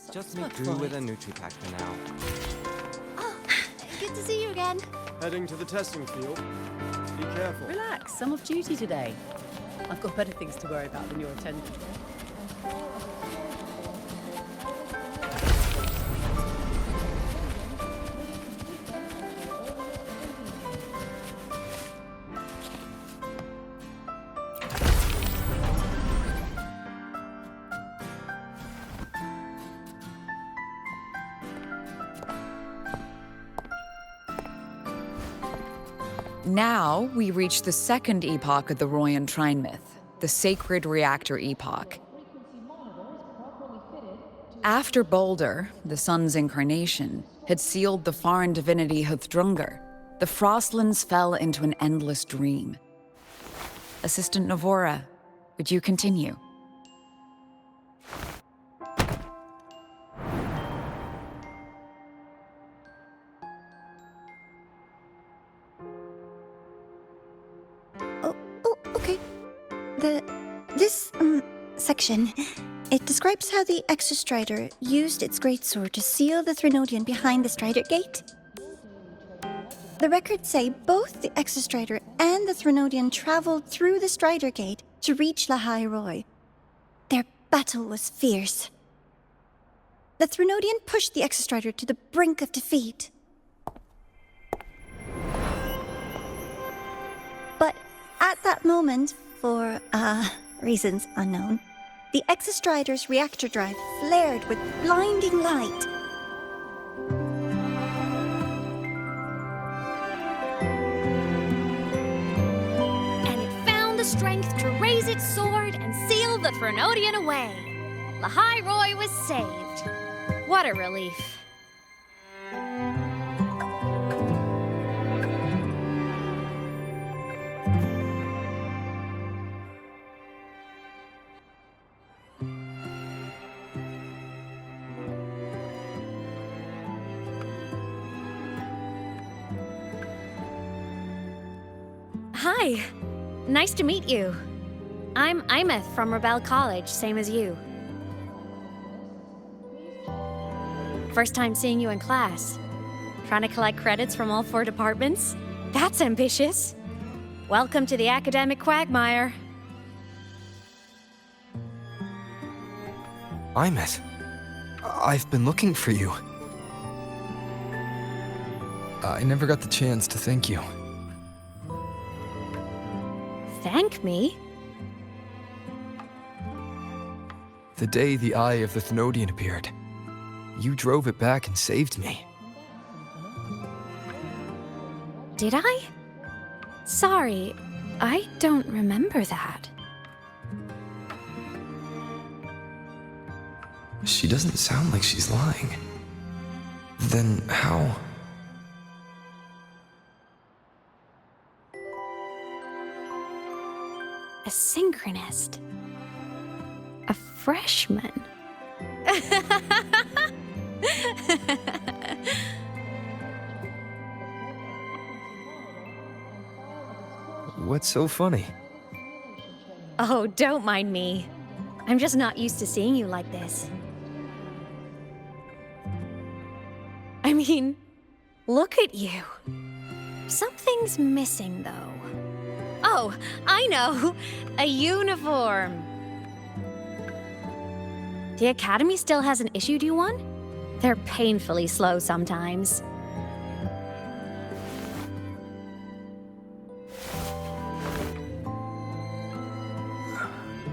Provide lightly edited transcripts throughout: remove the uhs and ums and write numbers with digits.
Just make do with a Nutri-Pack for now. Oh, good to see you again. Heading to the testing field. Be careful. Relax, I'm off duty today. I've got better things to worry about than your attendance. Now, we reach the second epoch of the Royan Trine myth, the Sacred Reactor Epoch. After Balder, the sun's incarnation, had sealed the foreign divinity Huthdrungr, the Frostlands fell into an endless dream. Assistant Navora, would you continue? Okay. This section, it describes how the Exostrider used its greatsword to seal the Threnodian behind the Strider Gate. The records say both the Exostrider and the Threnodian traveled through the Strider Gate to reach Lahai Roy. Their battle was fierce. The Threnodian pushed the Exostrider to the brink of defeat. But at that moment, for, reasons unknown, the Exostrider's reactor drive flared with blinding light. And it found the strength to raise its sword and seal the Threnodian away. Lahai Roy was saved. What a relief. Hi. Nice to meet you. I'm Imeth from Rebel College, same as you. First time seeing you in class. Trying to collect credits from all 4 departments? That's ambitious. Welcome to the academic quagmire. Imeth, I've been looking for you. I never got the chance to thank you. Thank me? The day the Eye of the Thenodian appeared, you drove it back and saved me. Did I? Sorry, I don't remember that. She doesn't sound like she's lying. Then how? A synchronist. A freshman. What's so funny? Oh, don't mind me. I'm just not used to seeing you like this. I mean, look at you. Something's missing, though. Oh, I know! A uniform! The Academy still hasn't issued you one? They're painfully slow sometimes.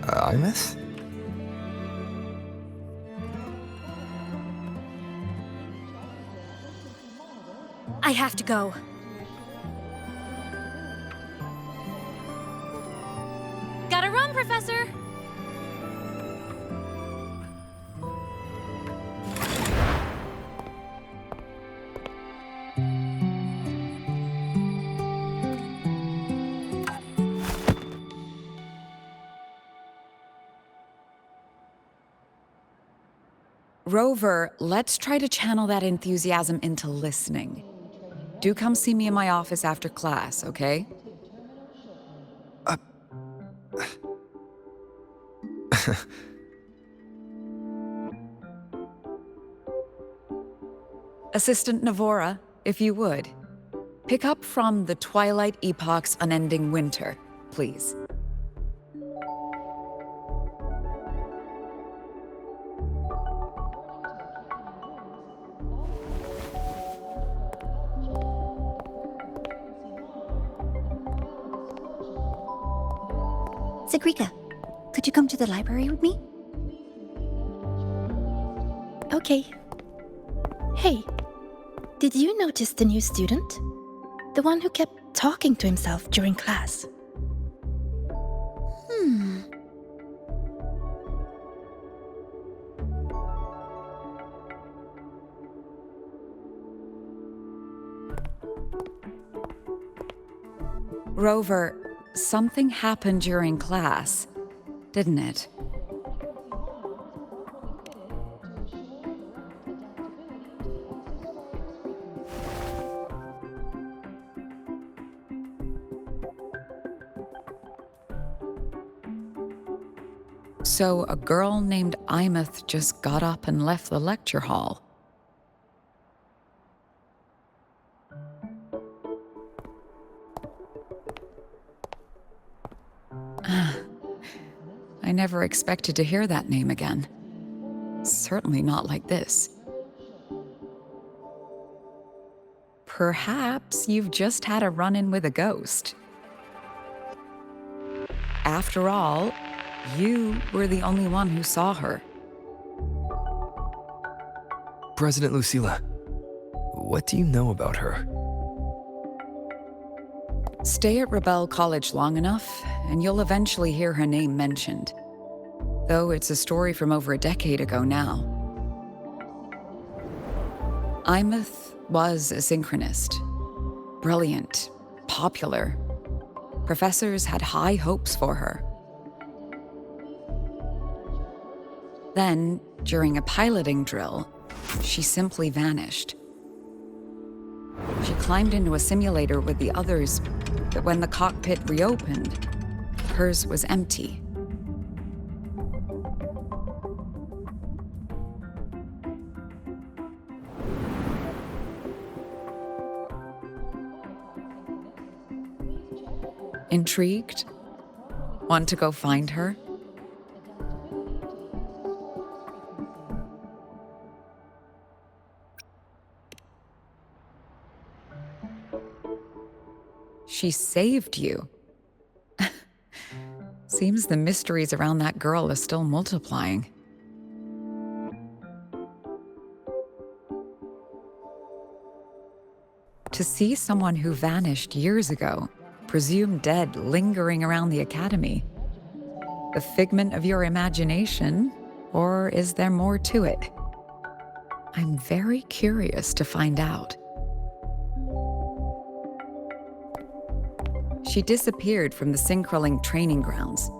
Imeth? I have to go. Gotta run, Professor! Rover, let's try to channel that enthusiasm into listening. Do come see me in my office after class, okay? Assistant Navora, if you would. Pick up from the Twilight Epoch's Unending Winter, please. Sigrika, could you come to the library with me? Okay. Hey, did you notice the new student? The one who kept talking to himself during class. Rover, something happened during class, didn't it? So a girl named Imeth just got up and left the lecture hall. I never expected to hear that name again. Certainly not like this. Perhaps you've just had a run-in with a ghost. After all, you were the only one who saw her. President Lucilla, what do you know about her? Stay at Rebel College long enough, and you'll eventually hear her name mentioned. Though it's a story from over a decade ago now. Imeth was a synchronist. Brilliant, popular. Professors had high hopes for her. Then, during a piloting drill, she simply vanished. She climbed into a simulator with the others, but when the cockpit reopened, hers was empty. Intrigued? Want to go find her? She saved you. Seems the mysteries around that girl are still multiplying. To see someone who vanished years ago, presumed dead, lingering around the academy. A figment of your imagination, or is there more to it? I'm very curious to find out. She disappeared from the Synchroling training grounds.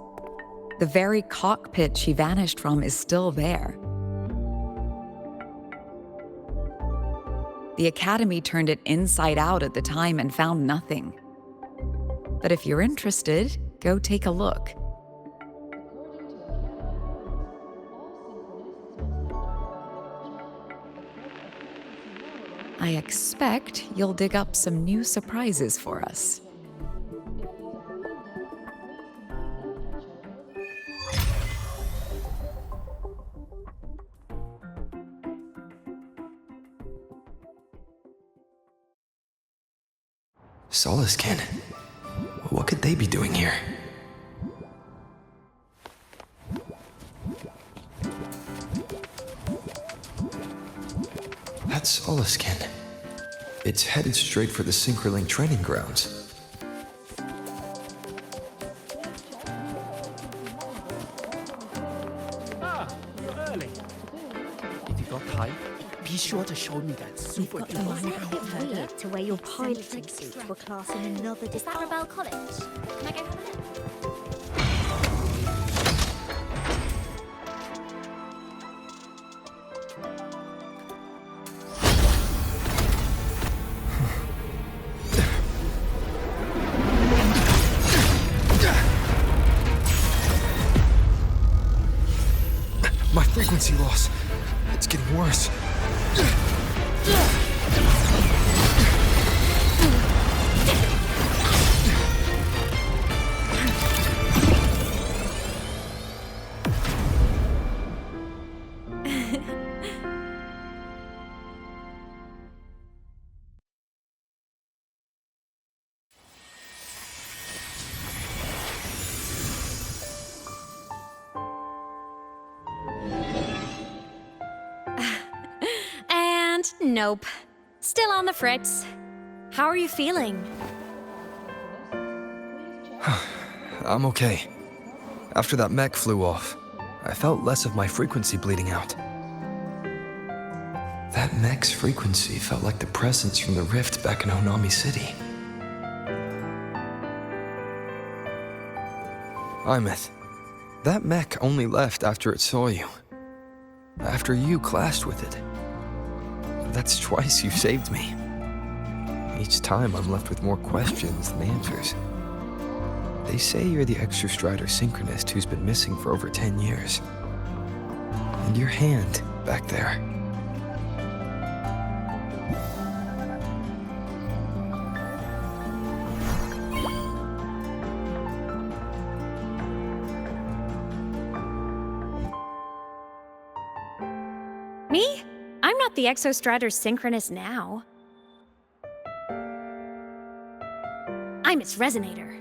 The very cockpit she vanished from is still there. The Academy turned it inside out at the time and found nothing. But if you're interested, go take a look. I expect you'll dig up some new surprises for us. Solaskin. What could they be doing here? That's Solaskin. It's headed straight for the Synchroling training grounds. You're early. If you got time, be sure to show me that super Weird to wear your piloting suit to a class in another department. Is that Rebel College? Can I go have a look? My frequency loss. It's getting worse. Nope. Still on the fritz. How are you feeling? I'm okay. After that mech flew off, I felt less of my frequency bleeding out. That mech's frequency felt like the presence from the rift back in Honami City. Imeth, that mech only left after it saw you. After you clashed with it. That's twice you've saved me. Each time I'm left with more questions than answers. They say you're the Exostrider synchronist who's been missing for over 10 years. And your hand back there. Me? I'm not the Exostrider synchronist now. I'm its resonator.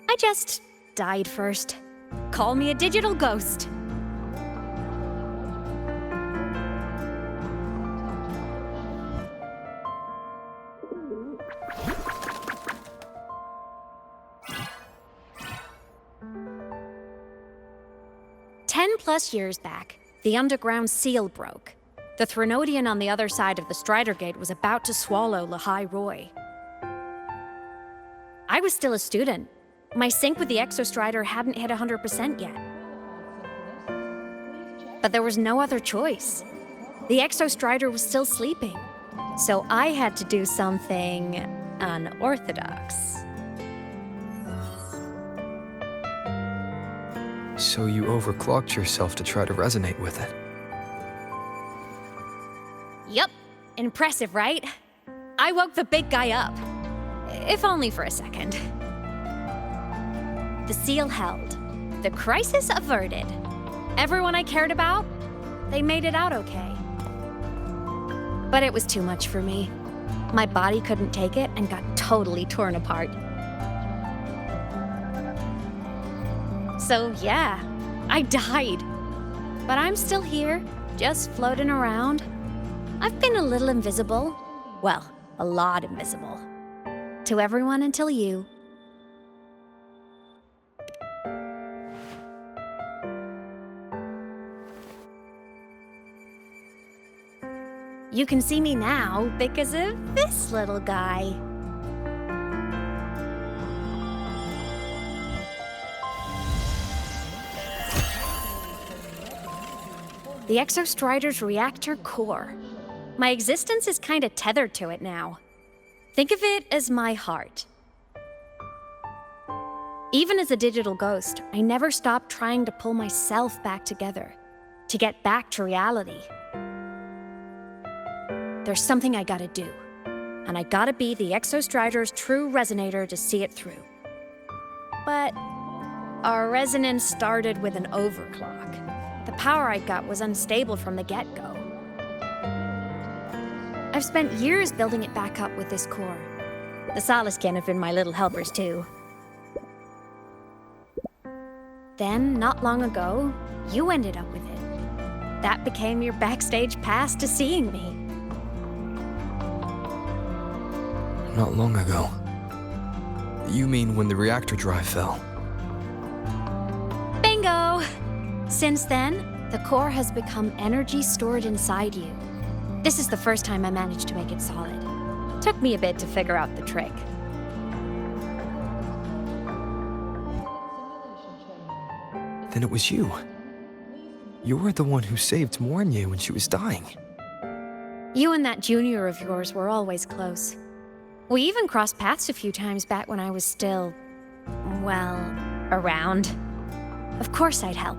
I just died first. Call me a digital ghost. +10 years back, the underground seal broke. The Threnodian on the other side of the Strider Gate was about to swallow Lahai Roy. I was still a student. My sync with the Exostrider hadn't hit 100% yet. But there was no other choice. The Exostrider was still sleeping, so I had to do something unorthodox. So you overclocked yourself to try to resonate with it. Yup. Impressive, right? I woke the big guy up. If only for a second. The seal held. The crisis averted. Everyone I cared about, they made it out okay. But it was too much for me. My body couldn't take it and got totally torn apart. So yeah, I died. But I'm still here, just floating around. I've been a little invisible. Well, a lot invisible. To everyone until you. You can see me now because of this little guy. The Exostrider's reactor core. My existence is kinda tethered to it now. Think of it as my heart. Even as a digital ghost, I never stopped trying to pull myself back together, to get back to reality. There's something I gotta do, and I gotta be the Exostrider's true resonator to see it through. But our resonance started with an overclock. The power I got was unstable from the get-go. I've spent years building it back up with this core. The Solaskin have been my little helpers too. Then, not long ago, you ended up with it. That became your backstage pass to seeing me. Not long ago. You mean when the reactor drive fell? Bingo! Since then, the core has become energy stored inside you. This is the first time I managed to make it solid. Took me a bit to figure out the trick. Then it was you. You were the one who saved Mornye when she was dying. You and that junior of yours were always close. We even crossed paths a few times back when I was still, well, around. Of course I'd help.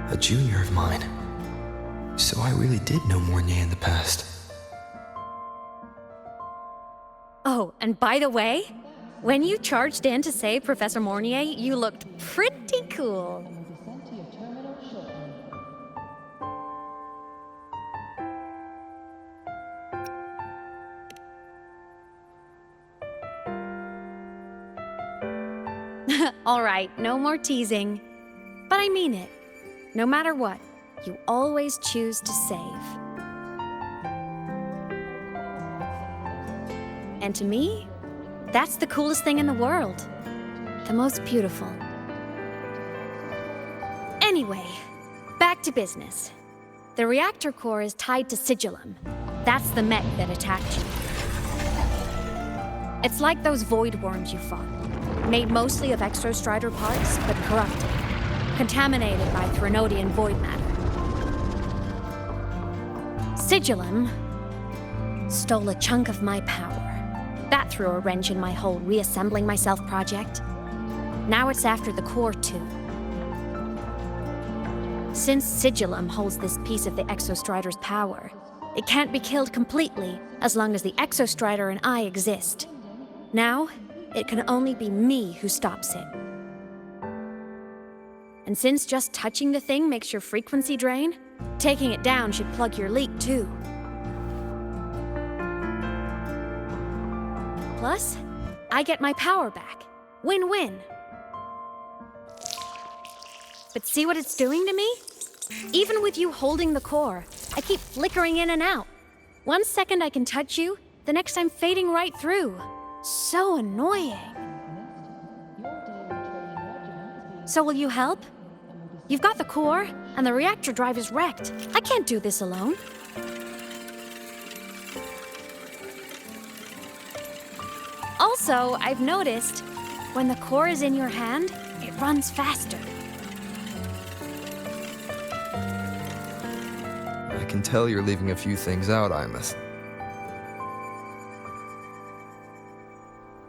A junior of mine. So I really did know Mornye in the past. Oh, and by the way, when you charged in to save Professor Mornye, you looked pretty cool. All right, no more teasing. But I mean it. No matter what, you always choose to save. And to me, that's the coolest thing in the world. The most beautiful. Anyway, back to business. The reactor core is tied to Sigillum. That's the mech that attacked you. It's like those void worms you fought. Made mostly of exostrider parts, but corrupted. Contaminated by Threnodian void matter. Sigillum stole a chunk of my power. That threw a wrench in my whole reassembling myself project. Now it's after the core too. Since Sigillum holds this piece of the Exostrider's power, it can't be killed completely as long as the Exostrider and I exist. Now, it can only be me who stops it. And since just touching the thing makes your frequency drain, taking it down should plug your leak too. Plus, I get my power back. Win-win. But see what it's doing to me? Even with you holding the core, I keep flickering in and out. 1 second I can touch you, the next I'm fading right through. So annoying. So will you help? You've got the core, and the reactor drive is wrecked. I can't do this alone. Also, I've noticed, when the core is in your hand, it runs faster. I can tell you're leaving a few things out, Imeth.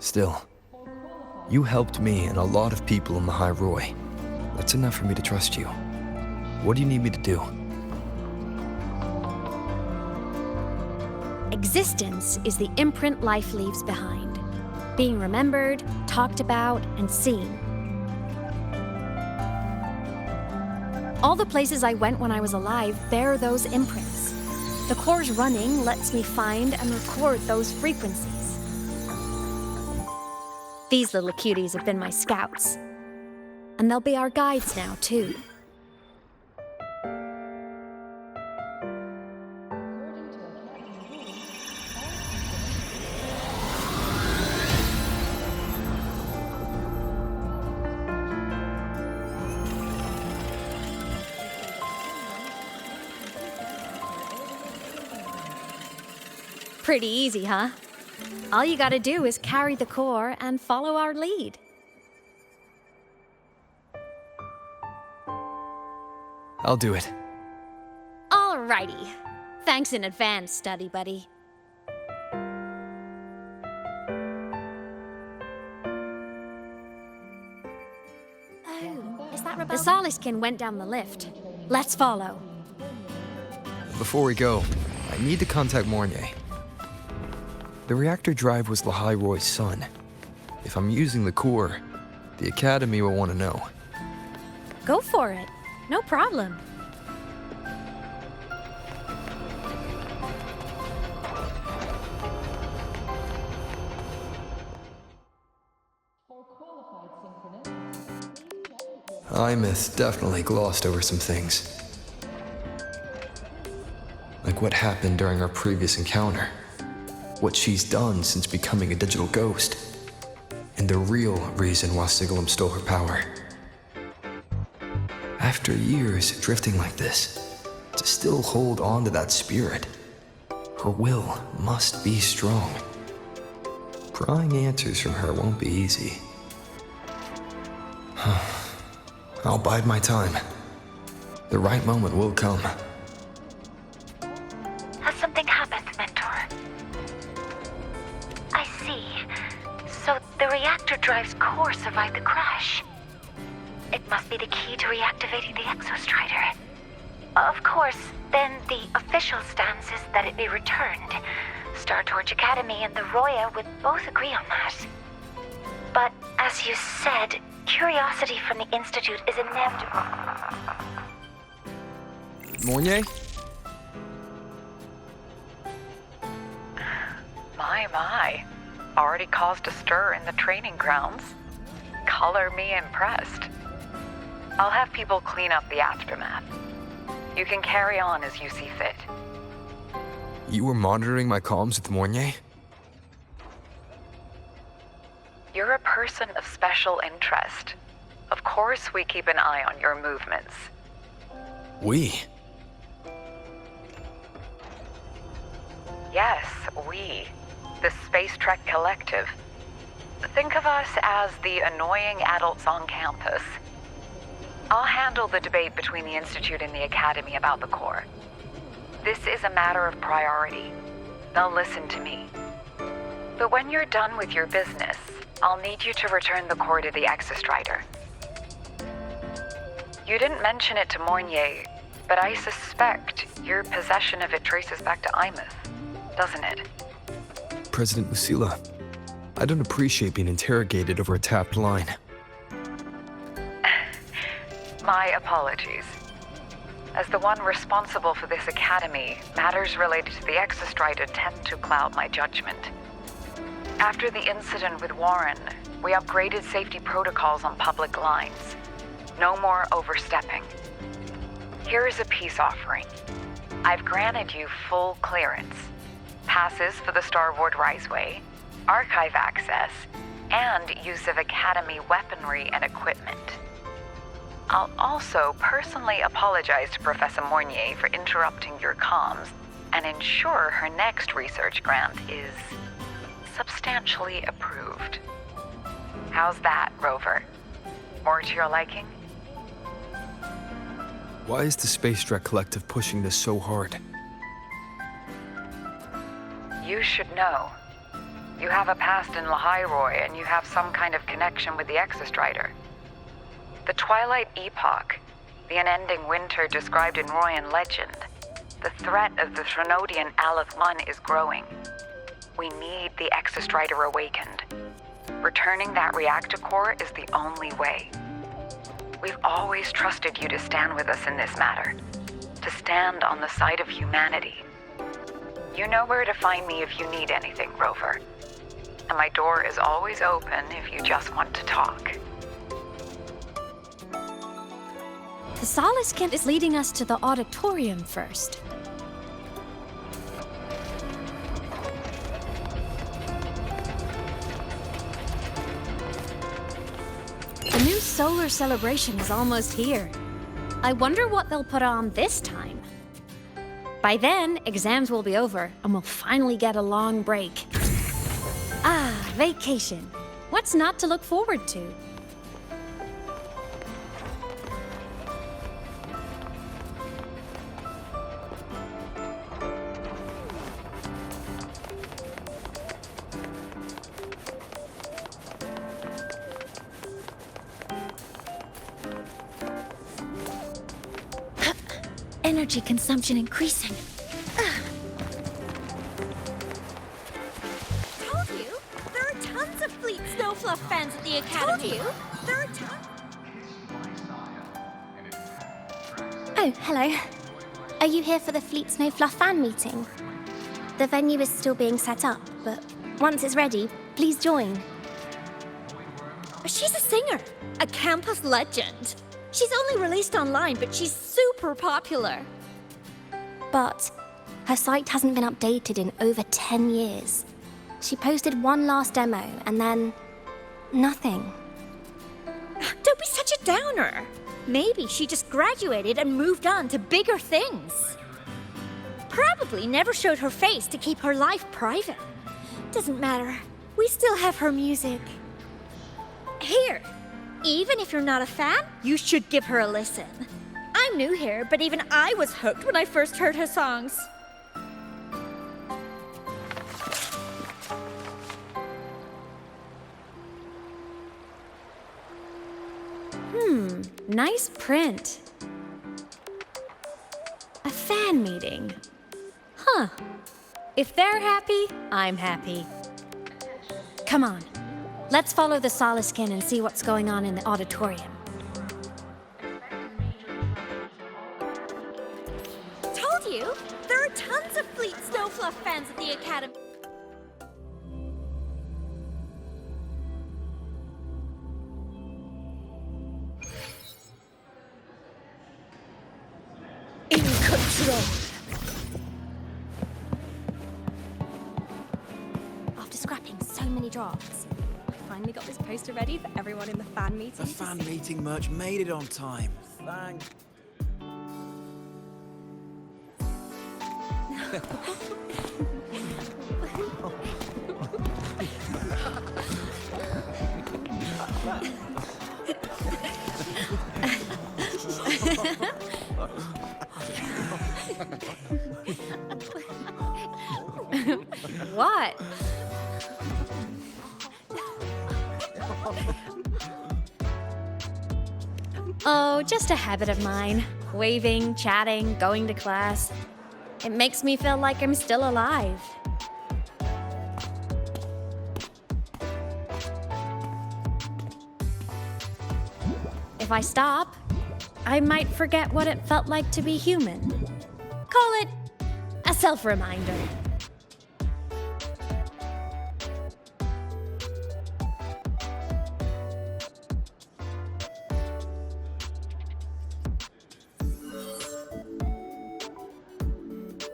Still, you helped me and a lot of people in the High Roy. That's enough for me to trust you. What do you need me to do? Existence is the imprint life leaves behind. Being remembered, talked about, and seen. All the places I went when I was alive bear those imprints. The core's running lets me find and record those frequencies. These little cuties have been my scouts. And they'll be our guides now, too. Pretty easy, huh? All you gotta do is carry the core and follow our lead. I'll do it. Alrighty. Thanks in advance, study buddy. Oh, is that The Soliskin went down the lift. Let's follow. Before we go, I need to contact Mornier. The reactor drive was Lahai Roy's son. If I'm using the core, the Academy will want to know. Go for it. No problem. Imeth definitely glossed over some things. Like what happened during our previous encounter. What she's done since becoming a digital ghost. And the real reason why Sigillum stole her power. After years drifting like this, to still hold on to that spirit, her will must be strong. Prying answers from her won't be easy. I'll bide my time. The right moment will come. Has something happened, Mentor? I see. So the reactor drive's core survived the crash. It must be the key to reactivating the Exostrider. Of course, then the official stance is that it be returned. Star Torch Academy and the Roya would both agree on that. But as you said, curiosity from the Institute is inevitable. Mornier? My. Already caused a stir in the training grounds. Color me impressed. I'll have people clean up the aftermath. You can carry on as you see fit. You were monitoring my comms with Mornier? You're a person of special interest. Of course we keep an eye on your movements. We? Yes, we. The Space Trek Collective. Think of us as the annoying adults on campus. I'll handle the debate between the Institute and the Academy about the Core. This is a matter of priority. They'll listen to me. But when you're done with your business, I'll need you to return the Core to the Exostrider. You didn't mention it to Mornier, but I suspect your possession of it traces back to Imeth, doesn't it? President Lucilla, I don't appreciate being interrogated over a tapped line. My apologies. As the one responsible for this academy, matters related to the Exostrider tend to cloud my judgment. After the incident with Warren, we upgraded safety protocols on public lines. No more overstepping. Here is a peace offering. I've granted you full clearance, passes for the Starboard Riseway, archive access, and use of Academy weaponry and equipment. I'll also personally apologize to Professor Mornier for interrupting your comms and ensure her next research grant is substantially approved. How's that, Rover? More to your liking? Why is the Space Trek Collective pushing this so hard? You should know. You have a past in Lahairoi, and you have some kind of connection with the Exostrider. The Twilight Epoch, the unending winter described in Royan legend, the threat of the Threnodian Aleth Mun is growing. We need the Exostrider awakened. Returning that reactor core is the only way. We've always trusted you to stand with us in this matter, to stand on the side of humanity. You know where to find me if you need anything, Rover. And my door is always open if you just want to talk. The Solace Kent is leading us to the auditorium first. The new solar celebration is almost here. I wonder what they'll put on this time. By then, exams will be over, and we'll finally get a long break. Ah, vacation. What's not to look forward to? Energy consumption increasing. Told you! There are tons of Fleet Snowfluff fans at the Academy. Told you! There are tons. Oh, hello. Are you here for the Fleet Snowfluff fan meeting? The venue is still being set up, but once it's ready, please join. She's a singer, a campus legend. She's only released online, but she's super popular. But her site hasn't been updated in over 10 years. She posted one last demo, and then nothing. Don't be such a downer. Maybe she just graduated and moved on to bigger things. Probably never showed her face to keep her life private. Doesn't matter. We still have her music. Here, even if you're not a fan, you should give her a listen. I'm new here, but even I was hooked when I first heard her songs. Nice print. A fan meeting. Huh. If they're happy, I'm happy. Come on. Let's follow the Solace Kin and see what's going on in the auditorium. Told you! There are tons of Fleet Snowfluff fans at the Academy. In control. After scrapping so many drafts, finally got this poster ready for everyone in the fan meeting. The fan meeting merch made it on time. Thank. What? Oh, just a habit of mine. Waving, chatting, going to class. It makes me feel like I'm still alive. If I stop, I might forget what it felt like to be human. Call it a self-reminder.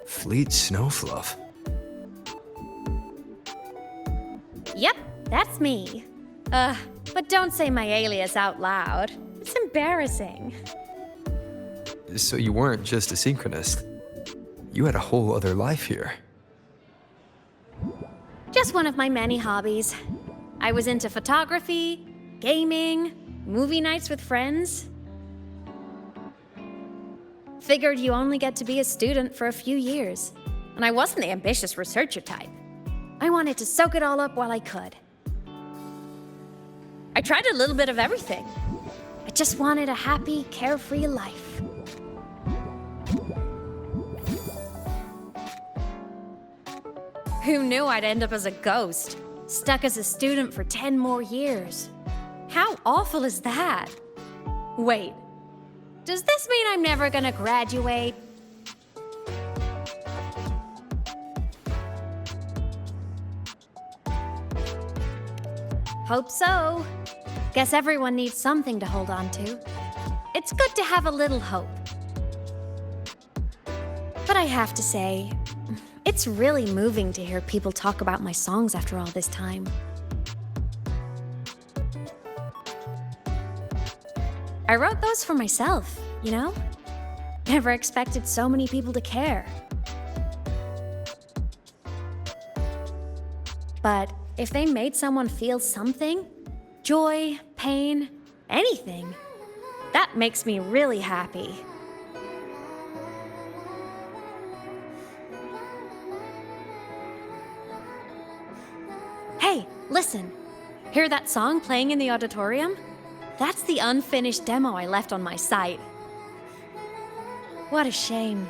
Fleet Snowfluff. Yep, that's me. But don't say my alias out loud. It's embarrassing. So you weren't just a synchronist. You had a whole other life here. Just one of my many hobbies. I was into photography, gaming, movie nights with friends. Figured you only get to be a student for a few years. And I wasn't the ambitious researcher type. I wanted to soak it all up while I could. I tried a little bit of everything. I just wanted a happy, carefree life. Who knew I'd end up as a ghost, stuck as a student for 10 more years? How awful is that? Wait, does this mean I'm never gonna graduate? Hope so. Guess everyone needs something to hold on to. It's good to have a little hope. But I have to say, it's really moving to hear people talk about my songs after all this time. I wrote those for myself, you know? Never expected so many people to care. But if they made someone feel something, joy, pain, anything, that makes me really happy. Hey, listen. Hear that song playing in the auditorium? That's the unfinished demo I left on my site. What a shame.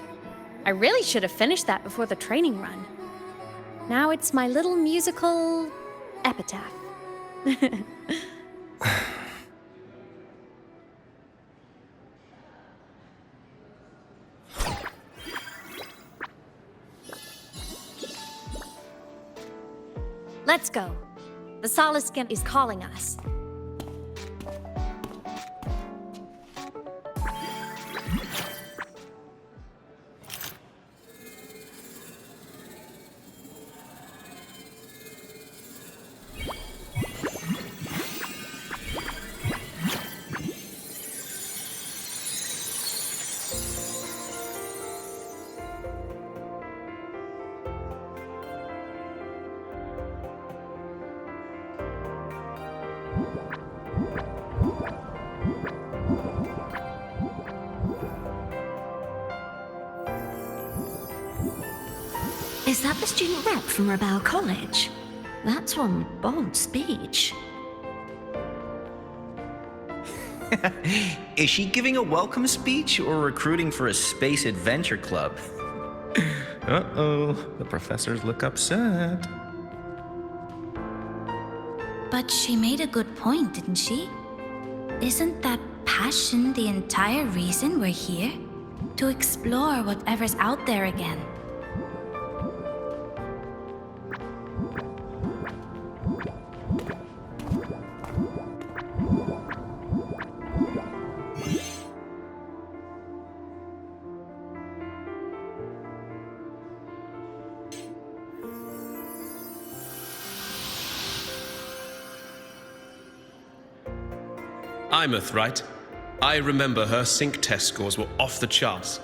I really should have finished that before the training run. Now it's my little musical epitaph. Let's go. The Solace Skin is calling us. Is that the student rep from Rebel College? That's one bold speech. Is she giving a welcome speech or recruiting for a space adventure club? Uh-oh, the professors look upset. But she made a good point, didn't she? Isn't that passion the entire reason we're here? To explore whatever's out there again. Imeth, right? I remember her sync test scores were off the charts.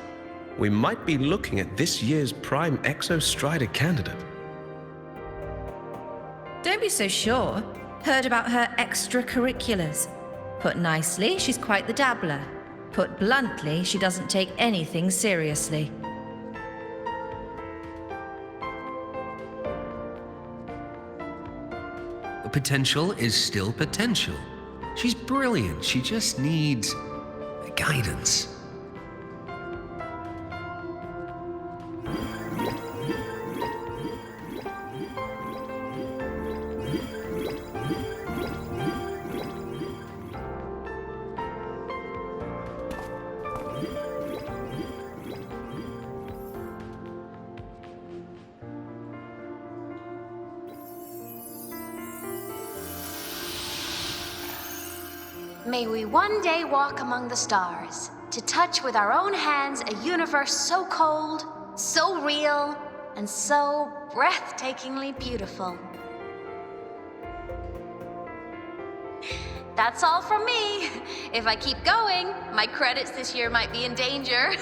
We might be looking at this year's prime Exostrider candidate. Don't be so sure. Heard about her extracurriculars. Put nicely, she's quite the dabbler. Put bluntly, she doesn't take anything seriously. Potential is still potential. She's brilliant. She just needs guidance. May we one day walk among the stars, to touch with our own hands a universe so cold, so real, and so breathtakingly beautiful. That's all from me. If I keep going, my credits this year might be in danger.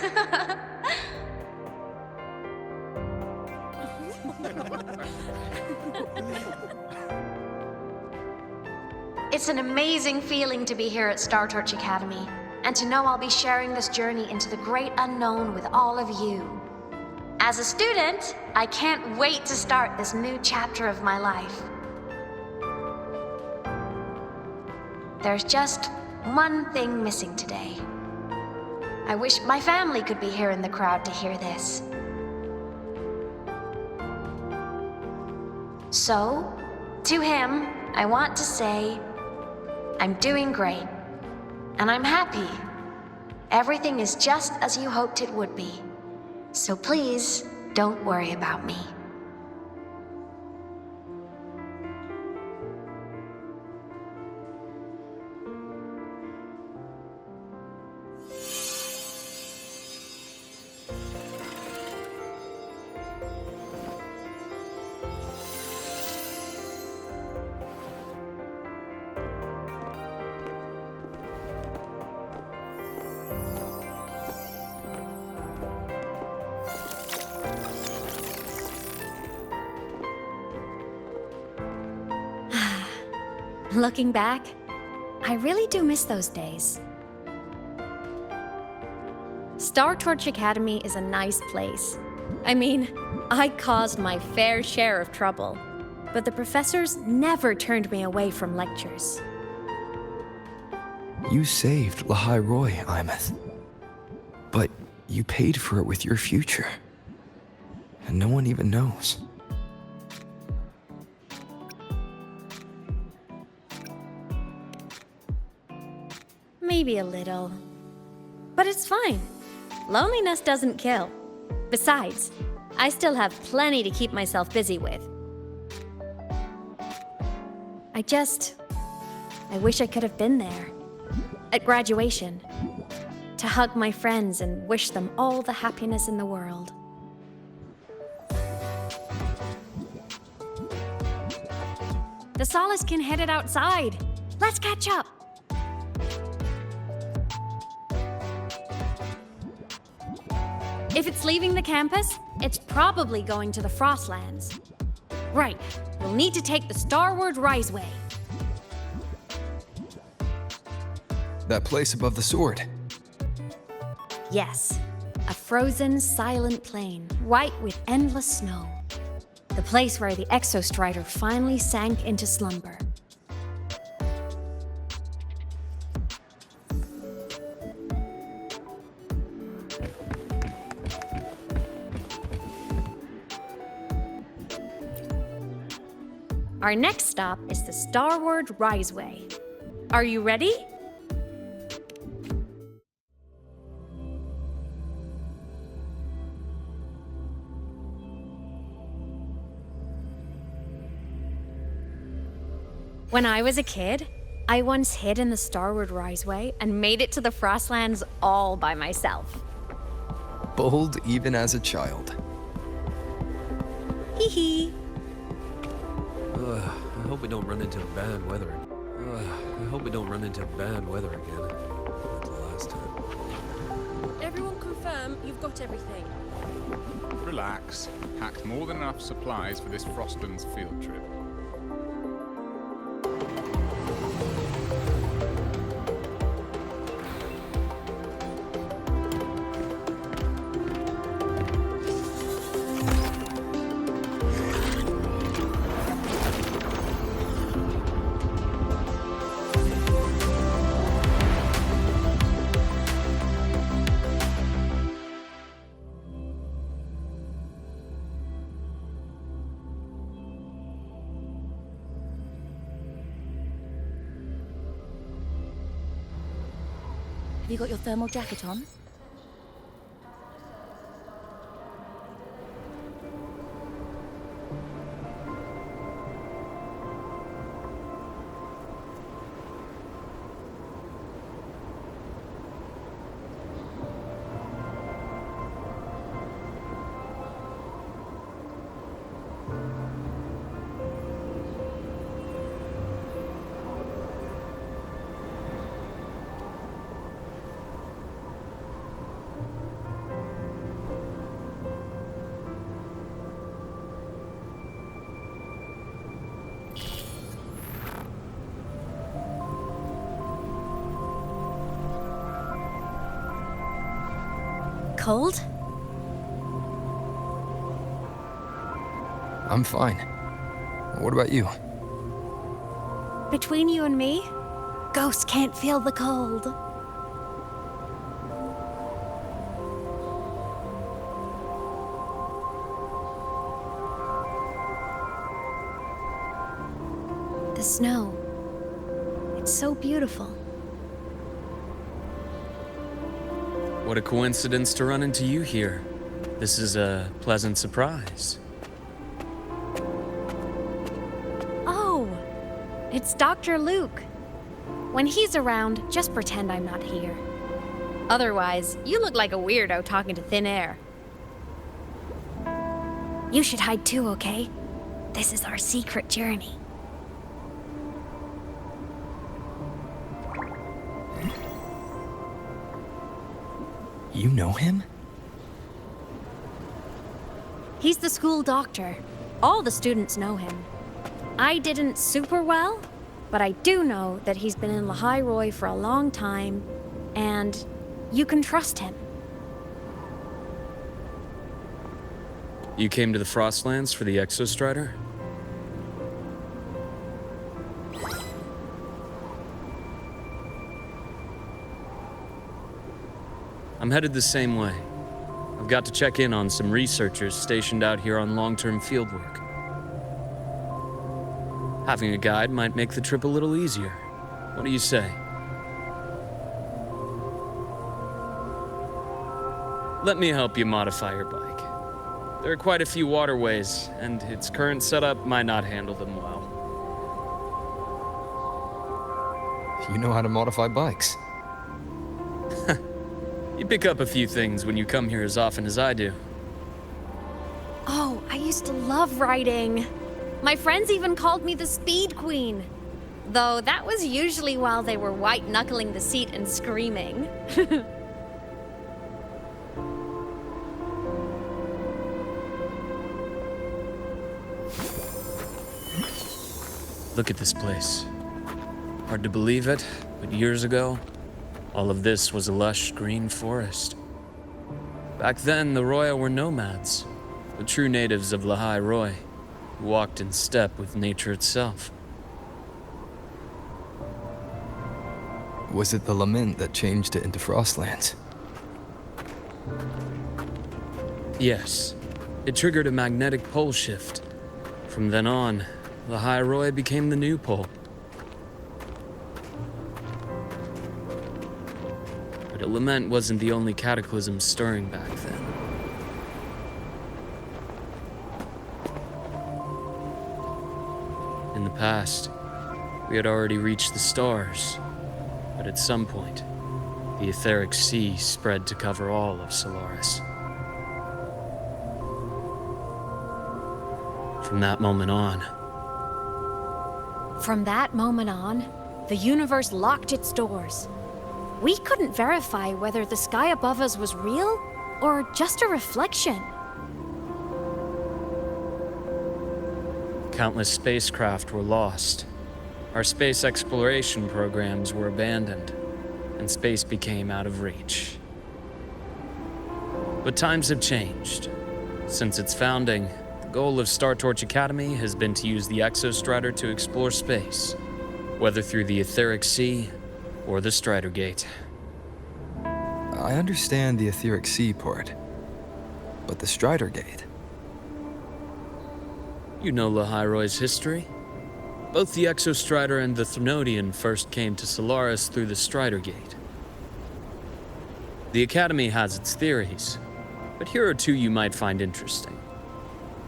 It's an amazing feeling to be here at Star Torch Academy, and to know I'll be sharing this journey into the great unknown with all of you. As a student, I can't wait to start this new chapter of my life. There's just one thing missing today. I wish my family could be here in the crowd to hear this. So, to him, I want to say, I'm doing great, and I'm happy. Everything is just as you hoped it would be. So please, don't worry about me. Looking back, I really do miss those days. Star Torch Academy is a nice place. I mean, I caused my fair share of trouble, but the professors never turned me away from lectures. You saved Lahai Roy, Imeth. But you paid for it with your future. And no one even knows. Maybe a little. But it's fine. Loneliness doesn't kill. Besides, I still have plenty to keep myself busy with. I wish I could have been there. At graduation. To hug my friends and wish them all the happiness in the world. The Solace can headed outside. Let's catch up. If it's leaving the campus, it's probably going to the Frostlands. Right, we'll need to take the Starward Riseway. That place above the sword. Yes, a frozen, silent plain, white with endless snow. The place where the Exostrider finally sank into slumber. Our next stop is the Starward Riseway. Are you ready? When I was a kid, I once hid in the Starward Riseway and made it to the Frostlands all by myself. Bold even as a child. Hee hee. I hope we don't run into bad weather. I hope we don't run into bad weather again, like the last time. Everyone confirm you've got everything. Relax. Packed more than enough supplies for this Frostlands field trip. Have you got your thermal jacket on? Cold? I'm fine. What about you? Between you and me, ghosts can't feel the cold. The snow. It's so beautiful. What a coincidence to run into you here. This is a pleasant surprise. Oh, it's Dr. Luke. When he's around, just pretend I'm not here. Otherwise, you look like a weirdo talking to thin air. You should hide too, okay? This is our secret journey. You know him? He's the school doctor. All the students know him. I didn't super well, but I do know that he's been in Lehigh Roy for a long time, and you can trust him. You came to the Frostlands for the Exostrider? I'm headed the same way. I've got to check in on some researchers stationed out here on long-term fieldwork. Having a guide might make the trip a little easier. What do you say? Let me help you modify your bike. There are quite a few waterways, and its current setup might not handle them well. You know how to modify bikes. You pick up a few things when you come here as often as I do. Oh, I used to love riding. My friends even called me the Speed Queen. Though that was usually while they were white-knuckling the seat and screaming. Look at this place. Hard to believe it, but years ago, all of this was a lush green forest. Back then, the Roya were nomads, the true natives of Lehigh Roy, who walked in step with nature itself. Was it the lament that changed it into Frostlands? Yes, it triggered a magnetic pole shift. From then on, Lehigh Roy became the new pole. But a lament wasn't the only cataclysm stirring back then. In the past, we had already reached the stars, but at some point, the etheric sea spread to cover all of Solaris. From that moment on, the universe locked its doors. We couldn't verify whether the sky above us was real or just a reflection. Countless spacecraft were lost. Our space exploration programs were abandoned, and space became out of reach. But times have changed. Since its founding, the goal of Star Torch Academy has been to use the Exostrider to explore space, whether through the Etheric Sea or the Strider Gate. I understand the Etheric Sea part, but the Strider Gate? You know Lahairoy's history? Both the Exostrider and the Threnodian first came to Solaris through the Strider Gate. The Academy has its theories, but here are two you might find interesting.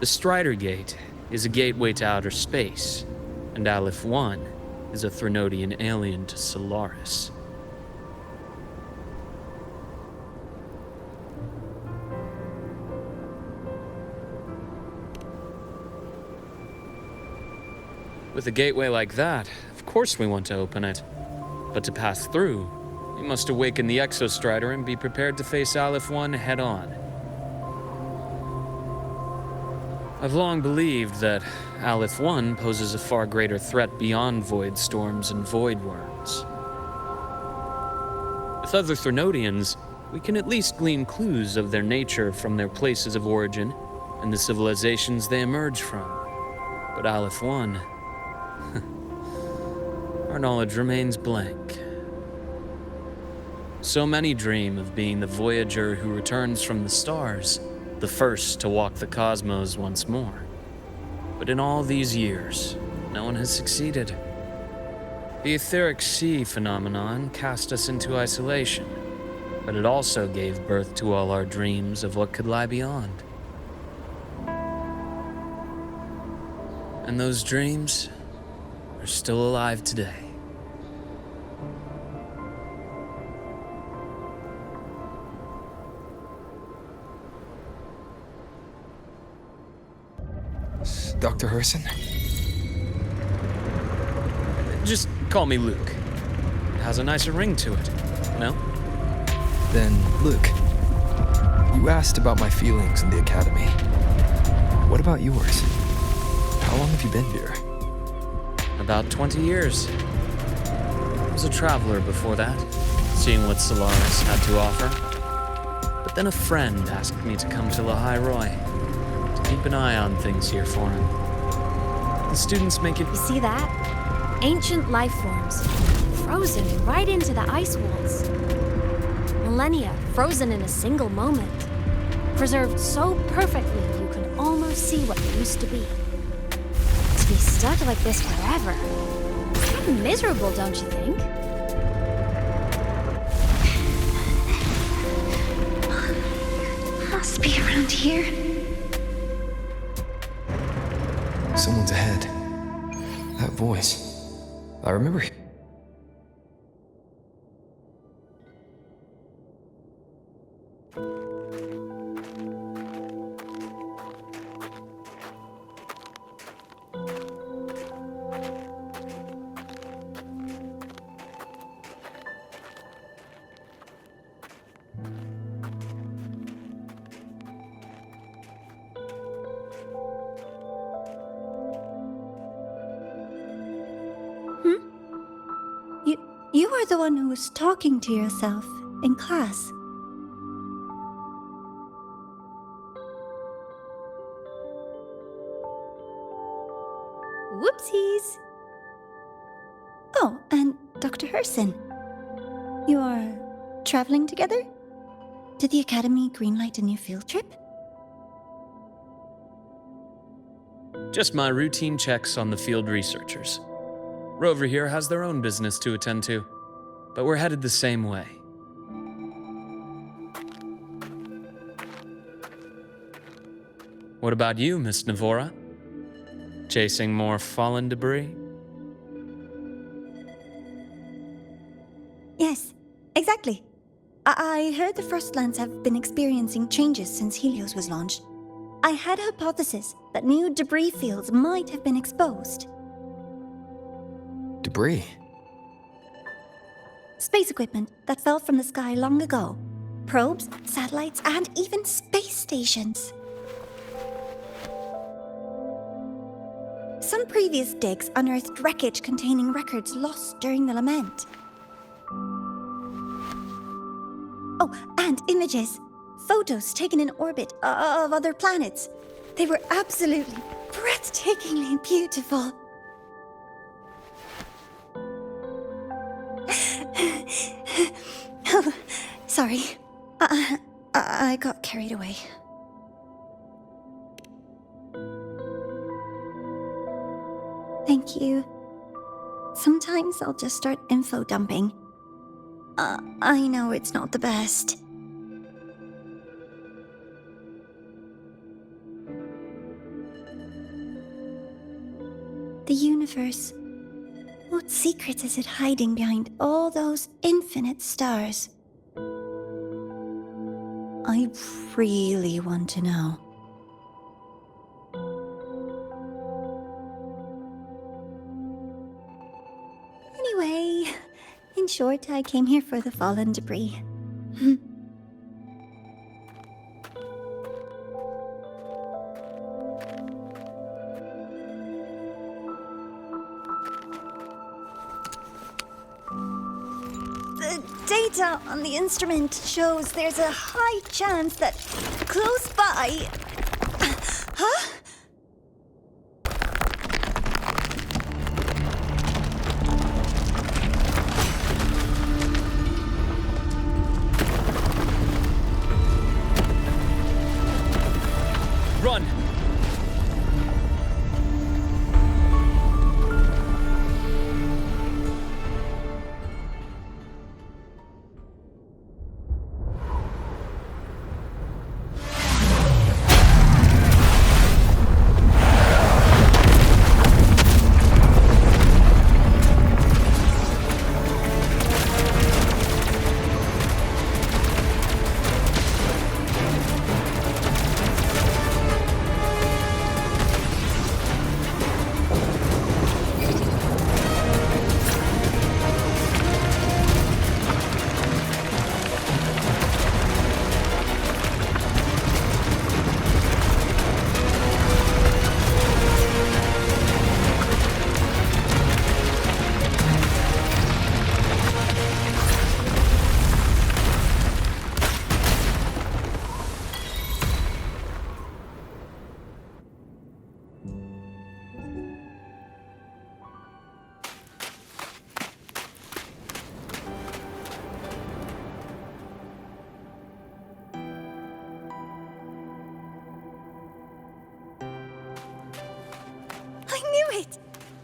The Strider Gate is a gateway to outer space, and Aleph 1 is a Threnodian alien to Solaris. With a gateway like that, of course we want to open it. But to pass through, we must awaken the Exostrider and be prepared to face Aleph 1 head-on. I've long believed that Aleph 1 poses a far greater threat beyond void storms and void worms. With other Threnodians, we can at least glean clues of their nature from their places of origin and the civilizations they emerge from. But Aleph 1... our knowledge remains blank. So many dream of being the Voyager who returns from the stars, the first to walk the cosmos once more. But in all these years, no one has succeeded. The Etheric Sea phenomenon cast us into isolation, but it also gave birth to all our dreams of what could lie beyond. And those dreams are still alive today. Dr. Herson? Just call me Luke. It has a nicer ring to it, no? Then, Luke, you asked about my feelings in the Academy. What about yours? How long have you been here? About 20 years. I was a traveler before that, seeing what Solaris had to offer. But then a friend asked me to come to Lahairoy, to keep an eye on things here for him. The students make it... You see that? Ancient life forms, frozen right into the ice walls. Millennia frozen in a single moment. Preserved so perfectly you can almost see what they used to be. To be stuck like this forever. It's kind of miserable, don't you think? Must be around here. Someone's ahead. That voice. I remember. You are the one who was talking to yourself in class. Whoopsies! Oh, and Dr. Herson. You are traveling together? Did the Academy greenlight a new field trip? Just my routine checks on the field researchers. Rover here has their own business to attend to, but we're headed the same way. What about you, Miss Navora? Chasing more fallen debris? Yes, exactly. I heard the Frostlands have been experiencing changes since Helios was launched. I had a hypothesis that new debris fields might have been exposed. Debris? space equipment that fell from the sky long ago. Probes, satellites, and even space stations. Some previous digs unearthed wreckage containing records lost during the lament. Oh, and images. Photos taken in orbit of other planets. They were absolutely breathtakingly beautiful. Oh, sorry. I got carried away. Thank you. Sometimes I'll just start info dumping. I know it's not the best. The universe. What secret is it hiding behind all those infinite stars? I really want to know. Anyway, in short, I came here for the fallen debris. The data on the instrument shows there's a high chance that close by... Huh? Run!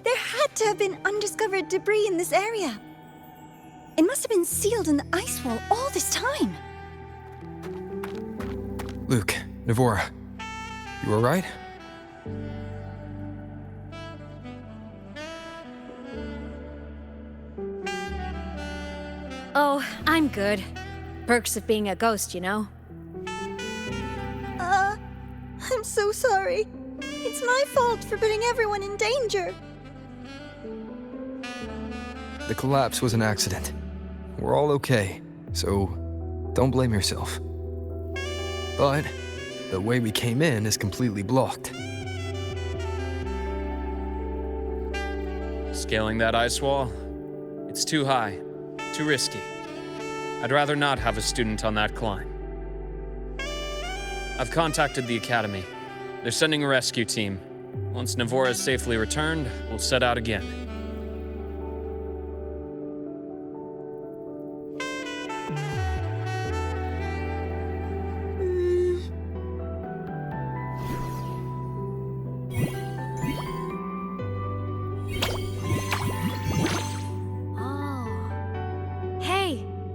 There had to have been undiscovered debris in this area. It must have been sealed in the ice wall all this time. Luke, Navora, you alright? Oh, I'm good. Perks of being a ghost, you know? I'm so sorry. It's my fault for putting everyone in danger. The collapse was an accident. We're all okay, so don't blame yourself. But the way we came in is completely blocked. Scaling that ice wall? It's too high, too risky. I'd rather not have a student on that climb. I've contacted the Academy. They're sending a rescue team. Once Navora is safely returned, we'll set out again.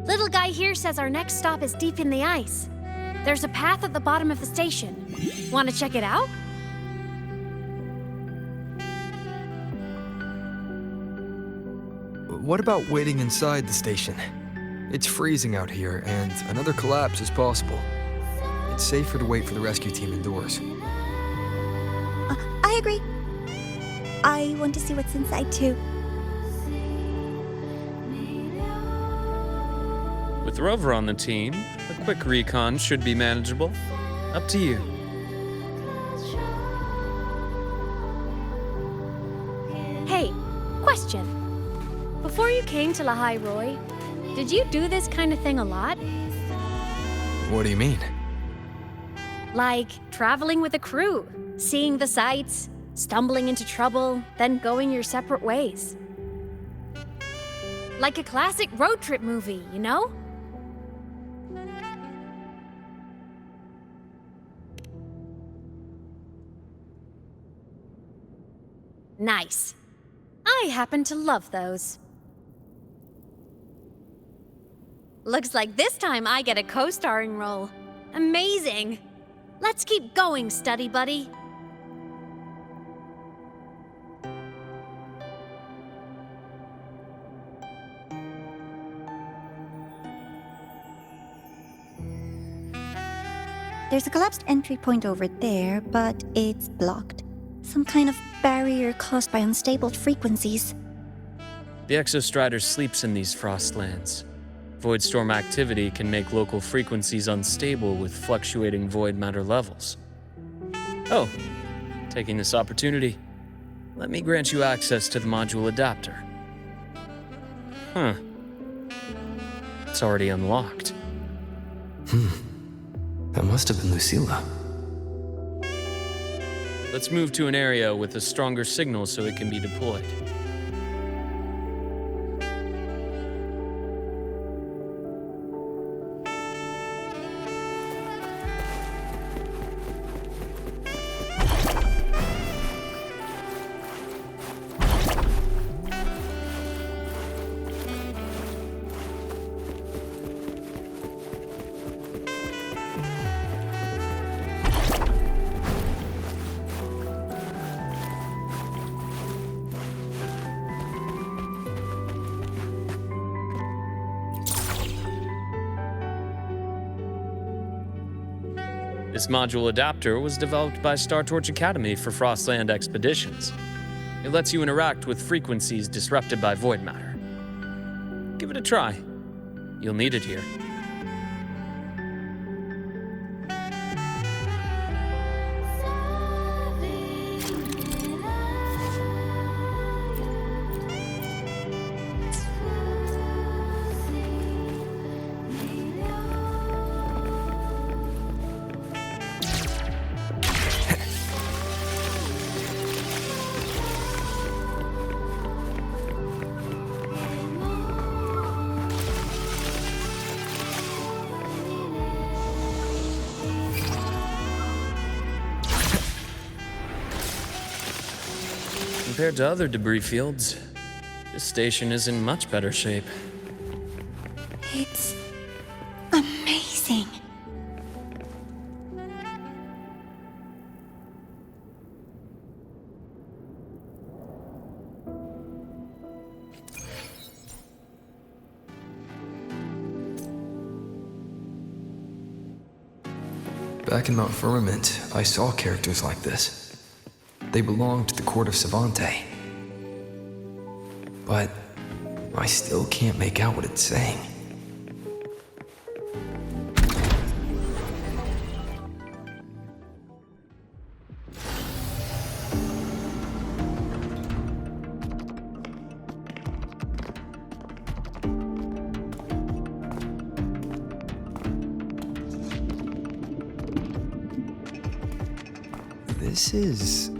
Little guy here says our next stop is deep in the ice. There's a path at the bottom of the station. Want to check it out? What about waiting inside the station? It's freezing out here, and another collapse is possible. It's safer to wait for the rescue team indoors. I agree. I want to see what's inside, too. With Rover on the team, a quick recon should be manageable. Up to you. Hey, question. Before you came to Lahai Roy, did you do this kind of thing a lot? What do you mean? Like traveling with a crew, seeing the sights, stumbling into trouble, then going your separate ways. Like a classic road trip movie, you know? Nice. I happen to love those. Looks like this time I get a co-starring role. Amazing! Let's keep going, study buddy. There's a collapsed entry point over there, but it's blocked. Some kind of barrier caused by unstable frequencies. The Exostrider sleeps in these frostlands. Void storm activity can make local frequencies unstable with fluctuating void matter levels. Oh, taking this opportunity, let me grant you access to the module adapter. Huh. It's already unlocked. That must have been Lucilla. Let's move to an area with a stronger signal so it can be deployed. This module adapter was developed by Star Torch Academy for Frostland expeditions. It lets you interact with frequencies disrupted by void matter. Give it a try. You'll need it here. Compared to other debris fields, this station is in much better shape. It's amazing. Back in Mount Firmament, I saw characters like this. They belonged to the court of Savante. But I still can't make out what it's saying. This is...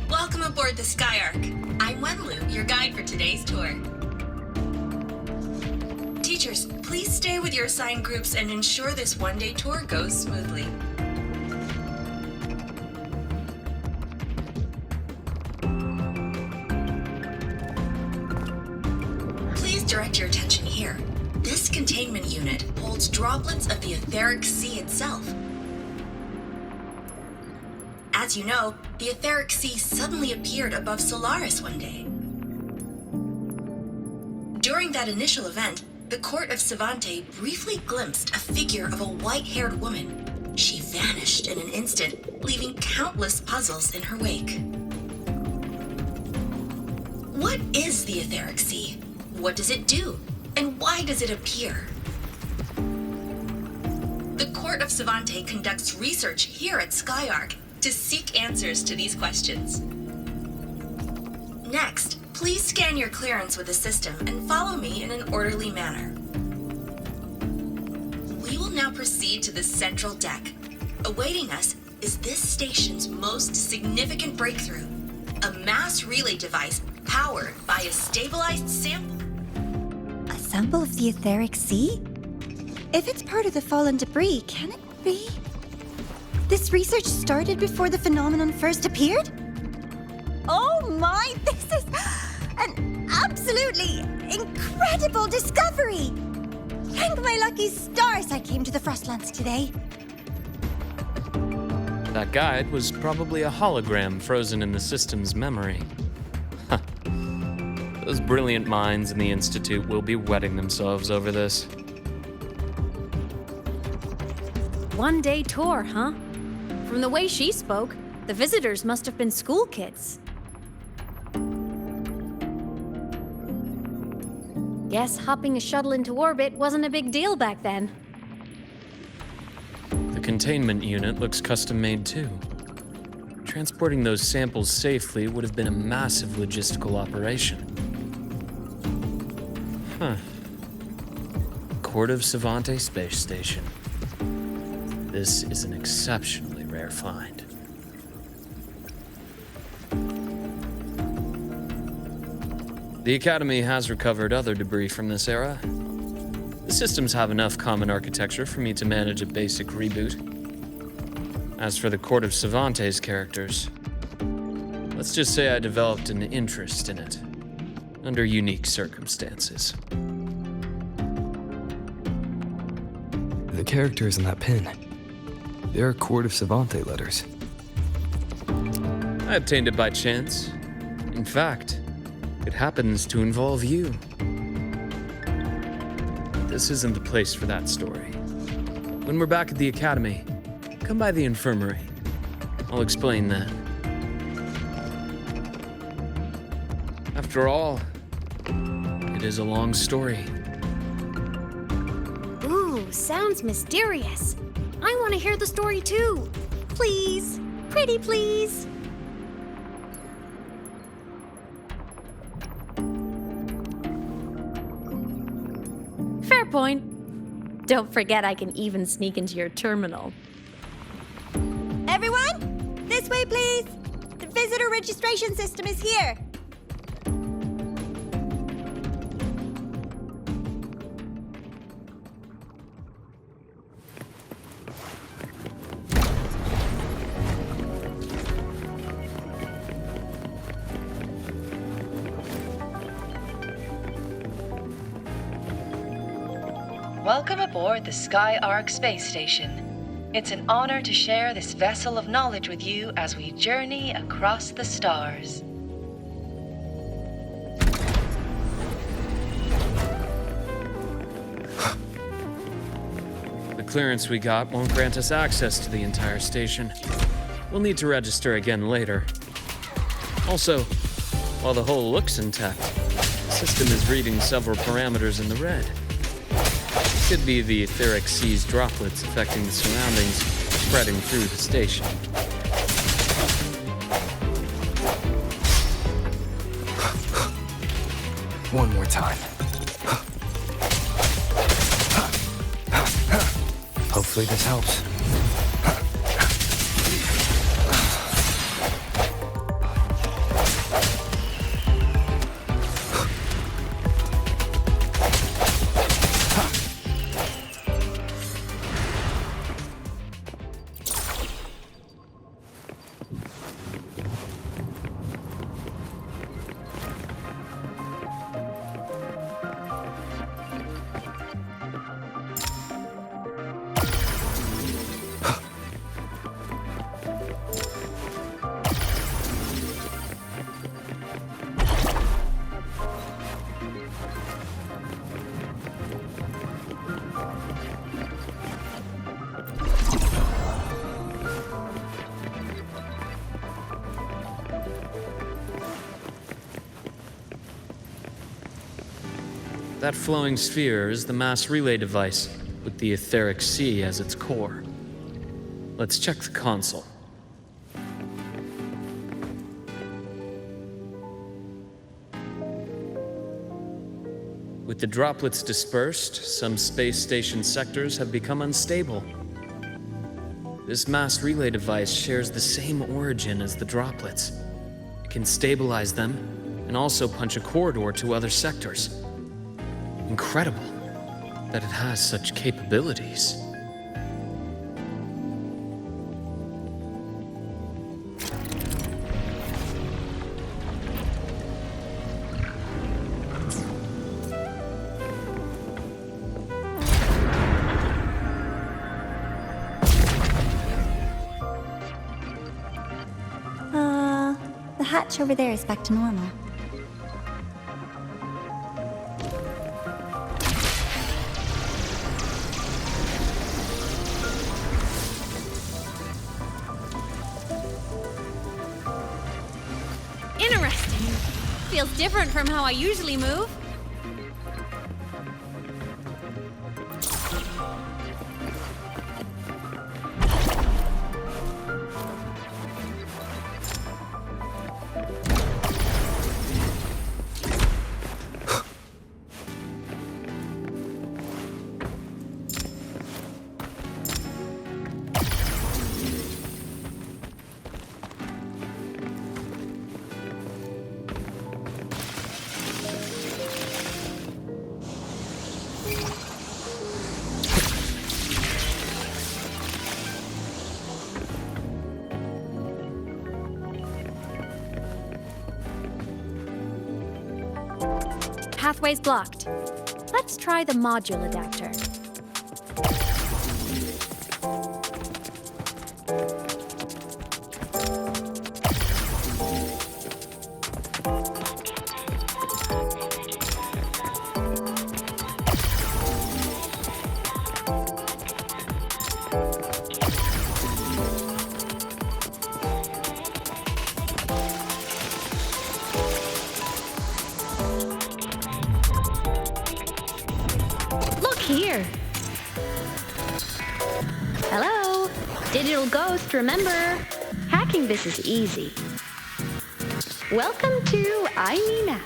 Welcome aboard the Skyark. I'm Wenlu, your guide for today's tour. Teachers, please stay with your assigned groups and ensure this one-day tour goes smoothly. Please direct your attention here. This containment unit holds droplets of the etheric sea itself. As you know, the etheric sea suddenly appeared above Solaris one day. During During that initial event, the court of Savante briefly glimpsed a figure of a white-haired woman. She vanished in an instant, leaving countless puzzles in her wake. What is the Etheric Sea? What does it do? And why does it appear? The court of Savante conducts research here at Skyark to seek answers to these questions. Next, please scan your clearance with the system and follow me in an orderly manner. We will now proceed to the central deck. Awaiting us is this station's most significant breakthrough, a mass relay device powered by a stabilized sample. A sample of the Etheric Sea? If it's part of the fallen debris, can it be? This research started before the phenomenon first appeared? Oh my, this is an absolutely incredible discovery! Thank my lucky stars I came to the Frostlands today. That guide was probably a hologram frozen in the system's memory. Those brilliant minds in the Institute will be wetting themselves over this. One-day tour, huh? From the way she spoke, the visitors must have been school kids. Guess hopping a shuttle into orbit wasn't a big deal back then. The containment unit looks custom-made too. Transporting those samples safely would have been a massive logistical operation. Huh. Court of Savante Space Station. This is an exceptionally rare find. The Academy has recovered other debris from this era. The systems have enough common architecture for me to manage a basic reboot. As for the Court of Savante's characters, let's just say I developed an interest in it, under unique circumstances. The characters in that pin, they're Court of Savante letters. I obtained it by chance. In fact, it happens to involve you. This isn't the place for that story. When we're back at the Academy, come by the infirmary. I'll explain then. After all, it is a long story. Ooh, sounds mysterious. I want to hear the story too. Please, pretty please. Fair point. Don't forget I can even sneak into your terminal. Everyone, this way please. The visitor registration system is here. Welcome aboard the Skyark space station. It's an honor to share this vessel of knowledge with you as we journey across the stars. The clearance we got won't grant us access to the entire station. We'll need to register again later. Also, while the hull looks intact, the system is reading several parameters in the red. Could be the etheric sea's droplets affecting the surroundings, spreading through the station. One more time. Hopefully this helps. That flowing sphere is the mass relay device, with the etheric sea as its core. Let's check the console. With the droplets dispersed, some space station sectors have become unstable. This mass relay device shares the same origin as the droplets. It can stabilize them and also punch a corridor to other sectors. Incredible that it has such capabilities. The hatch over there is back to normal. Interesting. Feels different from how I usually move. Pathway's blocked. Let's try the module adapter. Here. Hello, digital ghost, remember? Hacking this is easy. Welcome to I Me Now.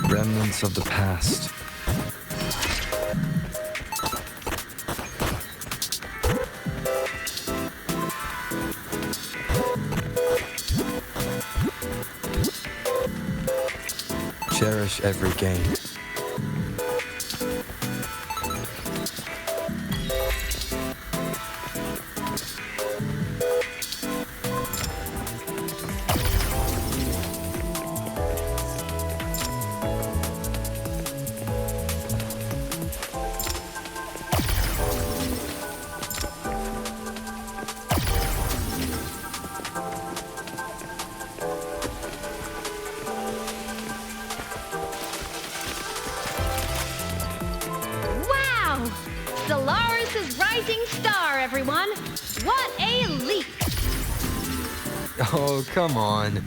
Remnants of the past. Cherish every game. Solaris' rising star, everyone! What a leap! Oh, come on.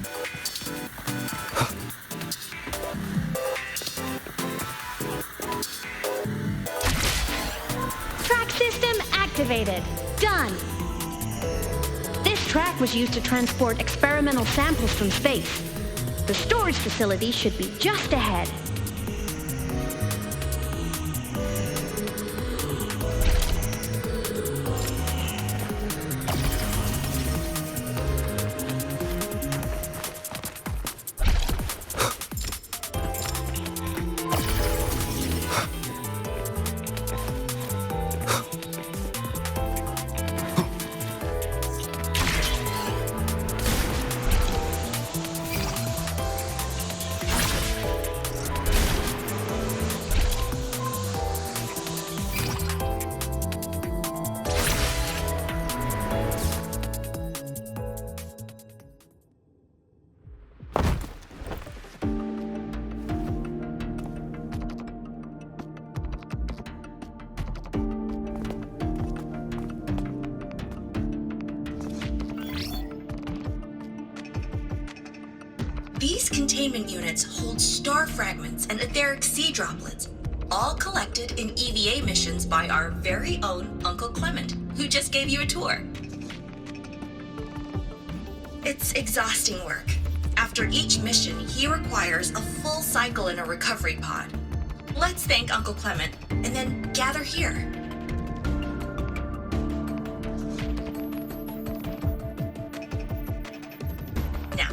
Track system activated. Done. This track was used to transport experimental samples from space. The storage facility should be just ahead. These containment units hold star fragments and etheric sea droplets, all collected in EVA missions by our very own Uncle Clement, who just gave you a tour. It's exhausting work. After each mission, he requires a full cycle in a recovery pod. Let's thank Uncle Clement, and then gather here. Now,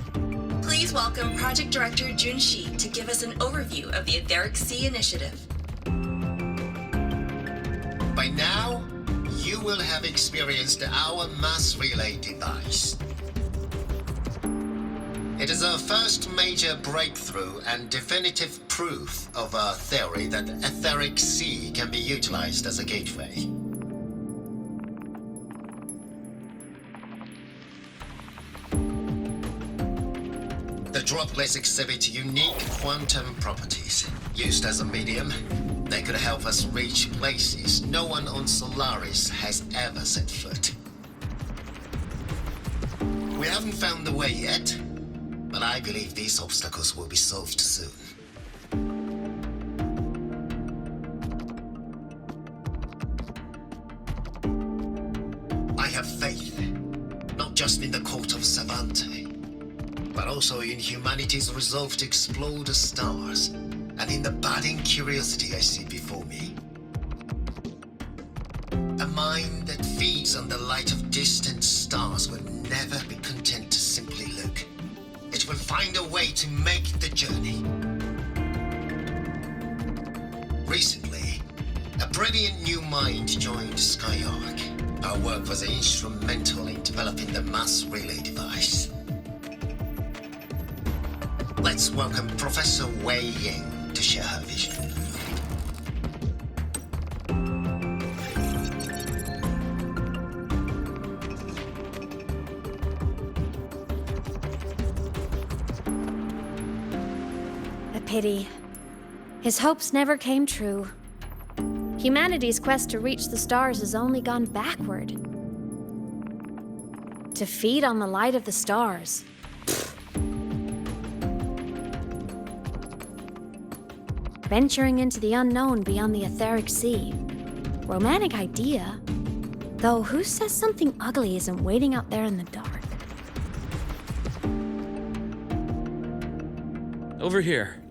please welcome Project Director Junshi to give us an overview of the Etheric Sea Initiative. By now, you will have experienced our mass relay device. It is our first major breakthrough and definitive proof of our theory that Etheric Sea can be utilized as a gateway. The droplets exhibit unique quantum properties. Used as a medium, they could help us reach places no one on Solaris has ever set foot. We haven't found the way yet, but I believe these obstacles will be solved soon. I have faith, not just in the court of Savante, but also in humanity's resolve to explore the stars, and in the budding curiosity I see before me. A mind that feeds on the light of distant stars will never be content to simply look. It will find a way to make the journey. Recently, a brilliant new mind joined Skyark. Our work was instrumental in developing the mass relay device. Let's welcome Professor Wei Ying to share her vision. A pity. His hopes never came true. Humanity's quest to reach the stars has only gone backward. To feed on the light of the stars. Venturing into the unknown beyond the Etheric Sea. Romantic idea. Though who says something ugly isn't waiting out there in the dark? Over here.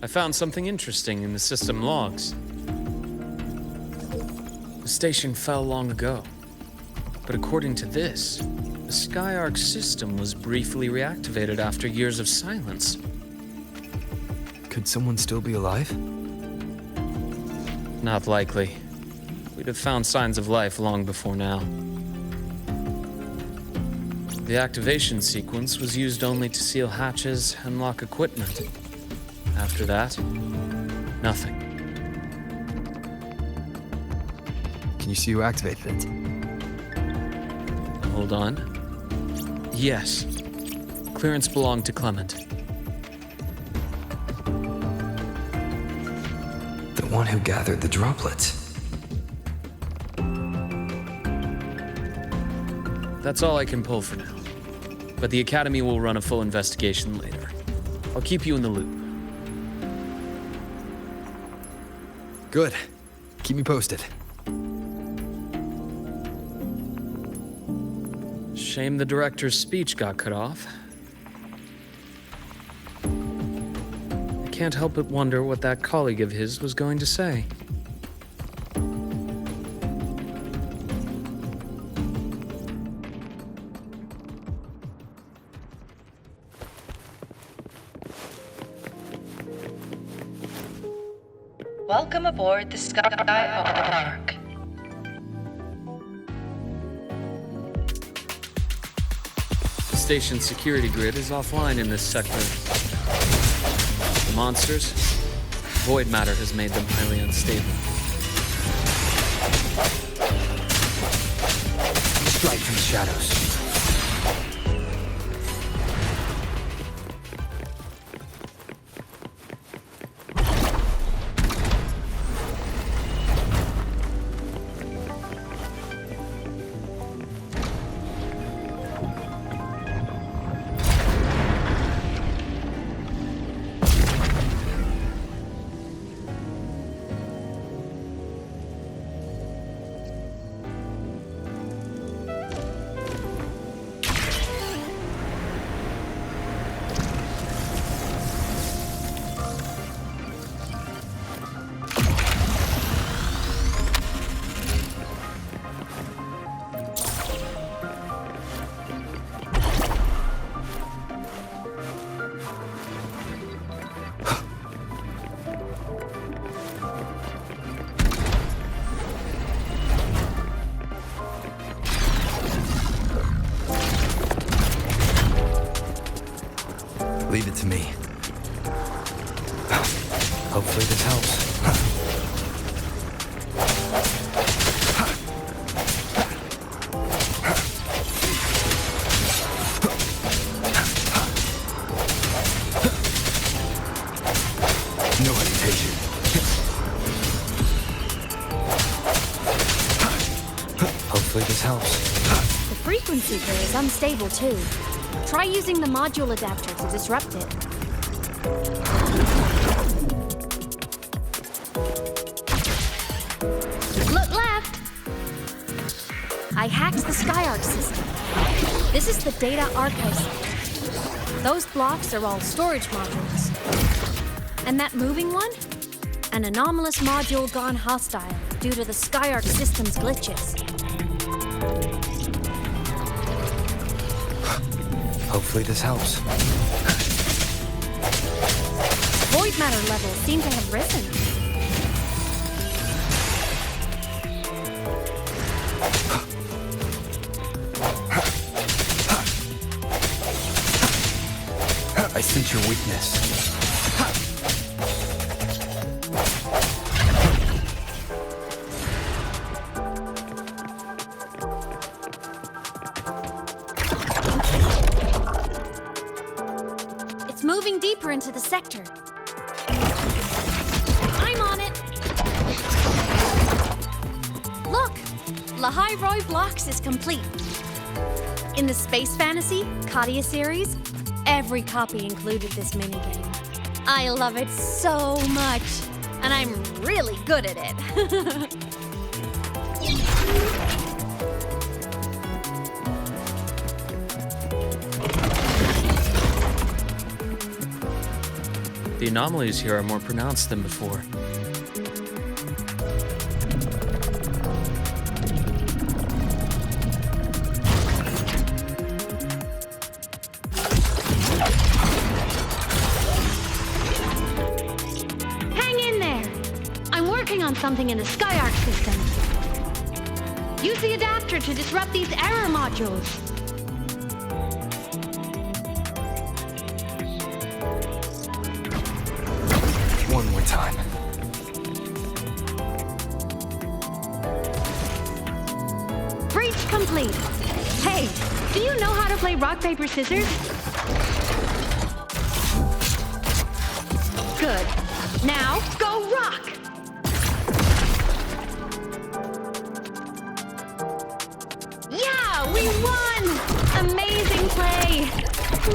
I found something interesting in the system logs. The station fell long ago. But according to this, the Skyark system was briefly reactivated after years of silence. Could someone still be alive? Not likely. We'd have found signs of life long before now. The activation sequence was used only to seal hatches and lock equipment. After that, nothing. Can you see who activated it? Hold on. Yes. Clearance belonged to Clement. The one who gathered the droplets. That's all I can pull for now. But the Academy will run a full investigation later. I'll keep you in the loop. Good. Keep me posted. Shame the director's speech got cut off. I can't help but wonder what that colleague of his was going to say. Welcome aboard the Skyark. The station's security grid is offline in this sector. The monsters, void matter has made them highly unstable. Strike from the shadows. Hopefully this helps. No hesitation. Hopefully this helps. The frequency here is unstable too. Try using the module adapter to disrupt it. Look left! I hacked the SkyArc system. This is the data archive system. Those blocks are all storage modules. And that moving one? An anomalous module gone hostile due to the SkyArc system's glitches. Hopefully this helps. Void matter levels seem to have risen. I sense your weakness. It's moving deeper into the sector. I'm on it. Look, Lahai Roy Blocks is complete. In the Space Fantasy Katia series, every copy included this minigame. I love it so much, and I'm really good at it. The anomalies here are more pronounced than before. Hang in there! I'm working on something in the SkyArc system. Use the adapter to disrupt these error modules. One more time. Breach complete. Hey, do you know how to play rock, paper, scissors? Good. Now, go rock! Yeah, we won! Amazing play!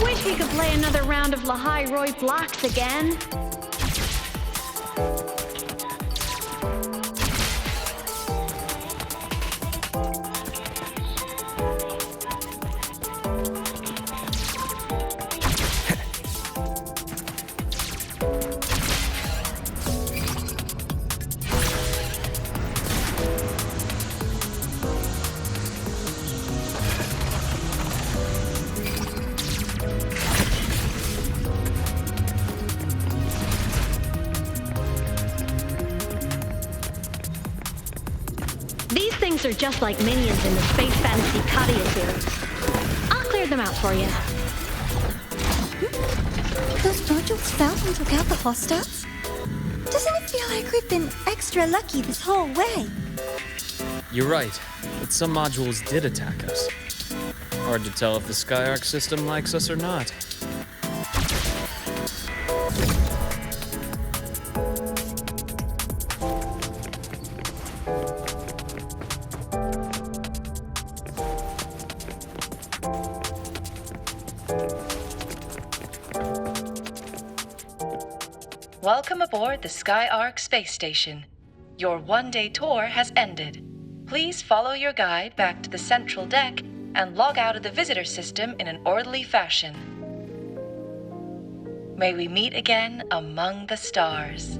Wish we could play another round of Lahai Roy Blocks again. These are just like minions in the Space Fantasy Katia series. I'll clear them out for you. Those modules fell and took out the hostiles? Doesn't it feel like we've been extra lucky this whole way? You're right, but some modules did attack us. Hard to tell if the SkyArc system likes us or not. Welcome aboard the SkyArc space station. Your one-day tour has ended. Please follow your guide back to the central deck and log out of the visitor system in an orderly fashion. May we meet again among the stars.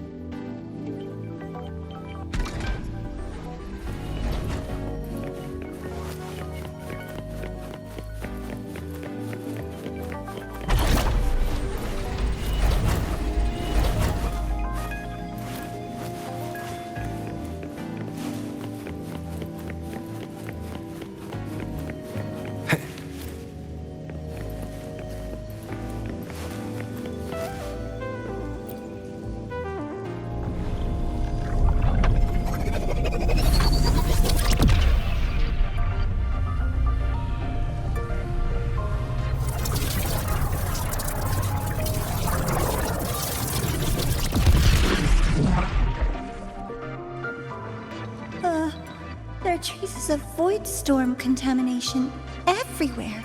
are traces of void storm contamination everywhere.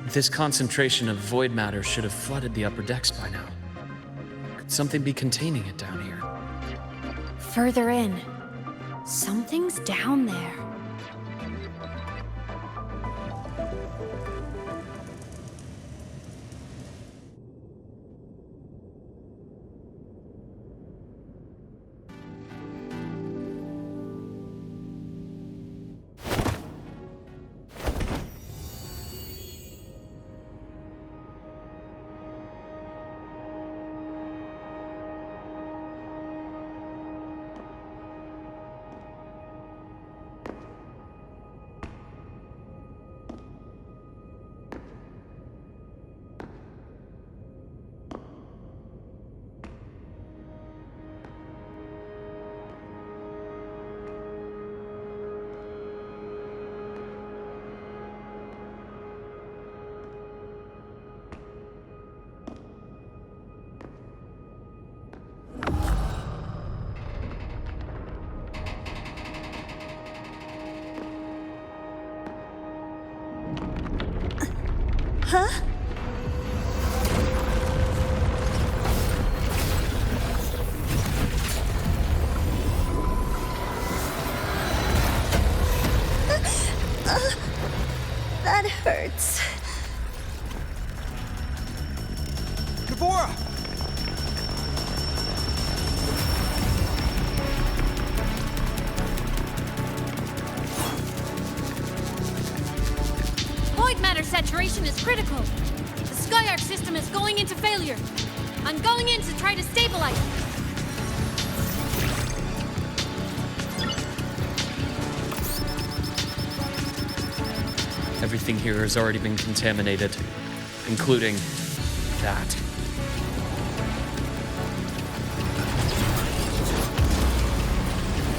This concentration of void matter should have flooded the upper decks by now. Could something be containing it down here? Further in. Something's down there. Huh? That hurts. Devora! Void matter saturation is critical. The Skyark system is going into failure. I'm going in to try to stabilize it. Everything here has already been contaminated, including that.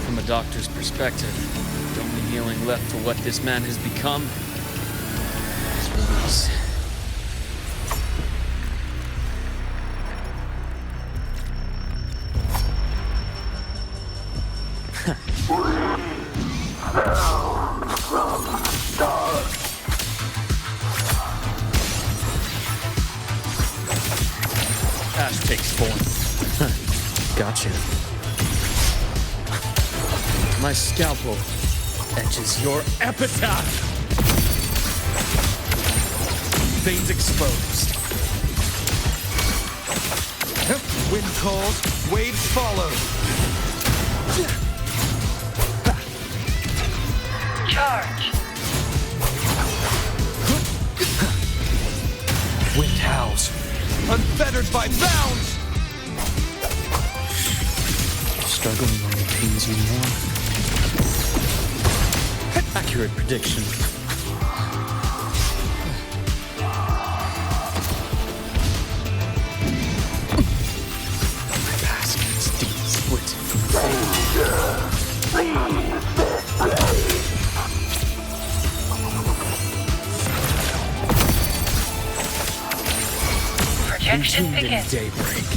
From a doctor's perspective, the only healing left for what this man has become is release. Ash takes form. Gotcha. My scalpel etches your epitaph. Veins exposed. Wind calls, waves follow. Charge. Wind howls, unfettered by bounds. Struggling only pains you more. Accurate prediction. My basket's deep split. Projection Entombed in begins. daybreak.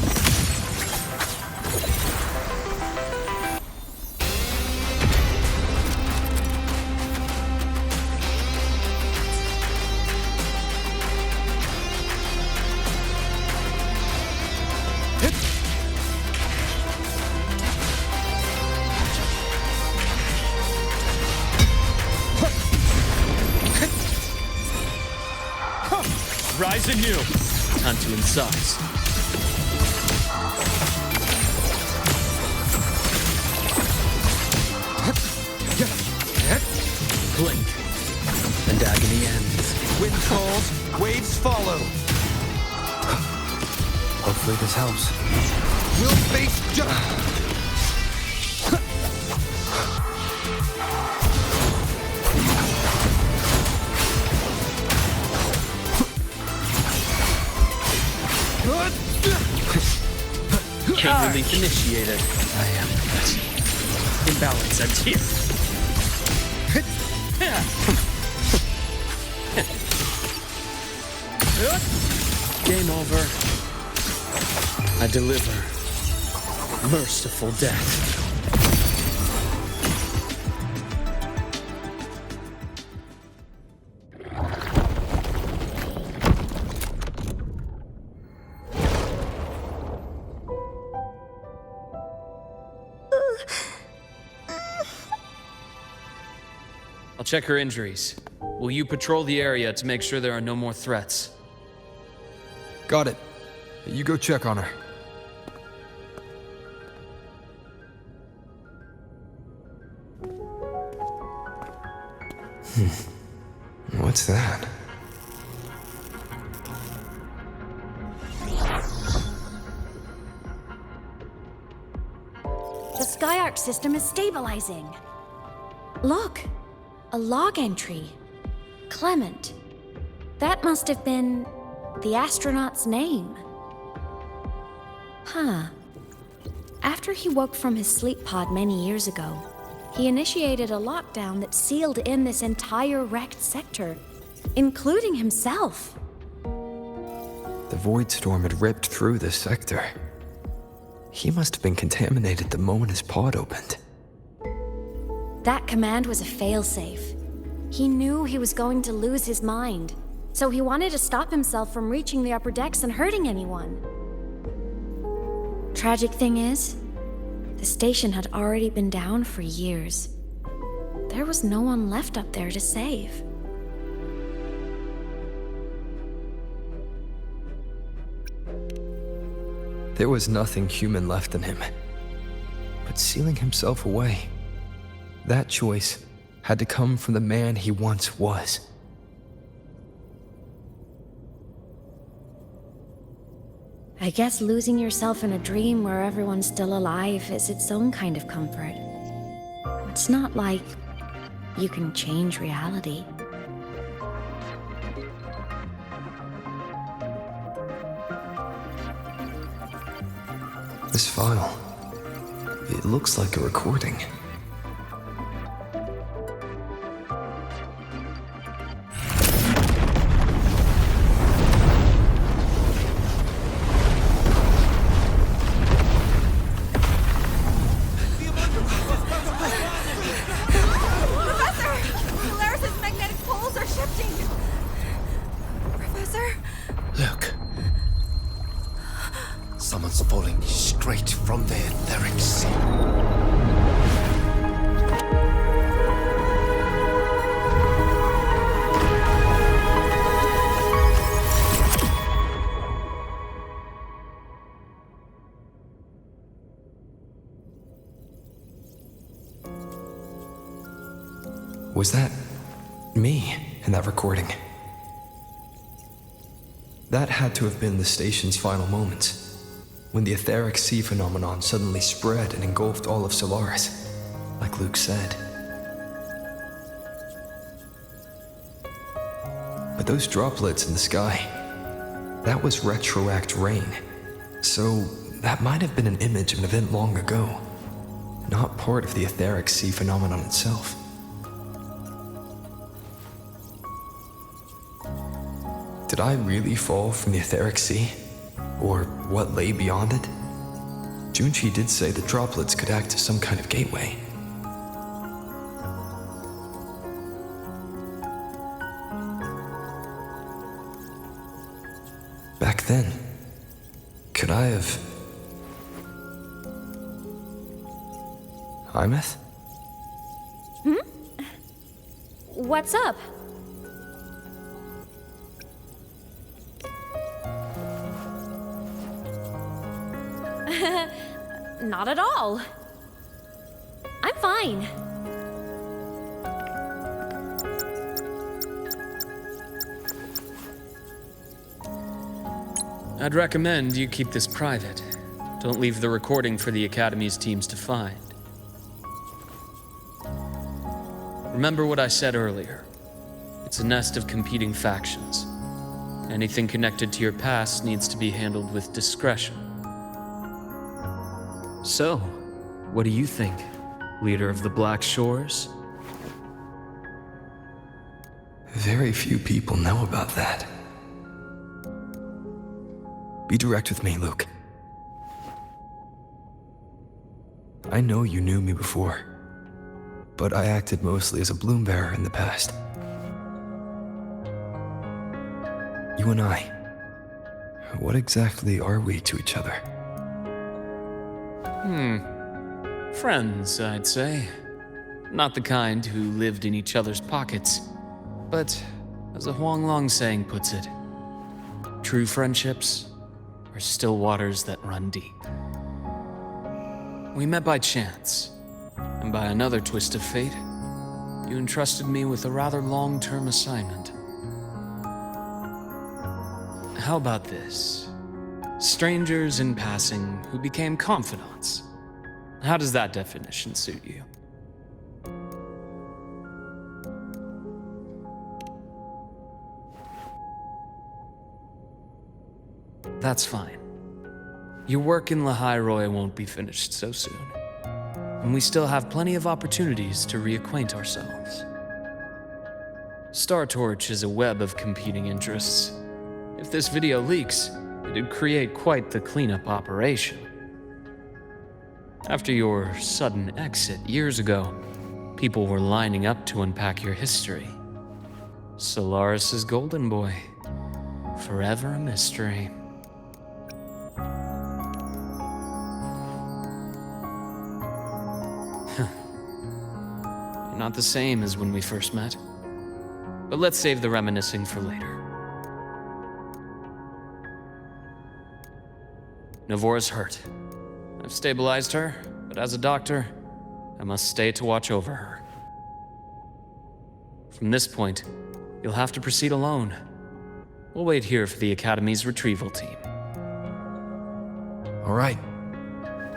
Rise anew. Time to incise. Blink, and agony ends. Wind calls, waves follow. Hopefully this helps. We'll face Chain relief initiated. I am ready. Imbalance ends here. Game over. I deliver merciful death. I'll check her injuries. Will you patrol the area to make sure there are no more threats? Got it. You go check on her. What's that? The Skyark system is stabilizing. Look, a log entry. Clement. That must have been the astronaut's name. Huh. After he woke from his sleep pod many years ago, he initiated a lockdown that sealed in this entire wrecked sector, including himself. The void storm had ripped through this sector. He must have been contaminated the moment his pod opened. That command was a failsafe. He knew he was going to lose his mind, so he wanted to stop himself from reaching the upper decks and hurting anyone. Tragic thing is, the station had already been down for years. There was no one left up there to save. There was nothing human left in him. But sealing himself away, that choice had to come from the man he once was. I guess losing yourself in a dream where everyone's still alive is its own kind of comfort. It's not like you can change reality. This file, it looks like a recording. Someone's falling straight from the etheric sea. Was that me in that recording? That had to have been the station's final moments, when the etheric sea phenomenon suddenly spread and engulfed all of Solaris, like Luke said. But those droplets in the sky, that was retroact rain. So that might have been an image of an event long ago, not part of the etheric sea phenomenon itself. Did I really fall from the etheric sea? Or what lay beyond it? Junchi did say the droplets could act as some kind of gateway. Back then, could I have... Imeth? What's up? Not at all. I'm fine. I'd recommend you keep this private. Don't leave the recording for the Academy's teams to find. Remember what I said earlier. It's a nest of competing factions. Anything connected to your past needs to be handled with discretion. So, what do you think, leader of the Black Shores? Very few people know about that. Be direct with me, Luke. I know you knew me before, but I acted mostly as a bloom bearer in the past. You and I, what exactly are we to each other? Friends, I'd say. Not the kind who lived in each other's pockets, but as a Huanglong saying puts it, true friendships are still waters that run deep. We met by chance, and by another twist of fate, you entrusted me with a rather long-term assignment. How about this? Strangers in passing who became confidants. How does that definition suit you? That's fine. Your work in Lahai won't be finished so soon, and we still have plenty of opportunities to reacquaint ourselves. Star Torch is a web of competing interests. If this video leaks, it'd create quite the cleanup operation. After your sudden exit years ago, people were lining up to unpack your history. Solaris's golden boy, forever a mystery. You're not the same as when we first met. But let's save the reminiscing for later. Navora's hurt. I've stabilized her, but as a doctor, I must stay to watch over her. From this point, you'll have to proceed alone. We'll wait here for the Academy's retrieval team. All right.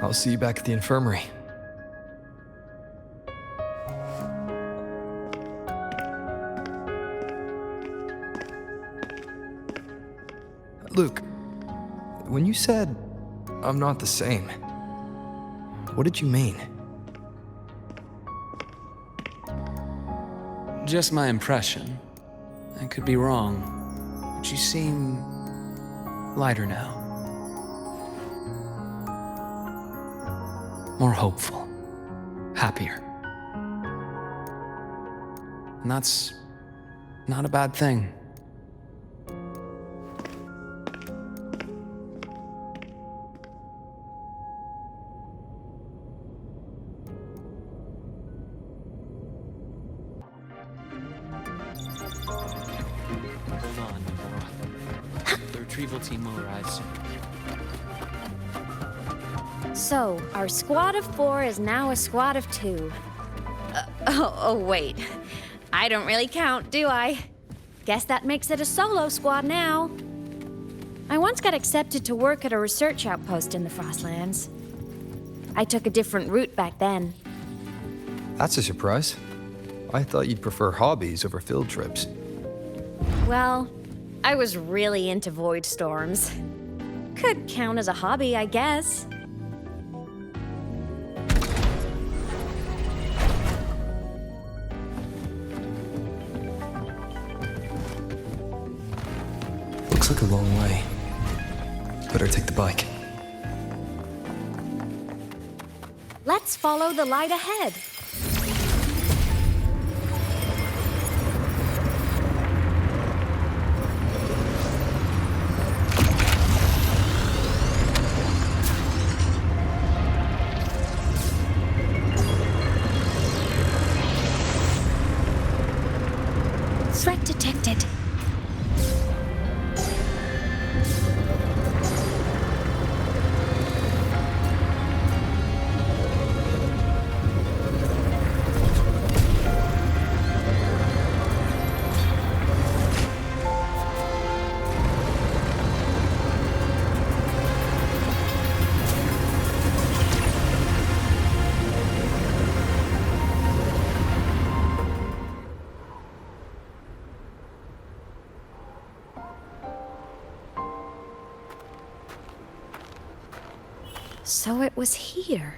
I'll see you back at the infirmary. Luke, when you said, I'm not the same, what did you mean? Just my impression. I could be wrong, but you seem lighter now. More hopeful, happier. And that's not a bad thing. Team will arrive soon. So, our squad of 4 is now a squad of 2. Wait. I don't really count, do I? Guess that makes it a solo squad now. I once got accepted to work at a research outpost in the Frostlands. I took a different route back then. That's a surprise. I thought you'd prefer hobbies over field trips. Well, I was really into void storms. Could count as a hobby, I guess. Looks like a long way. Better take the bike. Let's follow the light ahead. Threat detected. So it was here.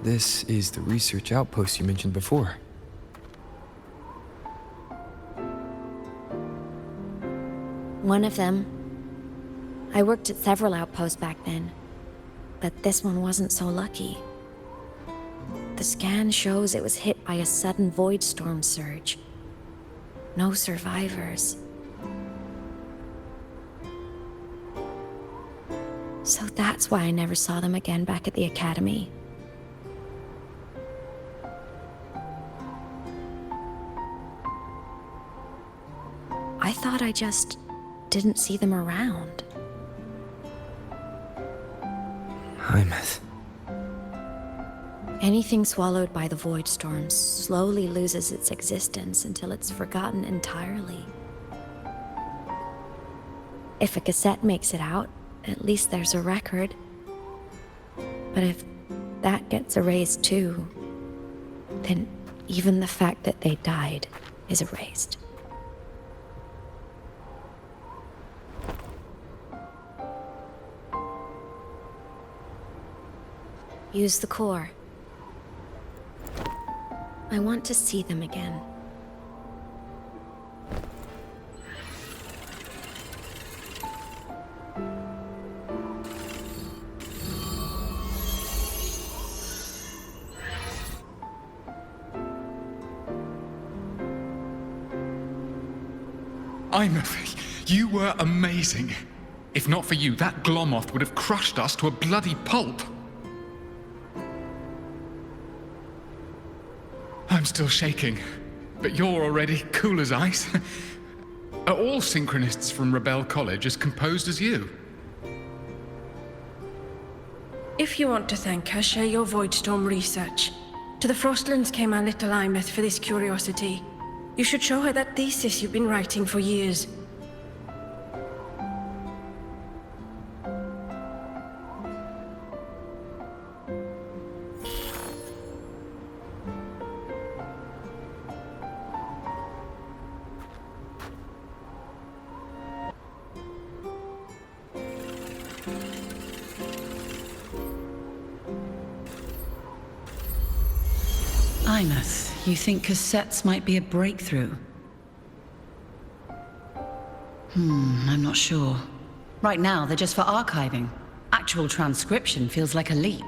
This is the research outpost you mentioned before. One of them. I worked at several outposts back then, but this one wasn't so lucky. The scan shows it was hit by a sudden void storm surge. No survivors. So that's why I never saw them again back at the academy. I thought I just didn't see them around. Hymus. Anything swallowed by the void storm slowly loses its existence until it's forgotten entirely. If a cassette makes it out, at least there's a record. But if that gets erased too, then even the fact that they died is erased. Use the core. I want to see them again. Imothy, you were amazing. If not for you, that Glomoth would have crushed us to a bloody pulp. I'm still shaking, but you're already cool as ice. Are all synchronists from Rebel College as composed as you? If you want to thank her, share your Voidstorm research. To the Frostlands came our little Imeth for this curiosity. You should show her that thesis you've been writing for years. Imeth, you think cassettes might be a breakthrough? I'm not sure. Right now, they're just for archiving. Actual transcription feels like a leap.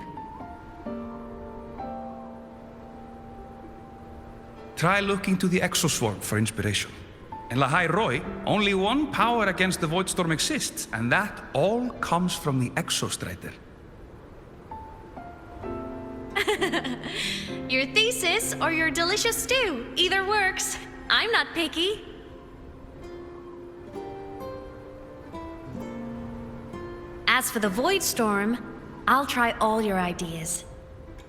Try looking to the exoswarm for inspiration. In Lahai Roi, only one power against the Voidstorm exists, and that all comes from the Exostrider. Your thesis or your delicious stew, either works. I'm not picky. As for the Voidstorm, I'll try all your ideas.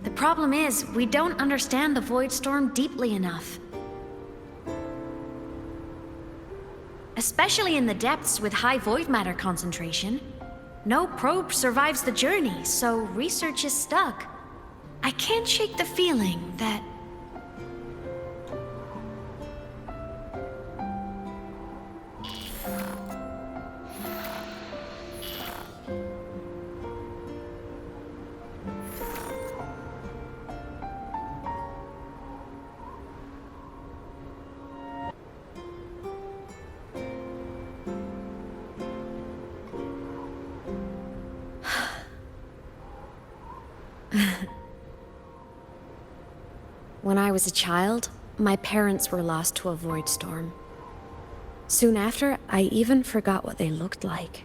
The problem is, we don't understand the Voidstorm deeply enough. Especially in the depths with high void matter concentration. No probe survives the journey, so research is stuck. I can't shake the feeling that... When I was a child, my parents were lost to a void storm. Soon after, I even forgot what they looked like.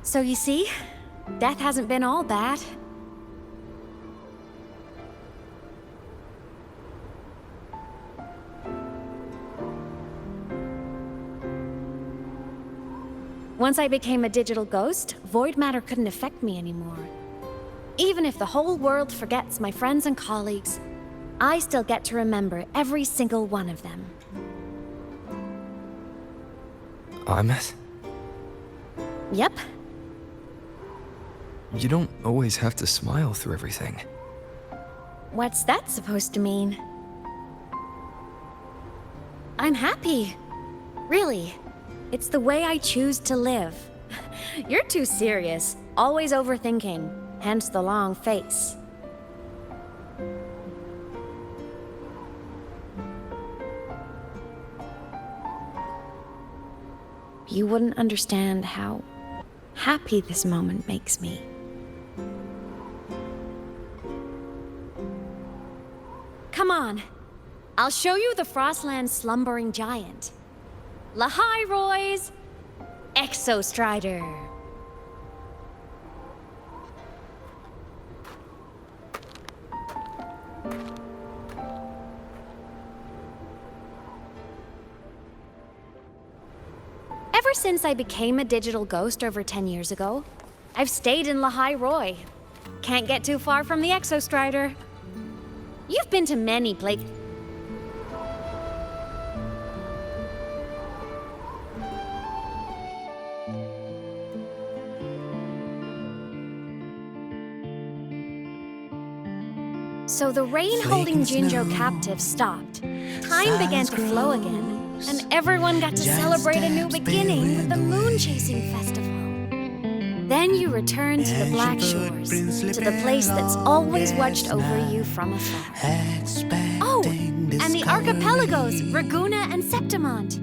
So you see, death hasn't been all bad. Once I became a digital ghost, void matter couldn't affect me anymore. Even if the whole world forgets my friends and colleagues, I still get to remember every single one of them. Imeth? Yep. You don't always have to smile through everything. What's that supposed to mean? I'm happy. Really. It's the way I choose to live. You're too serious, always overthinking, hence the long face. You wouldn't understand how happy this moment makes me. on. I'll show you the Frostland's slumbering giant. Lahai Roy's Exostrider. Ever since I became a digital ghost over 10 years ago, I've stayed in Lahai Roy. Can't get too far from the Exostrider. You've been to many places. So the rain holding Jinjo captive stopped. Time began to flow again, and everyone got to celebrate a new beginning with the Moon Chasing Festival. Then you returned to the Black Shores, to the place that's always watched over you from afar. Oh, and the archipelagos, Raguna and Septimont.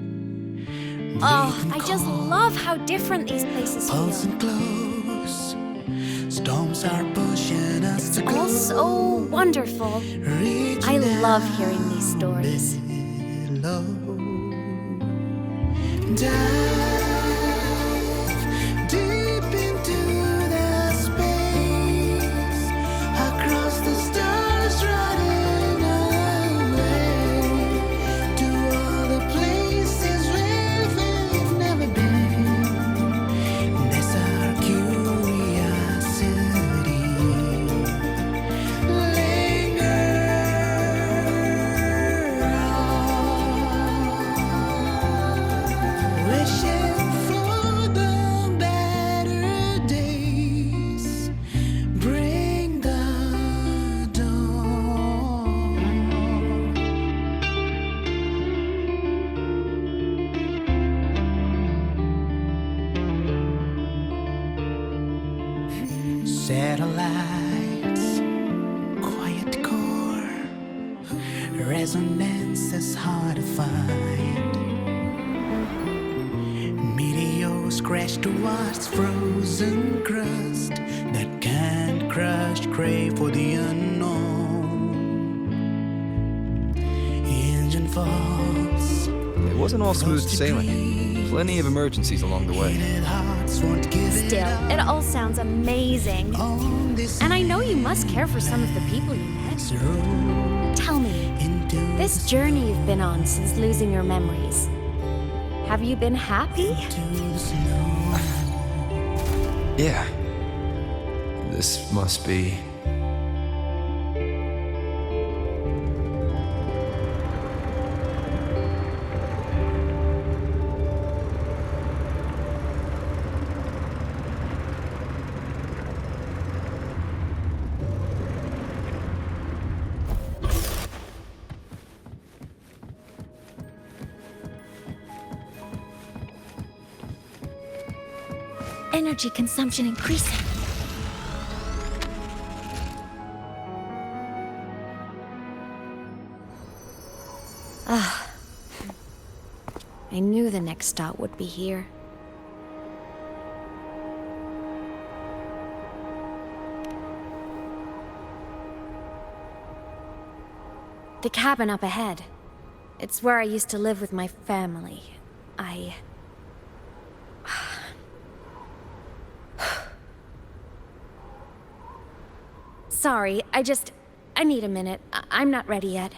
Oh, I just love how different these places feel. Storms are pushing us It's all so wonderful. I love hearing these stories. Dive deep into the space, across the stars, running away to all the places where we've never been. That's our curiosity. Linger on, wishing for the better days. Bring the dawn. Satellites, quiet core, resonance is hard to find. Meteors crash towards frozen crust that can't crush, crave for the unknown. Engine falls. It wasn't all smooth sailing. Plenty of emergencies along the way. Still, it all sounds amazing. And I know you must care for some of the people you met. Tell me, this journey you've been on since losing your memories, have you been happy? Yeah. This must be... Energy consumption increasing. Ah. I knew the next stop would be here. The cabin up ahead. It's where I used to live with my family. Sorry, I need a minute. I'm not ready yet.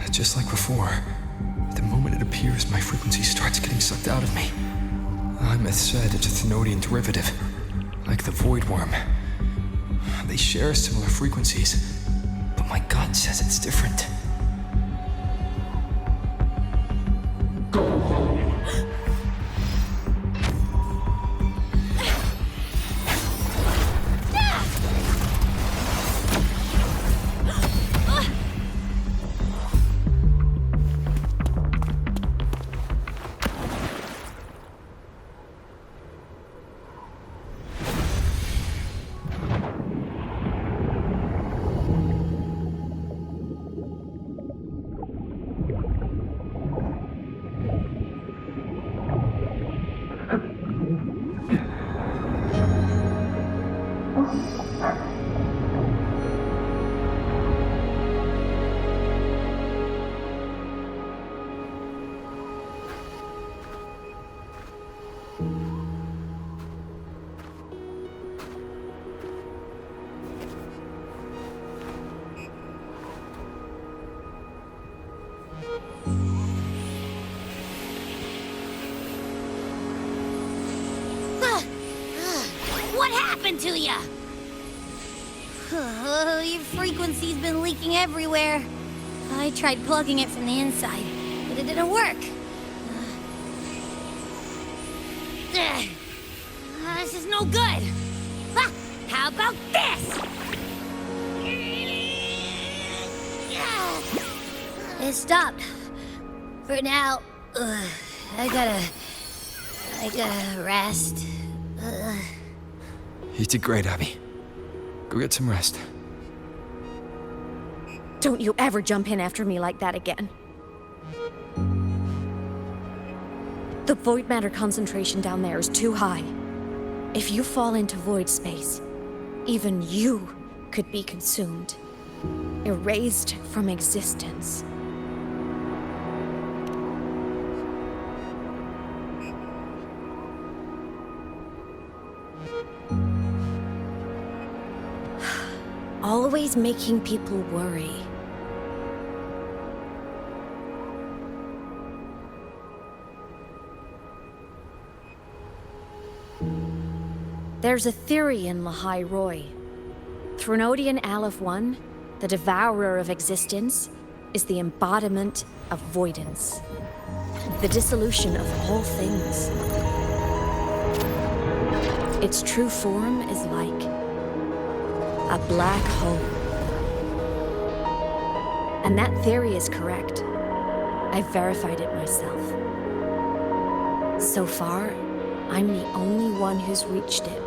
Just like before. The moment it appears, my frequency starts getting sucked out of me. Imeth said it's a Thenodian derivative, like the Void Worm. They share similar frequencies, but my gut says it's different. What happened to you? Your frequency's been leaking everywhere. I tried plugging it from the inside, but it didn't work. This is no good. How about this? It stopped. For now, I gotta rest. You did great, Abby. Go get some rest. Don't you ever jump in after me like that again. The void matter concentration down there is too high. If you fall into void space, even you could be consumed, erased from existence. Always making people worry. There's a theory in Lahai Roy. Threnodian Aleph 1, the devourer of existence, is the embodiment of voidance. The dissolution of all things. Its true form is like a black hole. And that theory is correct. I've verified it myself. So far, I'm the only one who's reached it.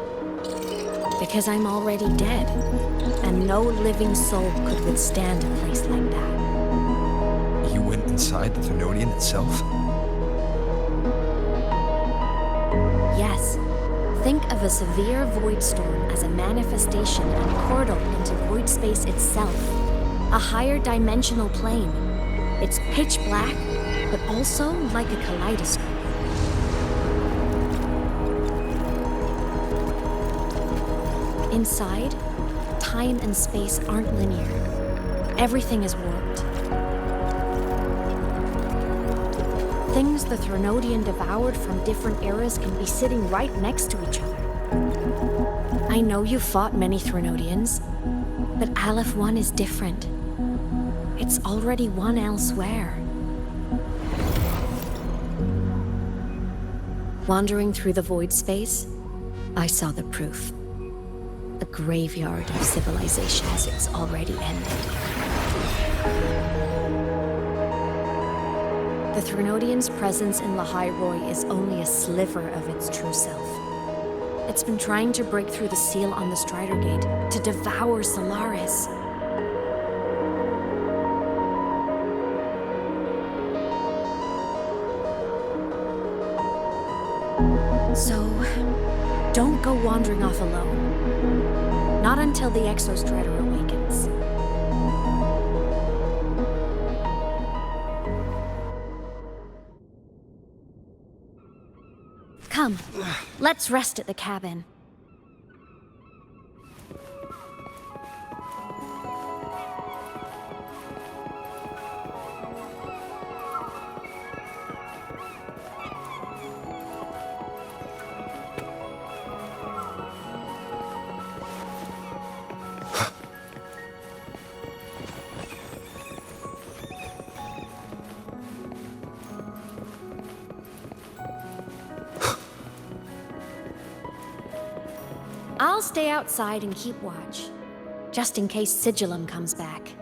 Because I'm already dead, and no living soul could withstand a place like that. You went inside the Threnodian itself? Yes. Think of a severe void storm as a manifestation and portal into void space itself. A higher dimensional plane. It's pitch black, but also like a kaleidoscope. Inside, time and space aren't linear. Everything is warped. Things the Threnodian devoured from different eras can be sitting right next to each other. I know you fought many Threnodians, but Aleph 1 is different. It's already one elsewhere. Wandering through the void space, I saw the proof. A graveyard of civilizations it's already ended. The Threnodian's presence in Lahai Roy is only a sliver of its true self. It's been trying to break through the seal on the Strider Gate to devour Solaris. So, don't go wandering off alone. Not until the Exostrider awakens. Come, let's rest at the cabin. I'll stay outside and keep watch, just in case Sigillum comes back.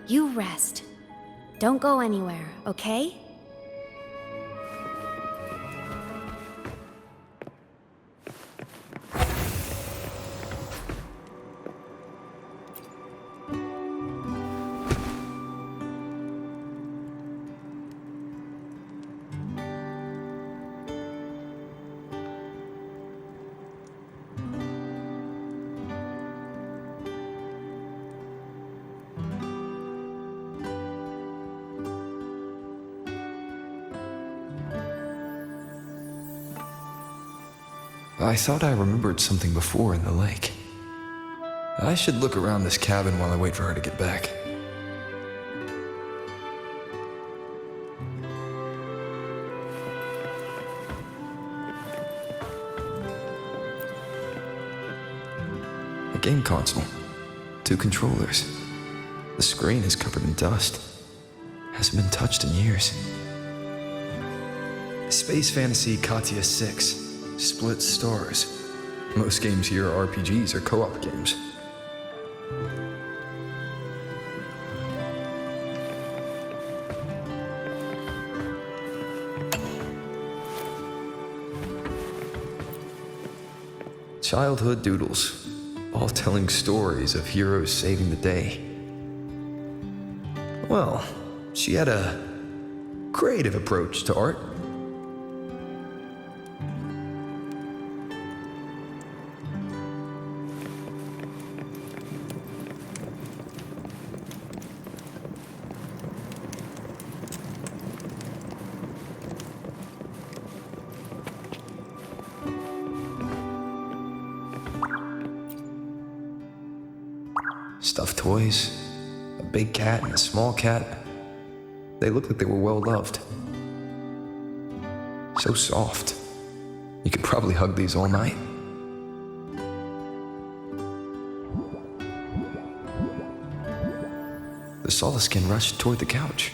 You rest. Don't go anywhere, okay? I thought I remembered something before in the lake. I should look around this cabin while I wait for her to get back. game console. 2 controllers. The screen is covered in dust. Hasn't been touched in years. Space Fantasy Katia 6. Split stars. Most games here are RPGs or co-op games. Childhood doodles, all telling stories of heroes saving the day. Well, she had a creative approach to art. Stuffed toys, a big cat and a small cat. They looked like they were well loved. So soft. You could probably hug these all night. The Solaskin rushed toward the couch.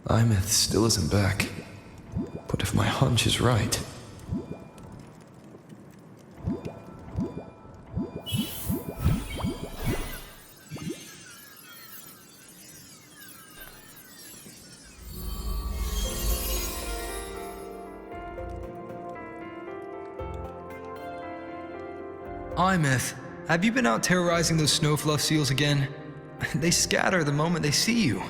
Imeth still isn't back. But if my hunch is right... Imeth, have you been out terrorizing those snowfluff seals again? They scatter the moment they see you.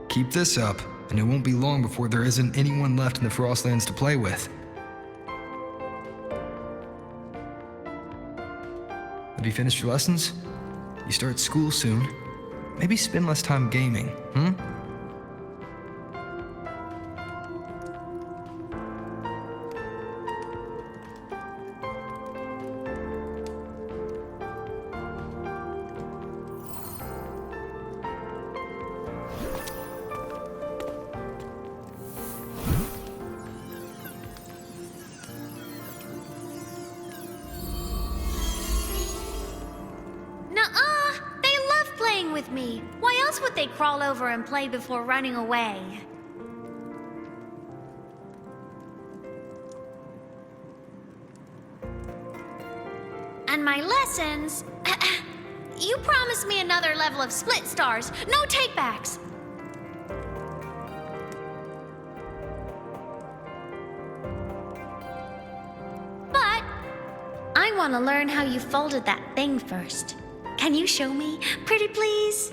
Keep this up, and it won't be long before there isn't anyone left in the Frostlands to play with. Have you finished your lessons? You start school soon. Maybe spend less time gaming, hmm? Me. Why else would they crawl over and play before running away? And my lessons... You promised me another level of split stars. No takebacks. But I want to learn how you folded that thing first. Can you show me? Pretty please?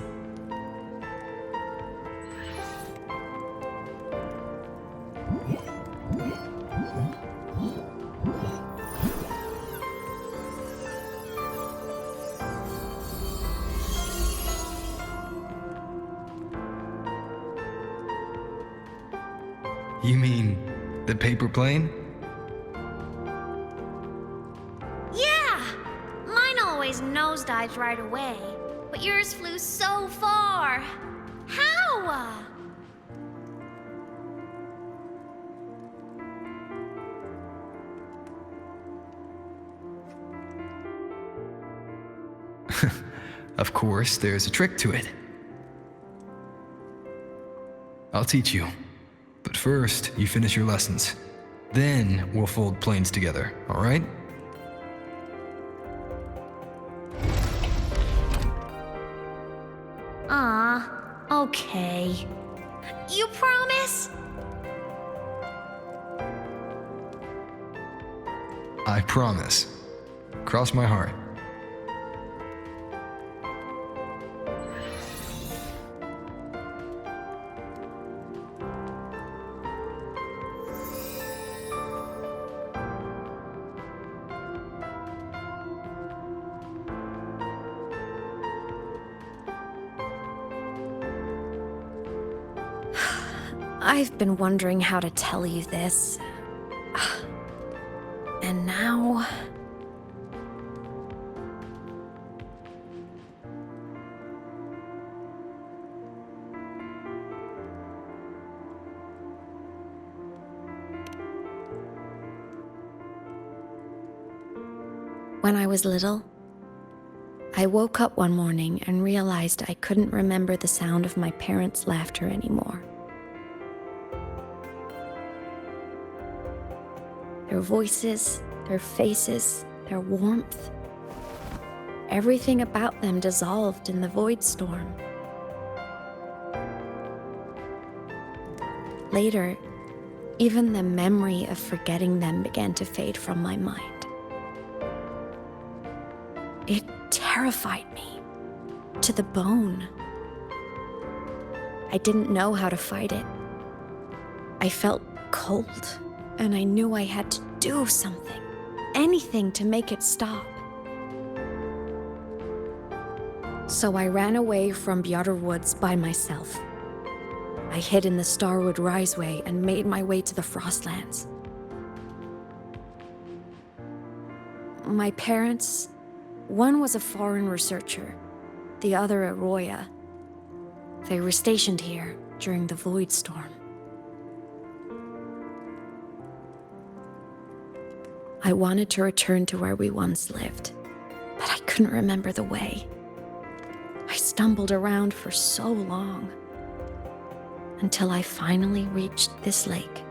You mean the paper plane? Nosedives right away, but yours flew so far. How? Of course, there's a trick to it. I'll teach you. But first, you finish your lessons. Then we'll fold planes together, all right? Okay. You promise? I promise. Cross my heart. I've been wondering how to tell you this. And now... When I was little, I woke up one morning and realized I couldn't remember the sound of my parents' laughter anymore. Their voices, their faces, their warmth. Everything about them dissolved in the void storm. Later, even the memory of forgetting them began to fade from my mind. It terrified me to the bone. I didn't know how to fight it. I felt cold, and I knew I had to do something, anything to make it stop. So I ran away from Bjorder Woods by myself. I hid in the Starwood Riseway and made my way to the Frostlands. My parents, one was a foreign researcher, the other a Roya. They were stationed here during the Void Storm. I wanted to return to where we once lived, but I couldn't remember the way. I stumbled around for so long, until I finally reached this lake.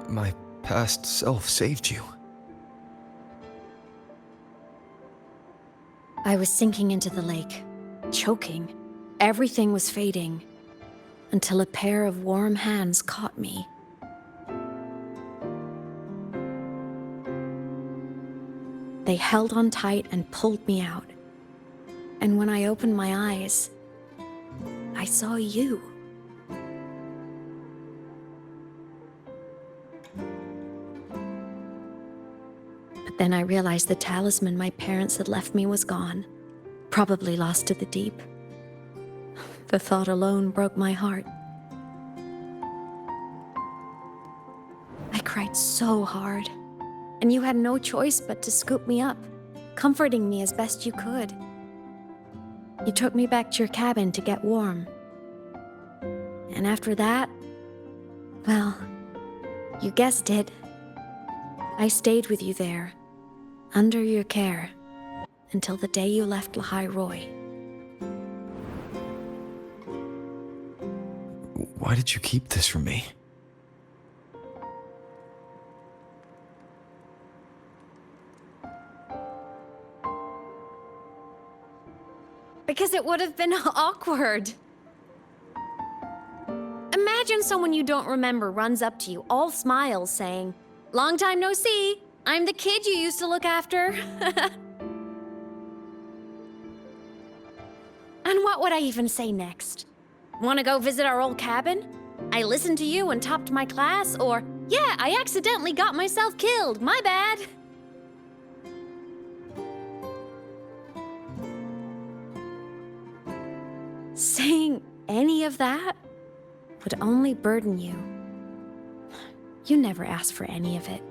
My past self saved you. I was sinking into the lake, choking. Everything was fading, until a pair of warm hands caught me. They held on tight and pulled me out. And when I opened my eyes, I saw you. Then I realized the talisman my parents had left me was gone, probably lost to the deep. The thought alone broke my heart. I cried so hard, and you had no choice but to scoop me up, comforting me as best you could. You took me back to your cabin to get warm. And after that, well, you guessed it. I stayed with you there, under your care, until the day you left Lahai Roy. Why did you keep this from me? Because it would have been awkward. Imagine someone you don't remember runs up to you, all smiles, saying, "Long time no see. I'm the kid you used to look after." And what would I even say next? Want to go visit our old cabin? I listened to you and topped my class, or, yeah, I accidentally got myself killed, my bad. Saying any of that would only burden you. You never asked for any of it.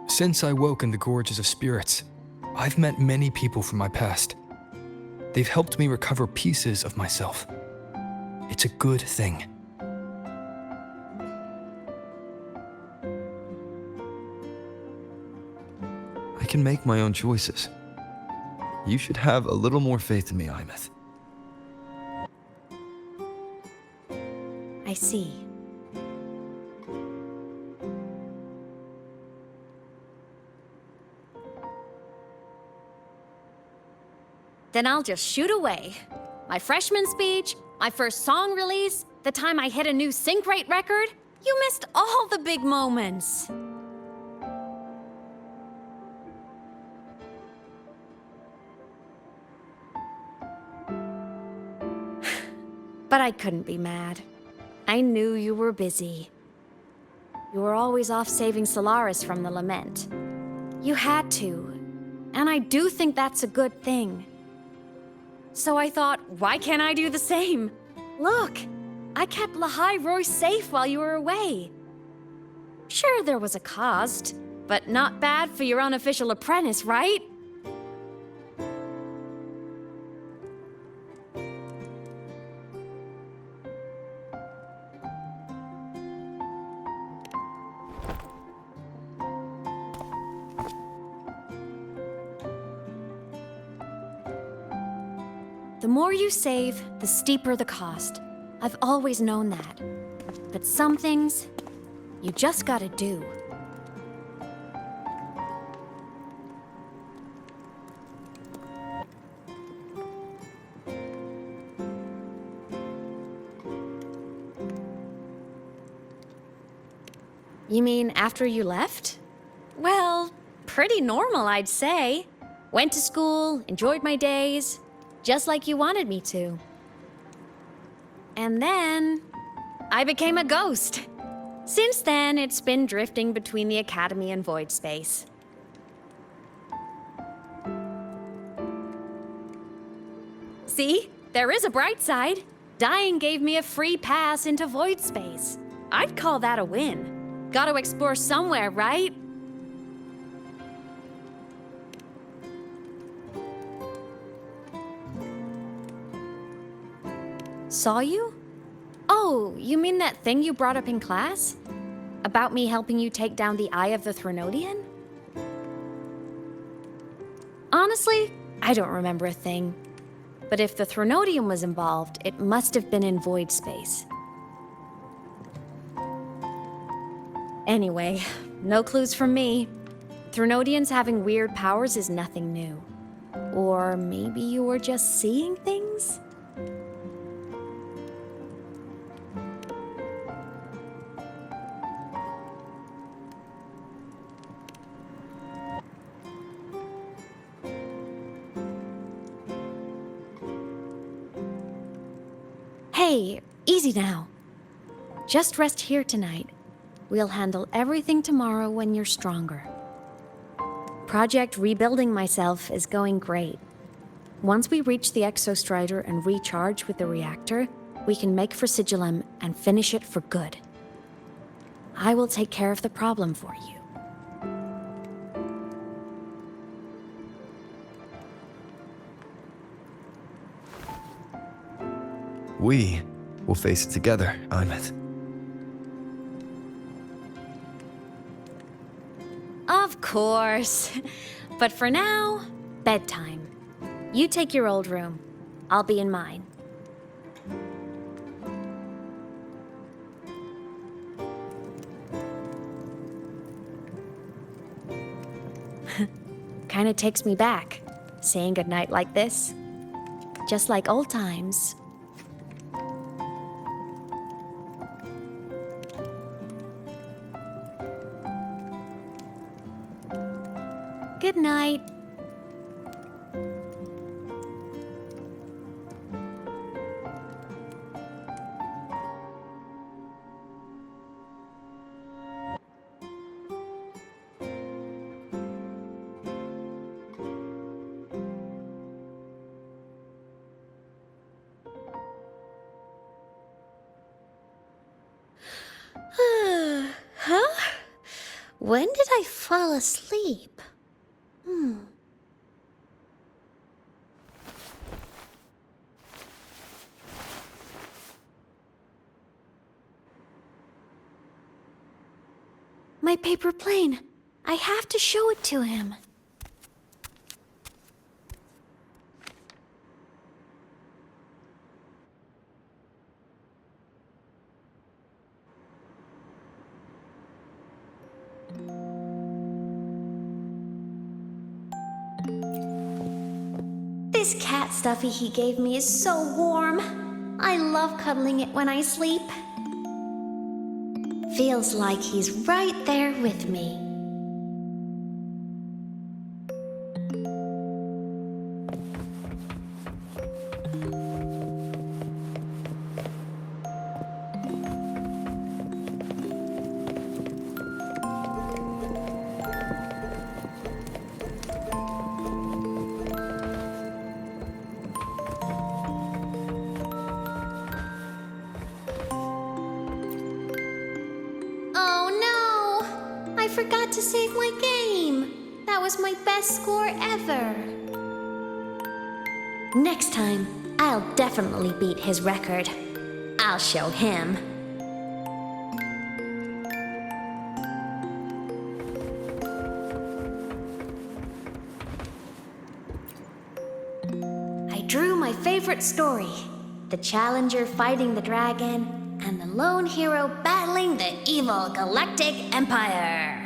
Since I woke in the Gorges of Spirits, I've met many people from my past. They've helped me recover pieces of myself. It's a good thing. I can make my own choices. You should have a little more faith in me, Imeth. I see. Then I'll just shoot away. My freshman speech, my first song release, the time I hit a new sync rate record. You missed all the big moments. But I couldn't be mad. I knew you were busy. You were always off saving Solaris from the lament. You had to, and I do think that's a good thing. So I thought, why can't I do the same? Look, I kept Lahai Roy safe while you were away. Sure, there was a cost, but not bad for your unofficial apprentice, right? The more you save, the steeper the cost. I've always known that. But some things, you just gotta do. You mean after you left? Well, pretty normal, I'd say. Went to school, enjoyed my days. Just like you wanted me to. And then, I became a ghost. Since then, it's been drifting between the Academy and Void Space. See? There is a bright side. Dying gave me a free pass into Void Space. I'd call that a win. Gotta explore somewhere, right? Saw you? Oh, you mean that thing you brought up in class? About me helping you take down the Eye of the Threnodian? Honestly, I don't remember a thing. But if the Threnodian was involved, it must have been in Void Space. Anyway, no clues from me. Threnodians having weird powers is nothing new. Or maybe you were just seeing things? Hey, easy now. Just rest here tonight. We'll handle everything tomorrow when you're stronger. Project Rebuilding Myself is going great. Once we reach the Exostrider and recharge with the reactor, we can make for Sigillum and finish it for good. I will take care of the problem for you. We will face it together, Imeth. Of course. But for now, bedtime. You take your old room. I'll be in mine. Kinda takes me back, saying goodnight like this. Just like old times. night. Huh? When did I fall asleep? My paper plane. I have to show it to him. This cat stuffy he gave me is so warm. I love cuddling it when I sleep. Feels like he's right there with me. I forgot to save my game. That was my best score ever. Next time, I'll definitely beat his record. I'll show him. I drew my favorite story. The challenger fighting the dragon, and the lone hero battling the evil Galactic Empire.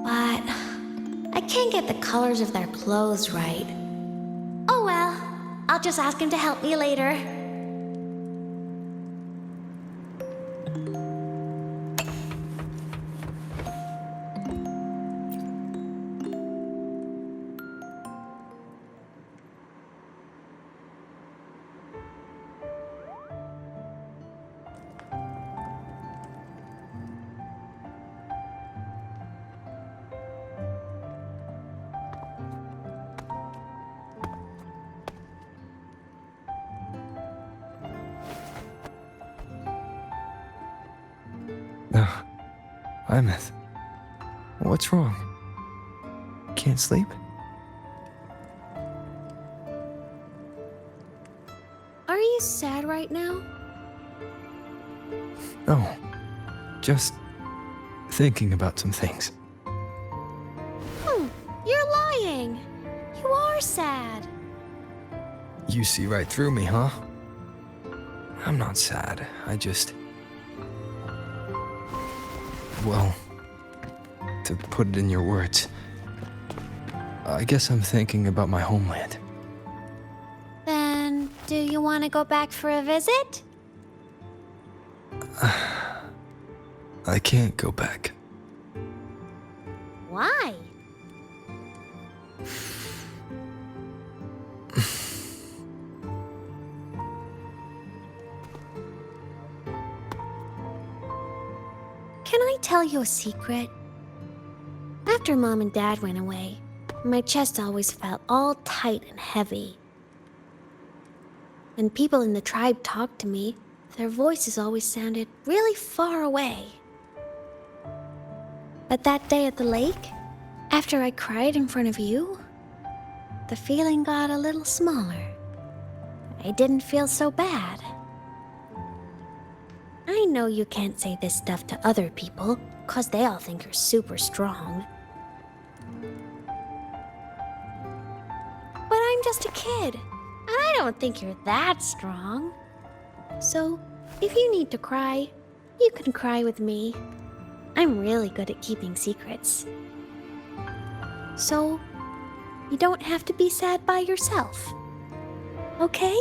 But I can't get the colors of their clothes right. Oh well, I'll just ask him to help me later. Imeth, what's wrong? Can't sleep? Are you sad right now? No, just thinking about some things. You're lying. You are sad. You see right through me, huh? I'm not sad. Well, to put it in your words, I guess I'm thinking about my homeland. Then, do you want to go back for a visit? I can't go back. Why? Can I tell you a secret? After Mom and Dad went away, my chest always felt all tight and heavy. When people in the tribe talked to me, their voices always sounded really far away. But that day at the lake, after I cried in front of you, the feeling got a little smaller. I didn't feel so bad. I know you can't say this stuff to other people, 'cause they all think you're super strong. But I'm just a kid, and I don't think you're that strong. So, if you need to cry, you can cry with me. I'm really good at keeping secrets. So, you don't have to be sad by yourself. Okay?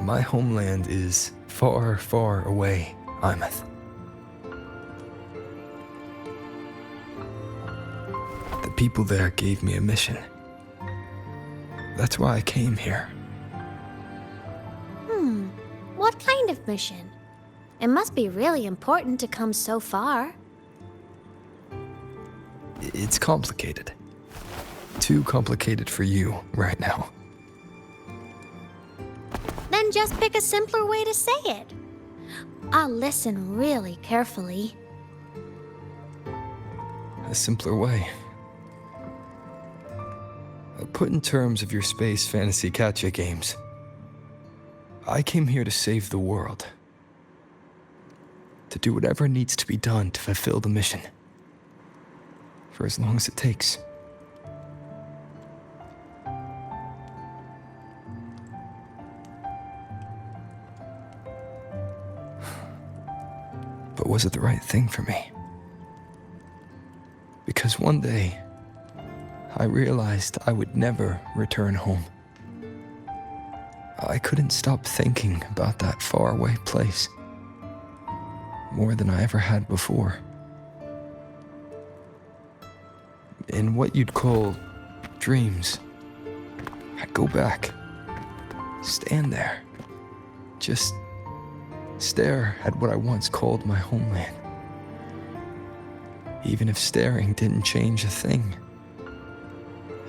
My homeland is far, far away, Imeth. people there gave me a mission. That's why I came here. What kind of mission? It must be really important to come so far. It's complicated. Too complicated for you right now. Then just pick a simpler way to say it. I'll listen really carefully. A simpler way. Put in terms of your space fantasy gacha games. I came here to save the world. To do whatever needs to be done to fulfill the mission. For as long as it takes. But was it the right thing for me? Because one day, I realized I would never return home. I couldn't stop thinking about that faraway place. More than I ever had before. In what you'd call dreams, I'd go back, stand there, just stare at what I once called my homeland. Even if staring didn't change a thing.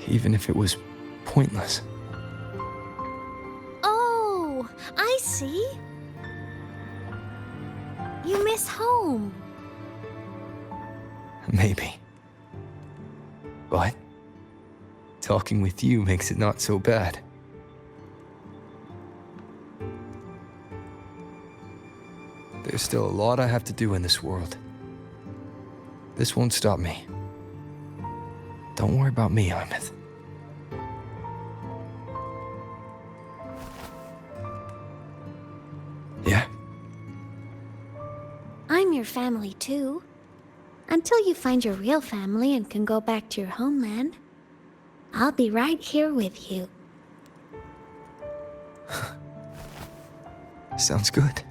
Even if it was pointless. Oh, I see. You miss home. Maybe. But talking with you makes it not so bad. There's still a lot I have to do in this world. This won't stop me. Don't worry about me, Imeth. Yeah? I'm your family too. Until you find your real family and can go back to your homeland, I'll be right here with you. Sounds good.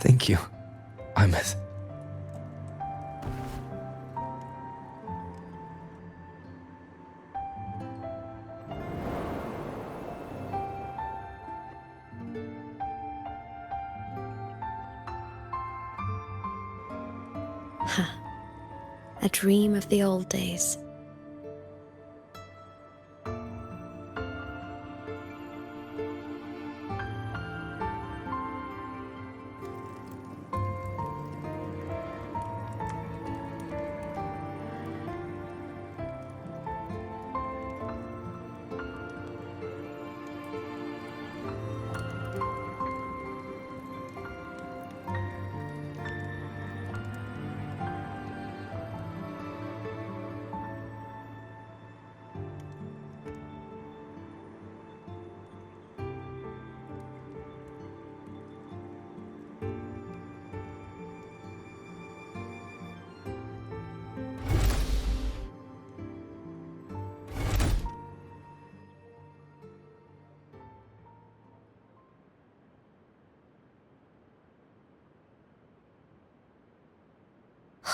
Thank you, Imeth. A dream of the old days.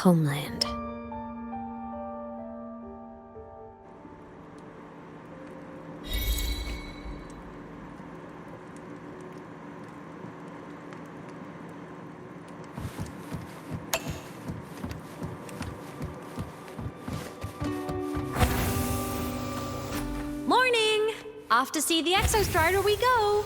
Homeland. Morning! Off to see the Exostrider we go!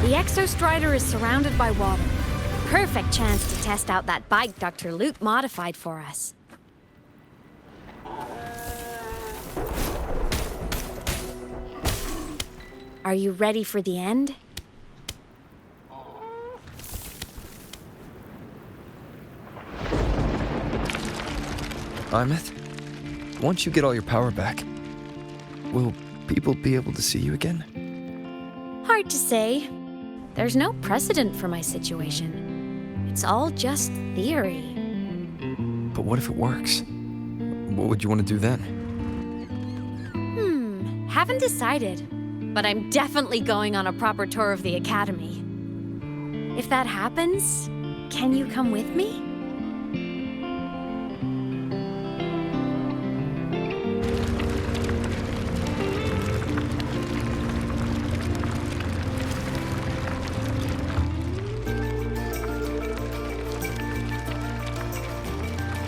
The Exostrider is surrounded by water. Perfect chance to test out that bike Dr. Luke modified for us. Are you ready for the end? Imeth, once you get all your power back, will people be able to see you again? Hard to say. There's no precedent for my situation. It's all just theory. But what if it works? What would you want to do then? Haven't decided. But I'm definitely going on a proper tour of the Academy. If that happens, can you come with me?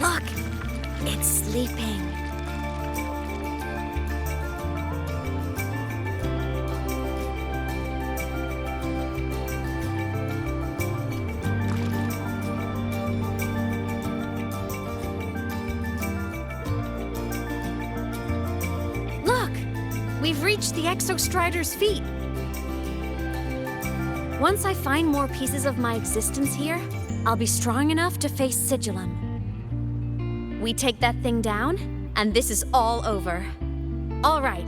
Look, it's sleeping. We've reached the Exostrider's feet. Once I find more pieces of my existence here, I'll be strong enough to face Sigillum. We take that thing down, and this is all over. All right,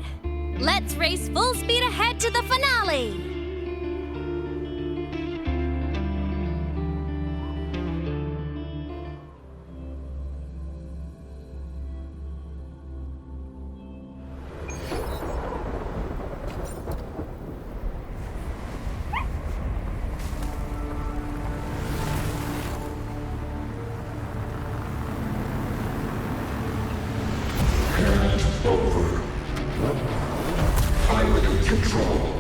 let's race full speed ahead to the finale! Over. Pilot control.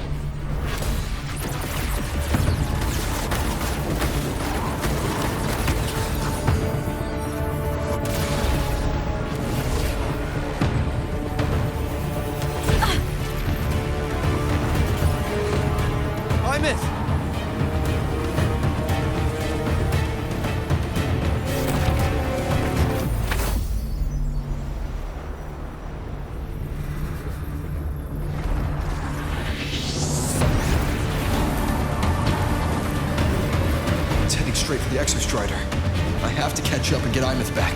Straight for the Exostrider. I have to catch up and get Imeth back.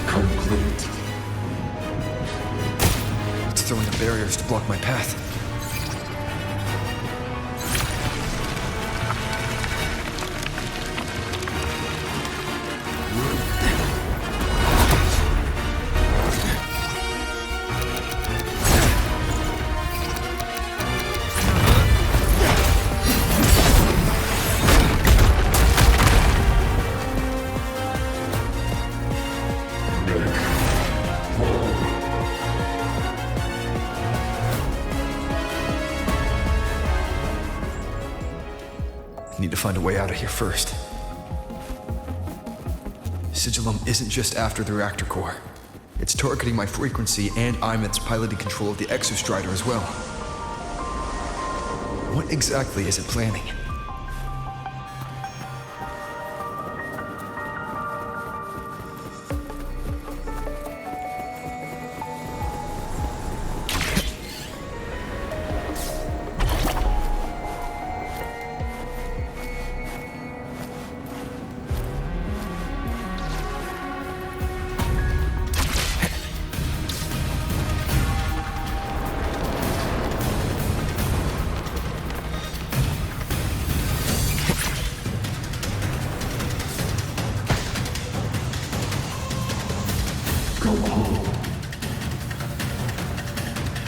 Complete. It's throwing up barriers to block my path. Need to find a way out of here first. Sigillum isn't just after the reactor core. It's targeting my frequency and Imeth's piloted control of the Exostrider as well. What exactly is it planning?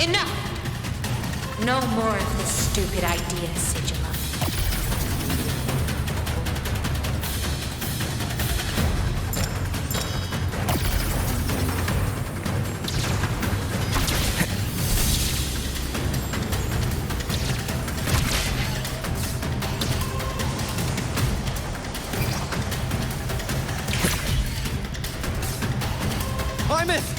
Enough! No more of this stupid idea, Sigillum. Imeth!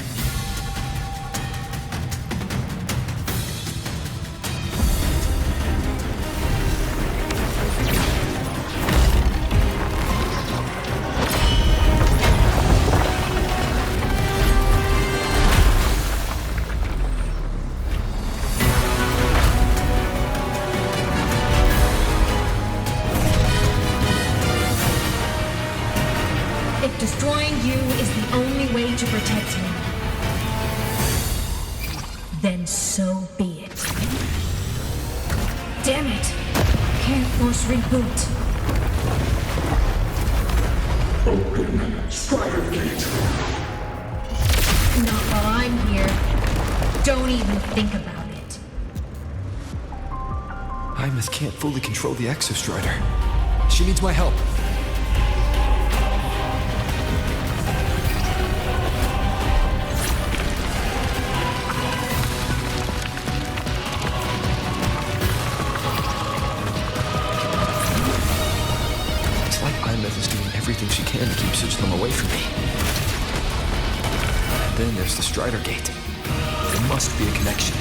protect him, then so be it. Damn it! Can't force reboot. Open Strider Gate. Not while I'm here. Don't even think about it. Hymus can't fully control the Exostrider. She needs my help. It's like Hymus is doing everything she can to keep Suchlam away from me. And then there's the Strider Gate. There must be a connection.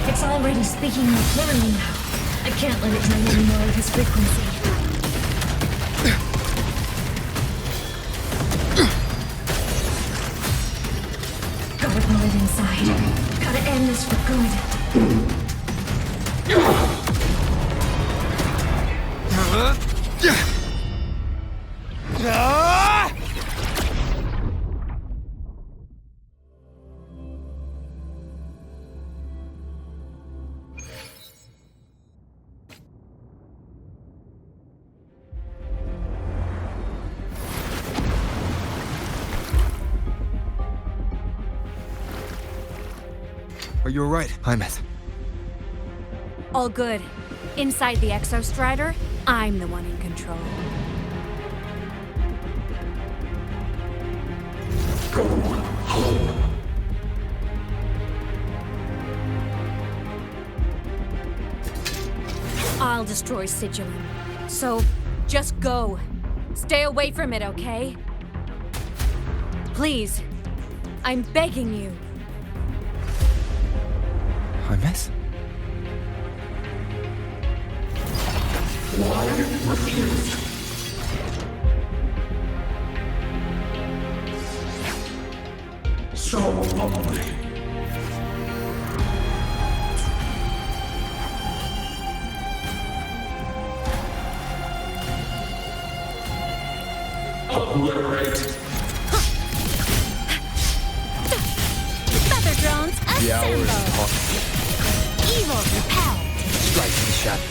It's already speaking more clearly now. I can't let it drain any more of his frequency. Gotta pull it inside. Gotta end this for good. Are you alright, Hymus? All good. Inside the Exostrider, I'm the one in control. Go home. I'll destroy Sigilum. So, just go. Stay away from it, okay? Please. I'm begging you. Hymus? Why refused? So lonely. Obliterate. Feather drones, The hour is assemble! upon. Evil repelled! Strike in the shadow.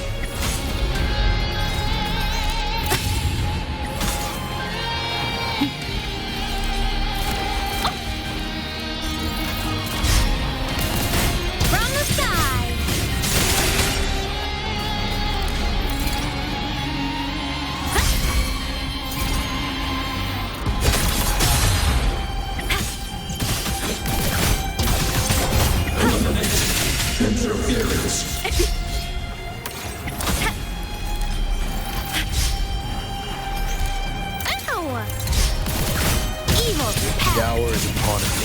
From the sky! Interference. Ow! Evil repelled! The hour is upon us.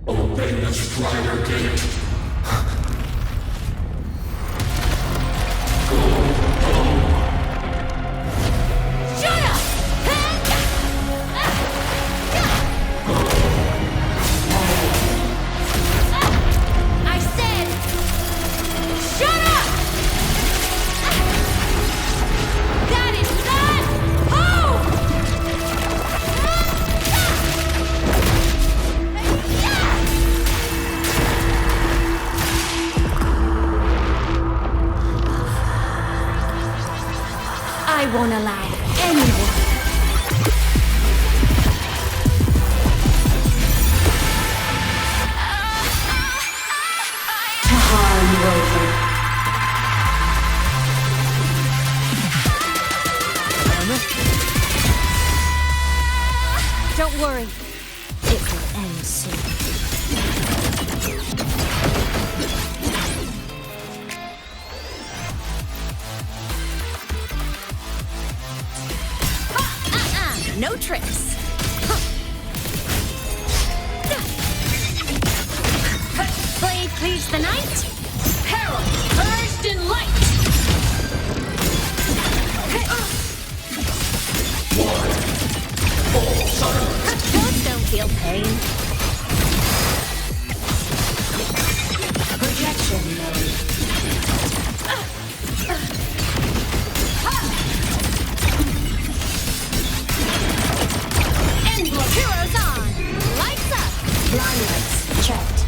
Obey the Strider Gate. Shut up! I said, shut up! Got it, son! I won't allow anyone. To harm Rover. Don't worry. It will end soon. No tricks. Blade cleaves the night. Peril purged in light. Ghosts don't feel pain. Projection mode. Endless heroes on. Lights up. Blind lights checked.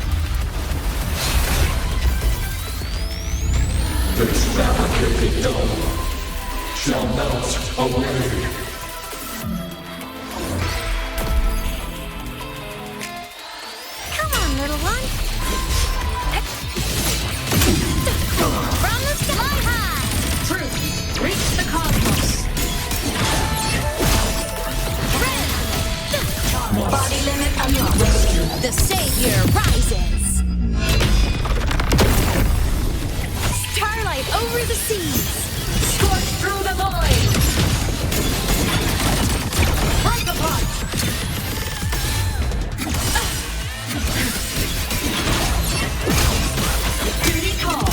This fabricated dome shall melt away. Come on, little one. From the sky high. Truth, reach the cosmos. Body limit unlocked. The savior rises. Starlight over the seas. Scorch through the void. Break apart. Duty call.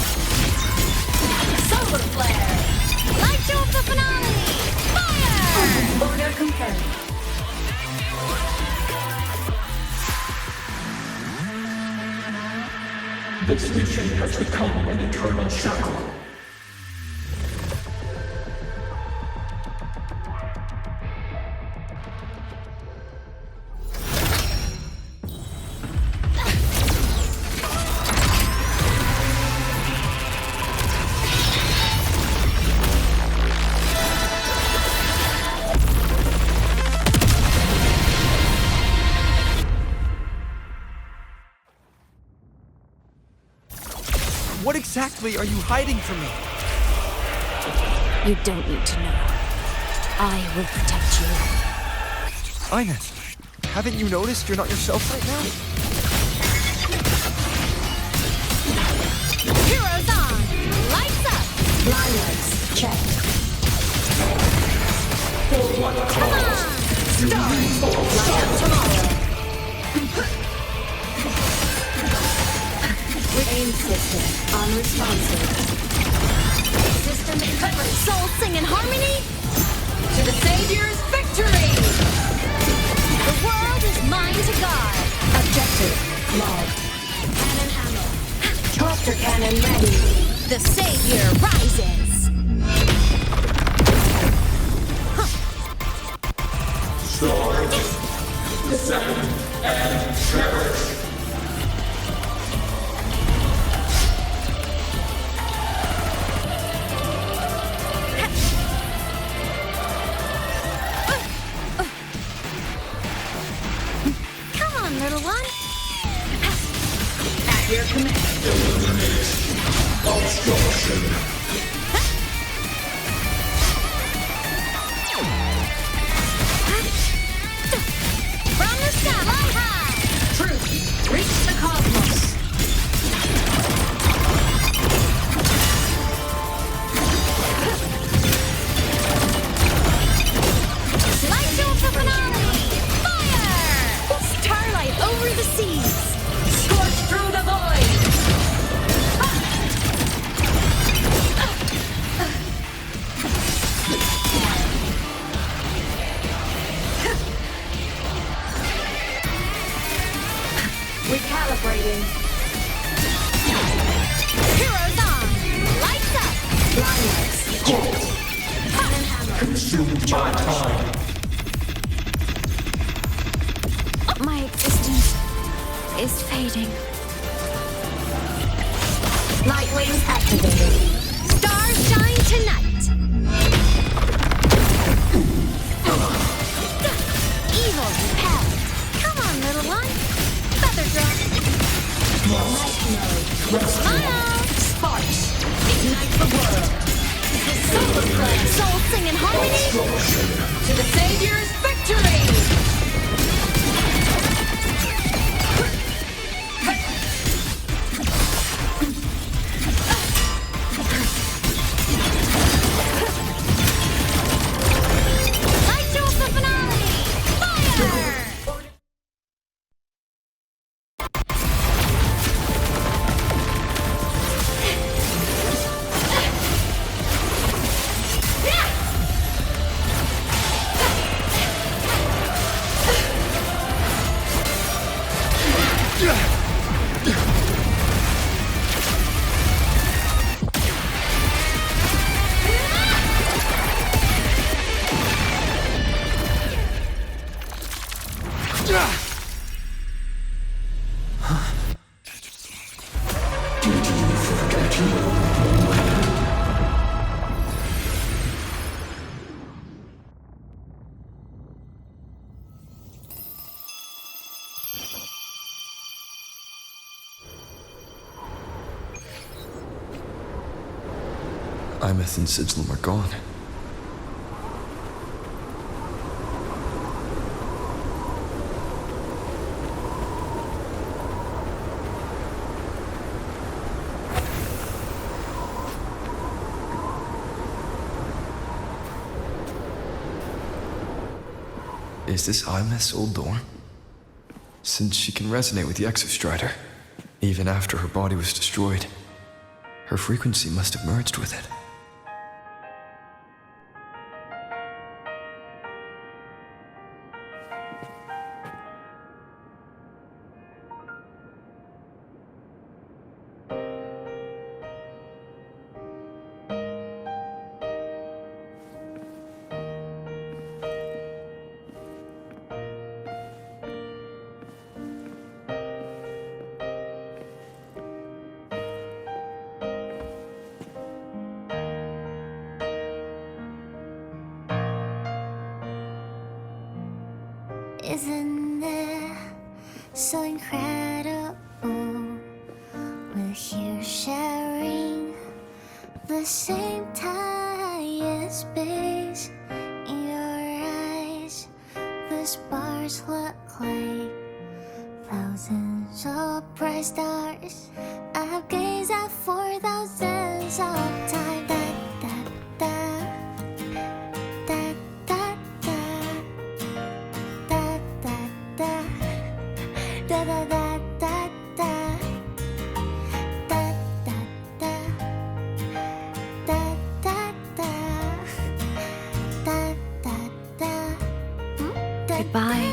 Solar flare. Light show of the finale. Fire! Order confirmed. This mission has become an eternal shackle. What exactly are you hiding from me? You don't need to know. I will protect you. Ines, haven't you noticed you're not yourself right now? Heroes on. Lights up. Blind lights checked. Come on. Stars. Light up tomorrow. Aim system unresponsive. System recovery. Souls sing in harmony. To the Savior's victory! The world is mine to guard. Objective logged. Cannon ammo. Cluster cannon ready. The savior rises. Start, descend, and cherish. Little one. At your command. Eliminate obstruction. From the sky, fly high. Truth, reach the cosmos. Light show of the finale. Fire! Starlight over the seas. Scorch through the void. Recalibrating. Heroes on. Lights up. Blind lights checked. Consumed by time. My existence is fading. Light wings activated. Stars shine tonight. Evil repelled. Come on, little one. Feather drop. Light mode. Smile. Sparks. Ignite the world. Solar flare. Souls sing in harmony. To the Savior's victory! Imeth and Sigilum are gone. Is this Imeth's old door? Since she can resonate with the Exostrider, even after her body was destroyed, her frequency must have merged with it. Isn't it so incredible? We're here sharing the same time and space. In your eyes, the stars look like thousands of bright stars. I've gazed at for thousands of times. Goodbye.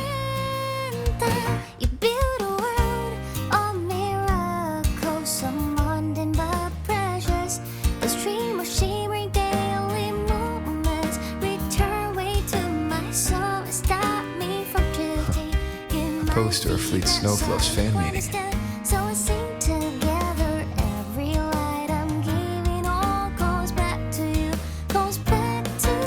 You build a world of miracles, some mundane but precious. A stream of shimmering daily moments return way to my soul, stop me from drifting in my Poster of Fleet Snowfluff's fan meeting. so I sing together. Every light I'm giving all goes back to you, goes back to you.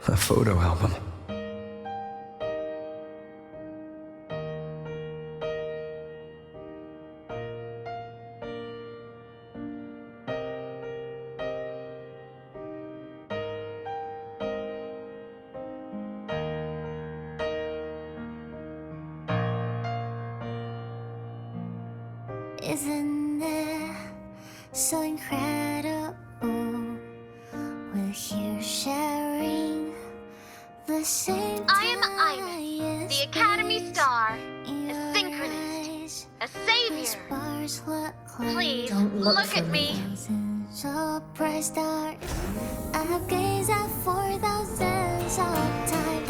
A photo album. Isn't it so incredible? We're here sharing the same I am Imeth, the Academy Star, a synchronist, a savior. Please, Don't look at me. Thousands of bright stars. I have gazed at for thousands of times.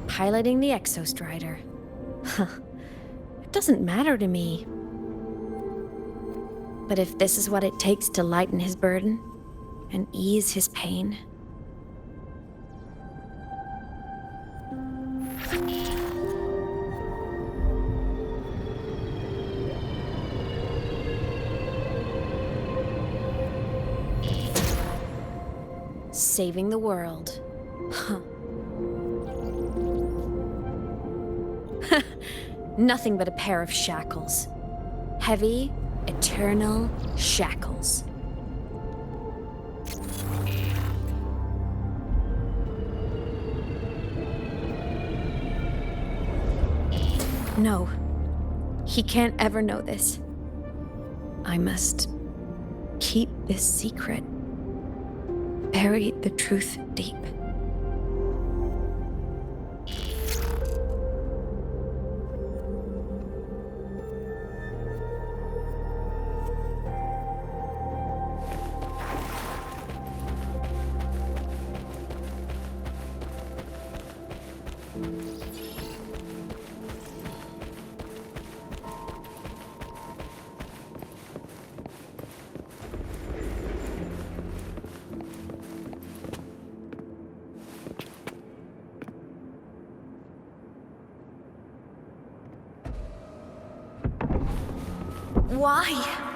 Piloting the Exostrider. It doesn't matter to me. But if this is what it takes to lighten his burden and ease his pain, saving the world Huh. Nothing but a pair of shackles. Heavy, eternal shackles. No. He can't ever know this. I must keep this secret. Bury the truth deep. Why?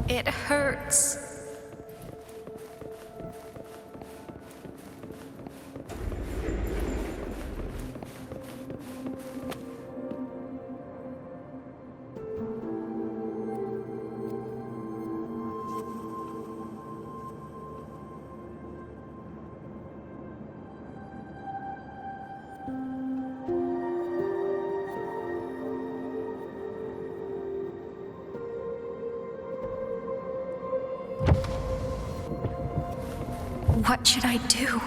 It hurts. What should I do?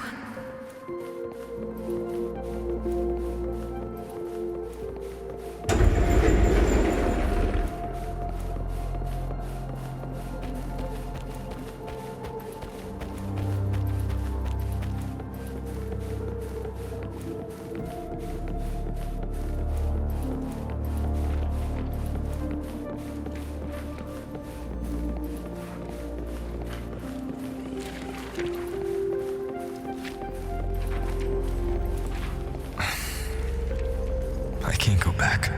I can't go back.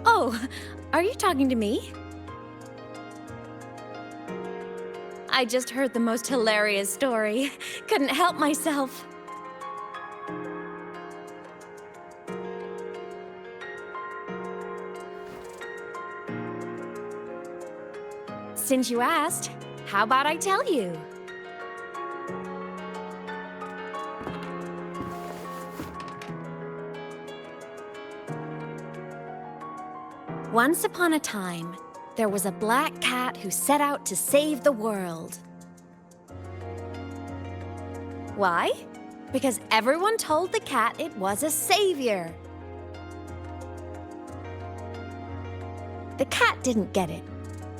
Oh, are you talking to me? I just heard the most hilarious story. Couldn't help myself. Since you asked, how about I tell you? Once upon a time, there was a black cat who set out to save the world. Why? Because everyone told the cat it was a savior. The cat didn't get it.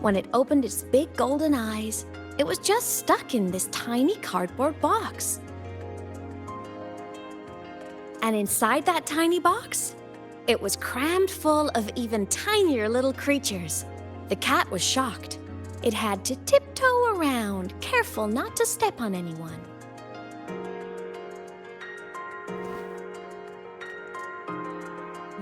When it opened its big golden eyes, it was just stuck in this tiny cardboard box. And inside that tiny box, it was crammed full of even tinier little creatures. The cat was shocked. It had to tiptoe around, careful not to step on anyone.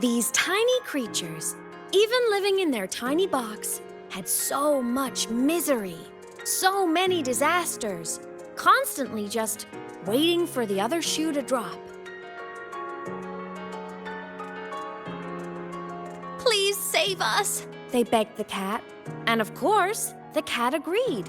These tiny creatures, even living in their tiny box, had so much misery, so many disasters, constantly just waiting for the other shoe to drop. Please save save us, they begged the cat. And of course, the cat agreed.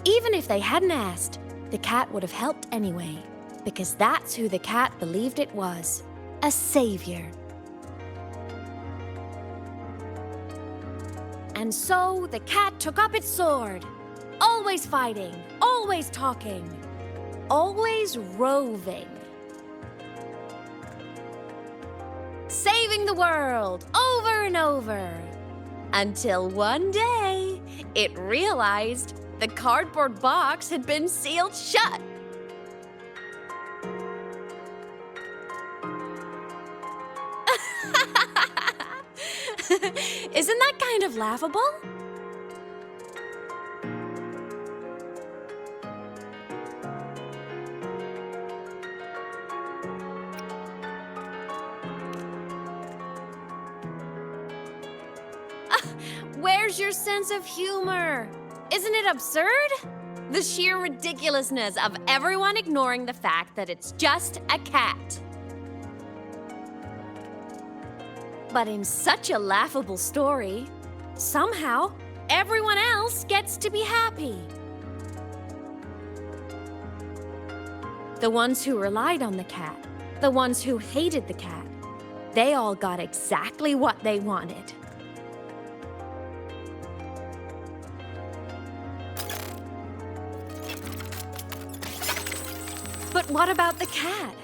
Even if they hadn't asked, the cat would have helped anyway, because that's who the cat believed it was, a savior. And so the cat took up its sword, always fighting, always talking, always roving. Saving the world over and over. Until one day, it realized the cardboard box had been sealed shut. Isn't that kind of laughable? Where's your sense of humor? Isn't it absurd? The sheer ridiculousness of everyone ignoring the fact that it's just a cat. But in such a laughable story, somehow everyone else gets to be happy. The ones who relied on the cat, the ones who hated the cat, they all got exactly what they wanted. But what about the cat?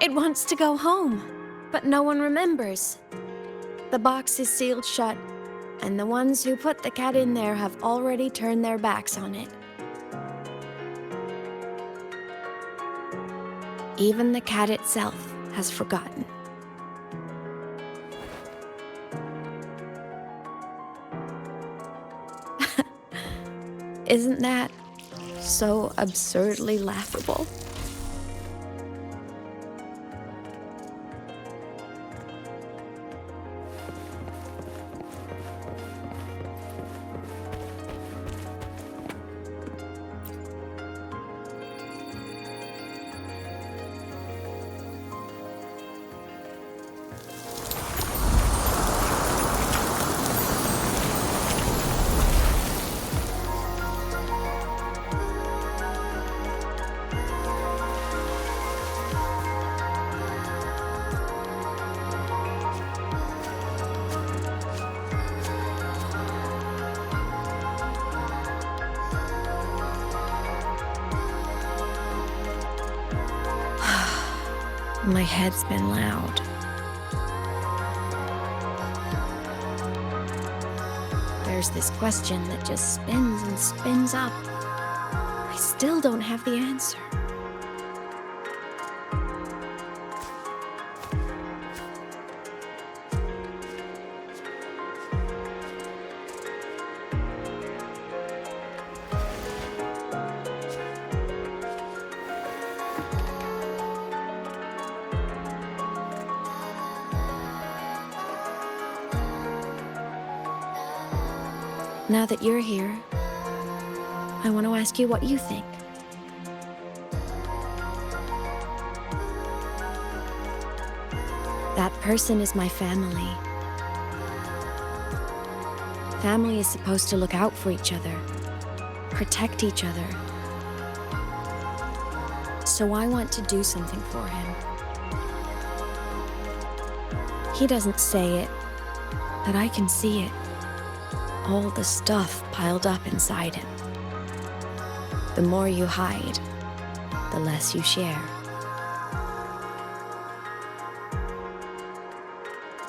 It wants to go home, but no one remembers. The box is sealed shut, and the ones who put the cat in there have already turned their backs on it. Even the cat itself has forgotten. Isn't that so absurdly laughable? My head's been loud. There's this question that just spins and spins up. I still don't have the answer. Now that you're here, I want to ask you what you think. That person is my family. Family is supposed to look out for each other, protect each other. So I want to do something for him. He doesn't say it, but I can see it. All the stuff piled up inside him. The more you hide, the less you share.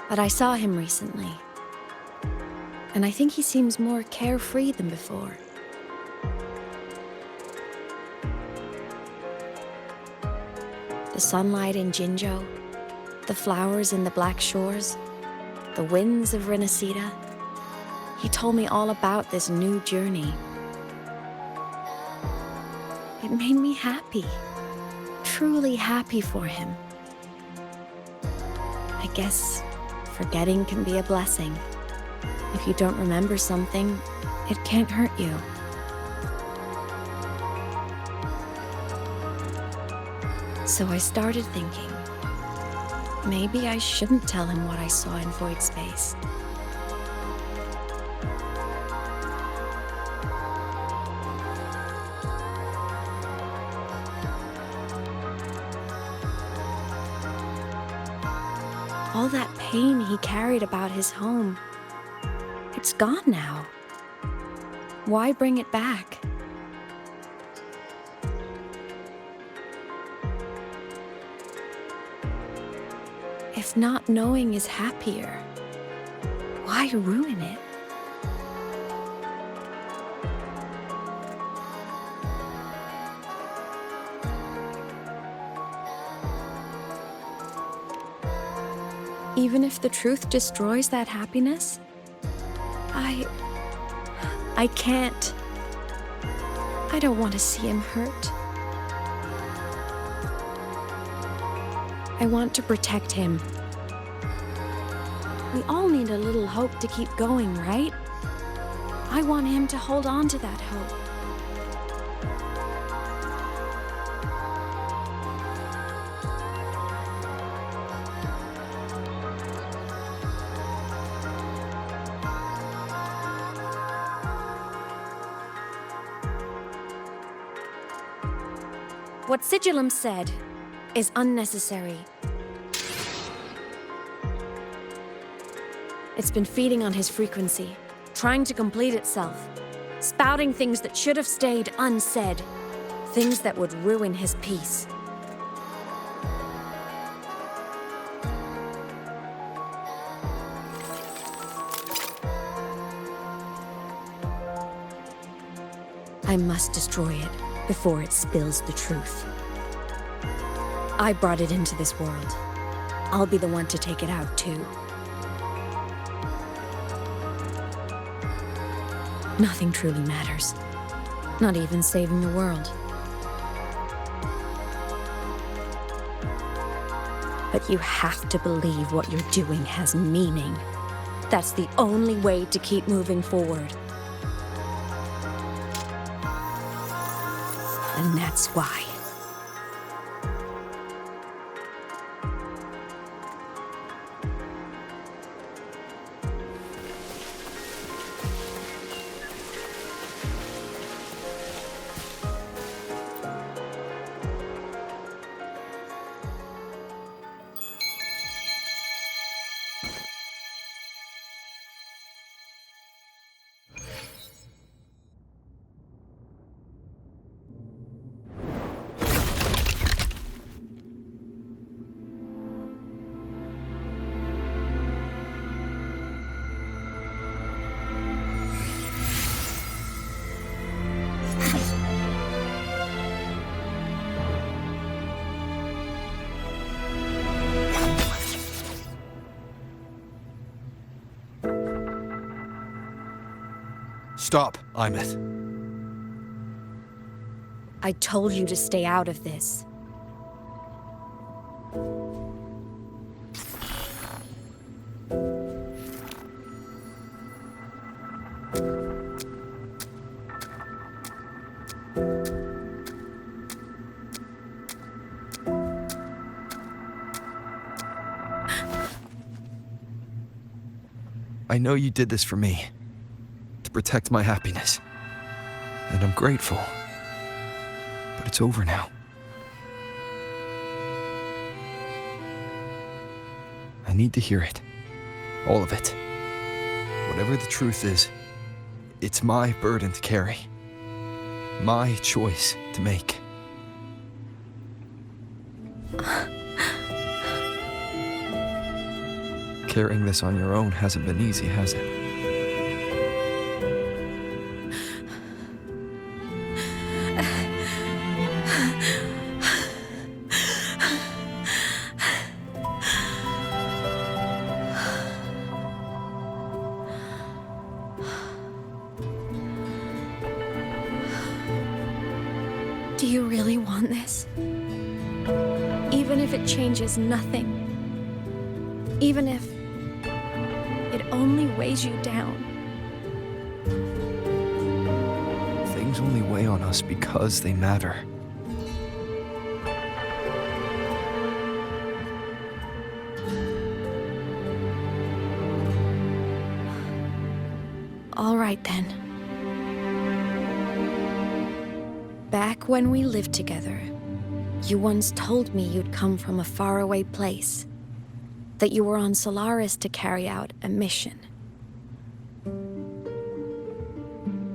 But I saw him recently, and I think he seems more carefree than before. The sunlight in Jinjo, the flowers in the Black Shores, the winds of Renacida. He told me all about this new journey. It made me happy, truly happy for him. I guess forgetting can be a blessing. If you don't remember something, it can't hurt you. So I started thinking, maybe I shouldn't tell him what I saw in void space. All that pain he carried about his home, it's gone now. Why bring it back? If not knowing is happier, why ruin it? Even if the truth destroys that happiness, I can't. I don't want to see him hurt. I want to protect him. We all need a little hope to keep going, right? I want him to hold on to that hope. What Sigillum said is unnecessary. It's been feeding on his frequency, trying to complete itself, spouting things that should have stayed unsaid, things that would ruin his peace. I must destroy it before it spills the truth. I brought it into this world. I'll be the one to take it out, too. Nothing truly matters. Not even saving the world. But you have to believe what you're doing has meaning. That's the only way to keep moving forward. And that's why. Stop, Imeth. I told you to stay out of this. I know you did this for me, to protect my happiness. And I'm grateful. But it's over now. I need to hear it. All of it. Whatever the truth is, it's my burden to carry. My choice to make. Carrying this on your own hasn't been easy, has it? Do you really want this? Even if it changes nothing? Even if it only weighs you down? Things only weigh on us because they matter. right then. Back when we lived together, you once told me you'd come from a faraway place, that you were on Solaris to carry out a mission.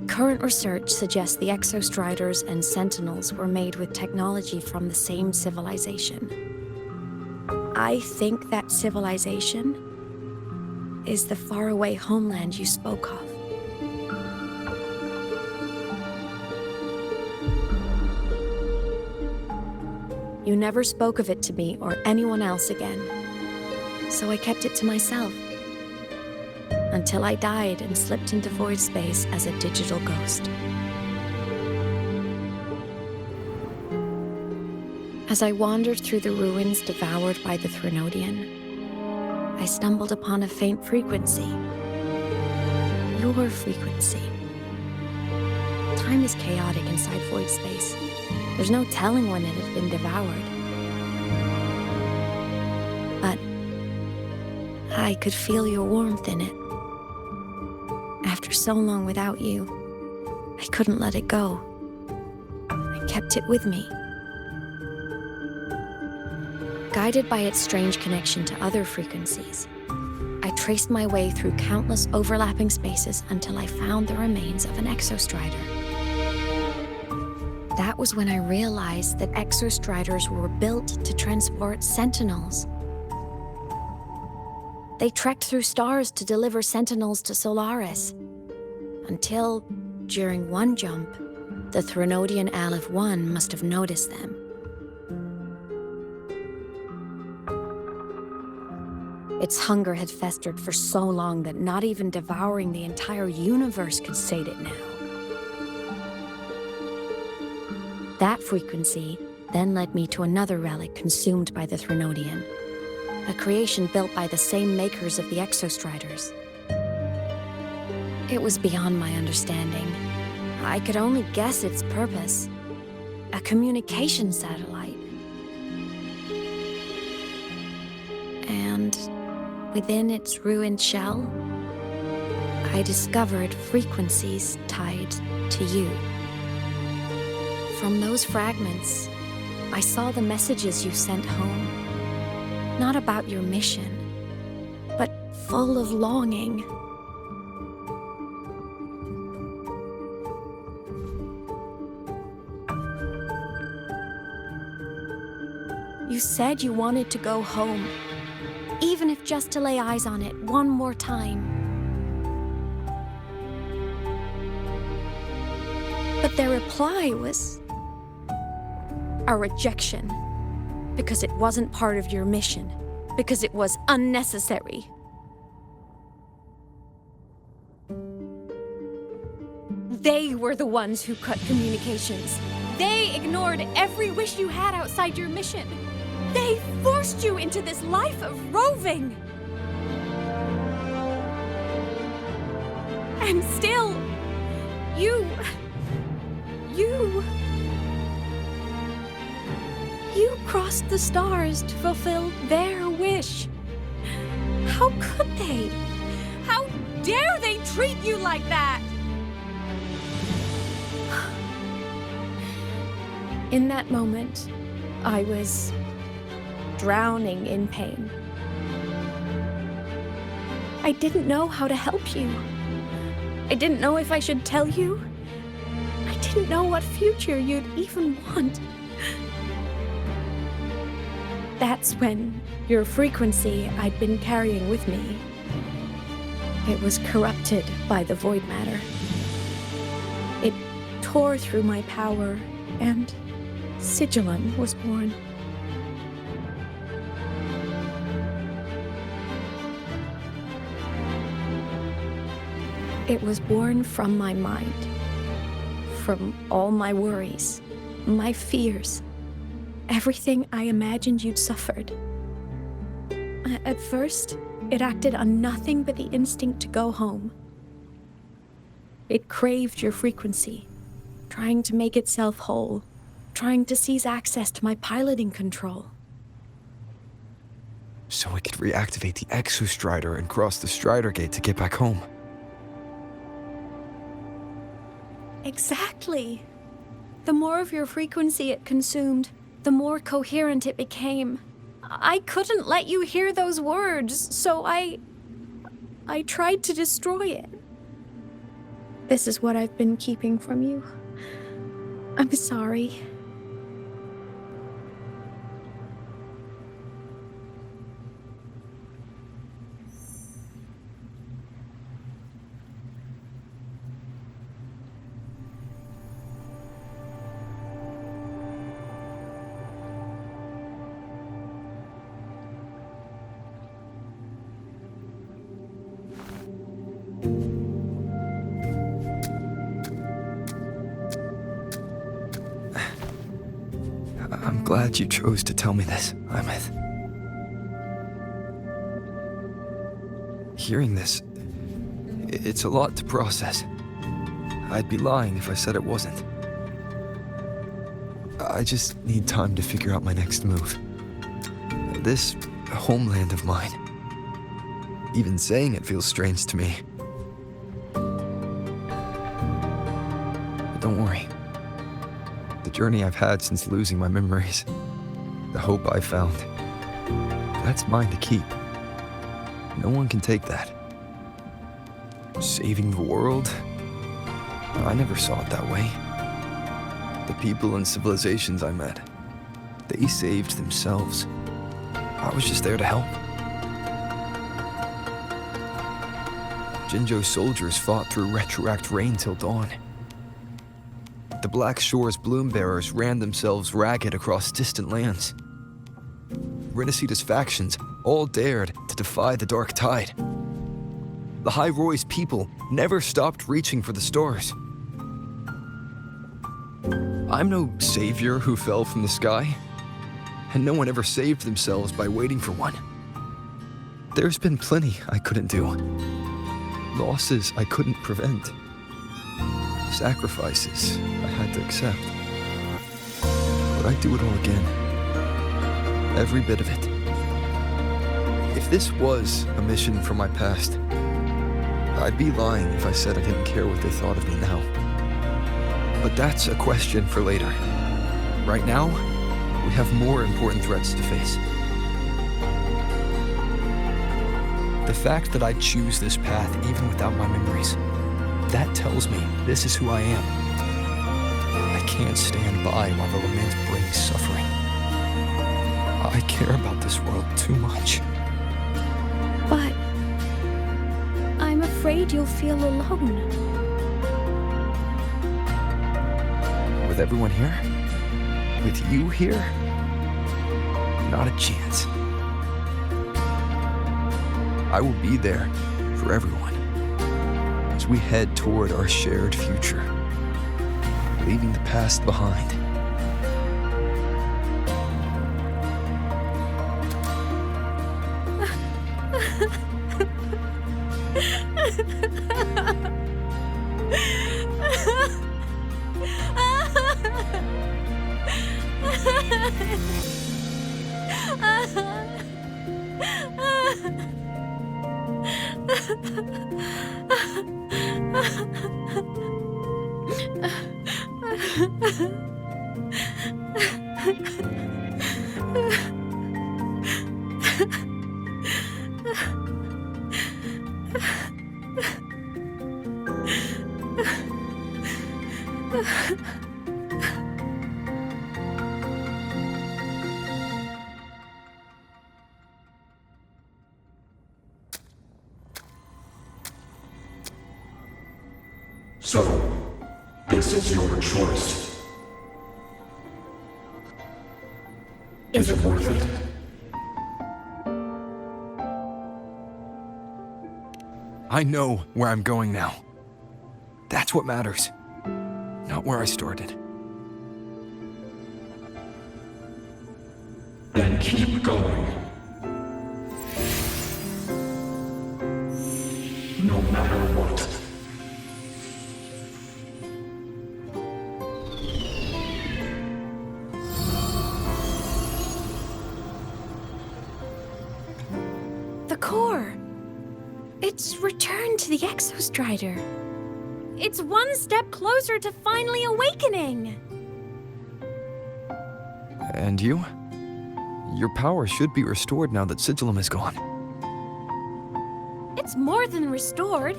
Current research suggests the Exostriders and Sentinels were made with technology from the same civilization. I think that civilization is the faraway homeland you spoke of. You never spoke of it to me or anyone else again, so I kept it to myself. Until I died and slipped into void space as a digital ghost. As I wandered through the ruins devoured by the Threnodian, I stumbled upon a faint frequency. Your frequency. Time is chaotic inside void space. There's no telling when it had been devoured. But I could feel your warmth in it. After so long without you, I couldn't let it go. I kept it with me. Guided by its strange connection to other frequencies, I traced my way through countless overlapping spaces until I found the remains of an Exostrider. That was when I realized that Exostriders were built to transport Sentinels. They trekked through stars to deliver Sentinels to Solaris, until, during one jump, the Threnodian Aleph 1 must have noticed them. Its hunger had festered for so long that not even devouring the entire universe could sate it now. That frequency then led me to another relic consumed by the Threnodian, a creation built by the same makers of the Exostriders. It was beyond my understanding. I could only guess its purpose. A communication satellite. And within its ruined shell, I discovered frequencies tied to you. From those fragments, I saw the messages you sent home. Not about your mission, but full of longing. You said you wanted to go home, even if just to lay eyes on it one more time. But their reply was a rejection, because it wasn't part of your mission, because it was unnecessary. They were the ones who cut communications. They ignored every wish you had outside your mission. They forced you into this life of roving. And still, you crossed the stars to fulfill their wish. How could they? How dare they treat you like that? In that moment, I was drowning in pain. I didn't know how to help you. I didn't know if I should tell you. I didn't know what future you'd even want. That's when your frequency I'd been carrying with me, it was corrupted by the void matter. It tore through my power, and Sigillum was born. It was born from my mind, from all my worries, my fears, everything I imagined you'd suffered. At first, it acted on nothing but the instinct to go home. It craved your frequency, trying to make itself whole, trying to seize access to my piloting control. So we could reactivate the Exostrider and cross the Strider Gate to get back home. Exactly. The more of your frequency it consumed, the more coherent it became. I couldn't let you hear those words, so I tried to destroy it. This is what I've been keeping from you. I'm sorry. I'm glad you chose to tell me this, Imeth. Hearing this, it's a lot to process. I'd be lying if I said it wasn't. I just need time to figure out my next move. This homeland of mine, even saying it feels strange to me. But don't worry. The journey I've had since losing my memories, the hope I found, that's mine to keep. No one can take that. Saving the world? I never saw it that way. The people and civilizations I met, they saved themselves. I was just there to help. Jinjo's soldiers fought through retroact rain till dawn. The Black Shore's bloom bearers ran themselves ragged across distant lands. Rinasita's factions all dared to defy the dark tide. The High Roy's people never stopped reaching for the stars. I'm no savior who fell from the sky, and no one ever saved themselves by waiting for one. There's been plenty I couldn't do. Losses I couldn't prevent. Sacrifices I had to accept. But I'd do it all again. Every bit of it. If this was a mission from my past, I'd be lying if I said I didn't care what they thought of me now. But that's a question for later. Right now, we have more important threats to face. The fact that I choose this path even without my memories, that tells me this is who I am. I can't stand by while the lament brings suffering. I care about this world too much. But I'm afraid you'll feel alone. With everyone here? With you here? Not a chance. I will be there for everyone as we head toward our shared future, leaving the past behind. So, this is your choice. Is it worth it? I know where I'm going now. That's what matters. Not where I started. Then keep going. No matter what. The core! It's returned to the Exostrider. It's one step closer to finally awakening. And you? Your power should be restored now that Sigillum is gone. It's more than restored.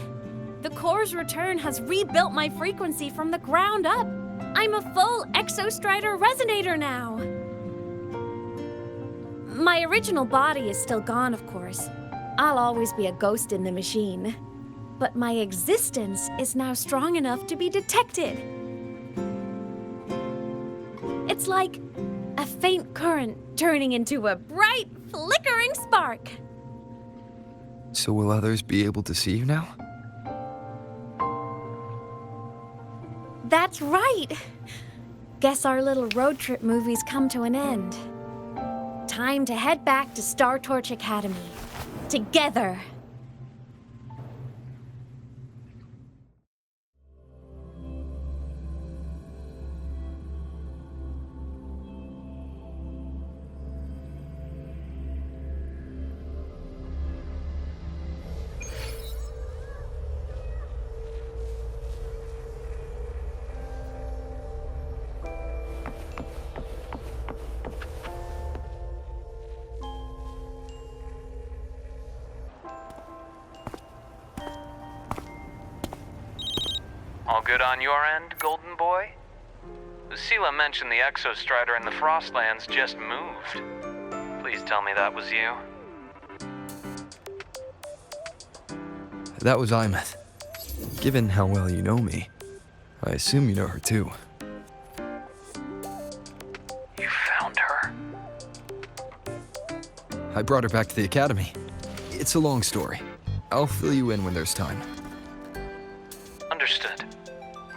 The core's return has rebuilt my frequency from the ground up. I'm a full Exostrider resonator now. My original body is still gone, of course. I'll always be a ghost in the machine. But my existence is now strong enough to be detected. It's like a faint current turning into a bright, flickering spark. So will others be able to see you now? That's right. Guess our little road trip movie's come to an end. Time to head back to Star Torch Academy. Together. All good on your end, Golden Boy? Lucilla mentioned the Exostrider in the Frostlands just moved. Please tell me that was you. That was Imeth. Given how well you know me, I assume you know her too. You found her? I brought her back to the academy. It's a long story. I'll fill you in when there's time. Understood.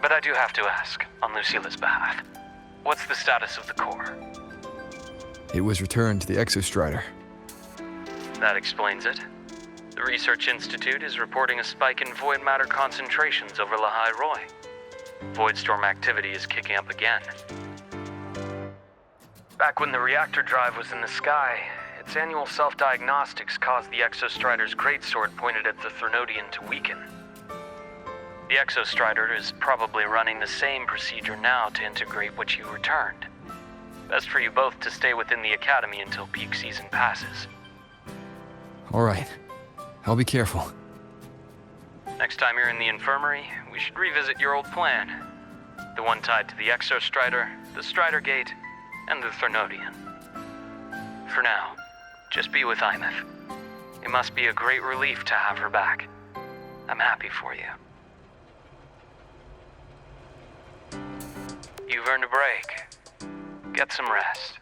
But I do have to ask, on Lucilla's behalf, what's the status of the core? It was returned to the Exostrider. That explains it. The Research Institute is reporting a spike in void matter concentrations over Lahai Roy. Voidstorm activity is kicking up again. Back when the reactor drive was in the sky, its annual self-diagnostics caused the Exostrider's greatsword pointed at the Threnodian to weaken. The Exostrider is probably running the same procedure now to integrate what you returned. Best for you both to stay within the Academy until peak season passes. All right. I'll be careful. Next time you're in the infirmary, we should revisit your old plan. The one tied to the Exostrider, the Strider Gate, and the Threnodian. For now, just be with Imeth. It must be a great relief to have her back. I'm happy for you. You've earned a break. Get some rest.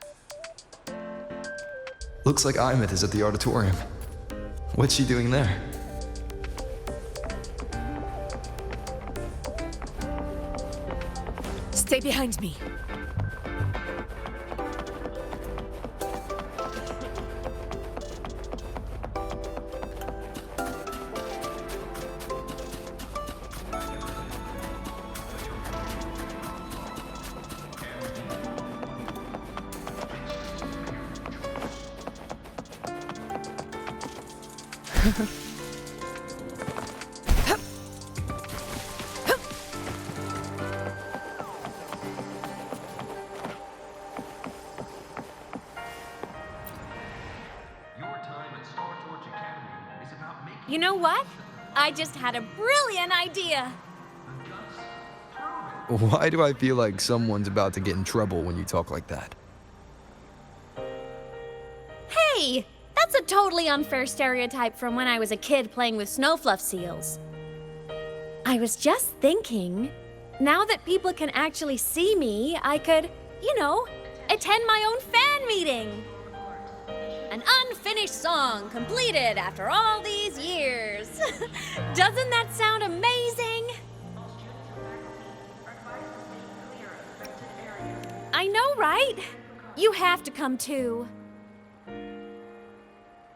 Looks like Imeth is at the auditorium. What's she doing there? Stay behind me. You know what? I just had a brilliant idea. Why do I feel like someone's about to get in trouble when you talk like that? Hey, that's a totally unfair stereotype from when I was a kid playing with snowfluff seals. I was just thinking, now that people can actually see me, I could, attend my own fan meeting. An unfinished song completed after all these years. Doesn't that sound amazing? I know, right? You have to come too.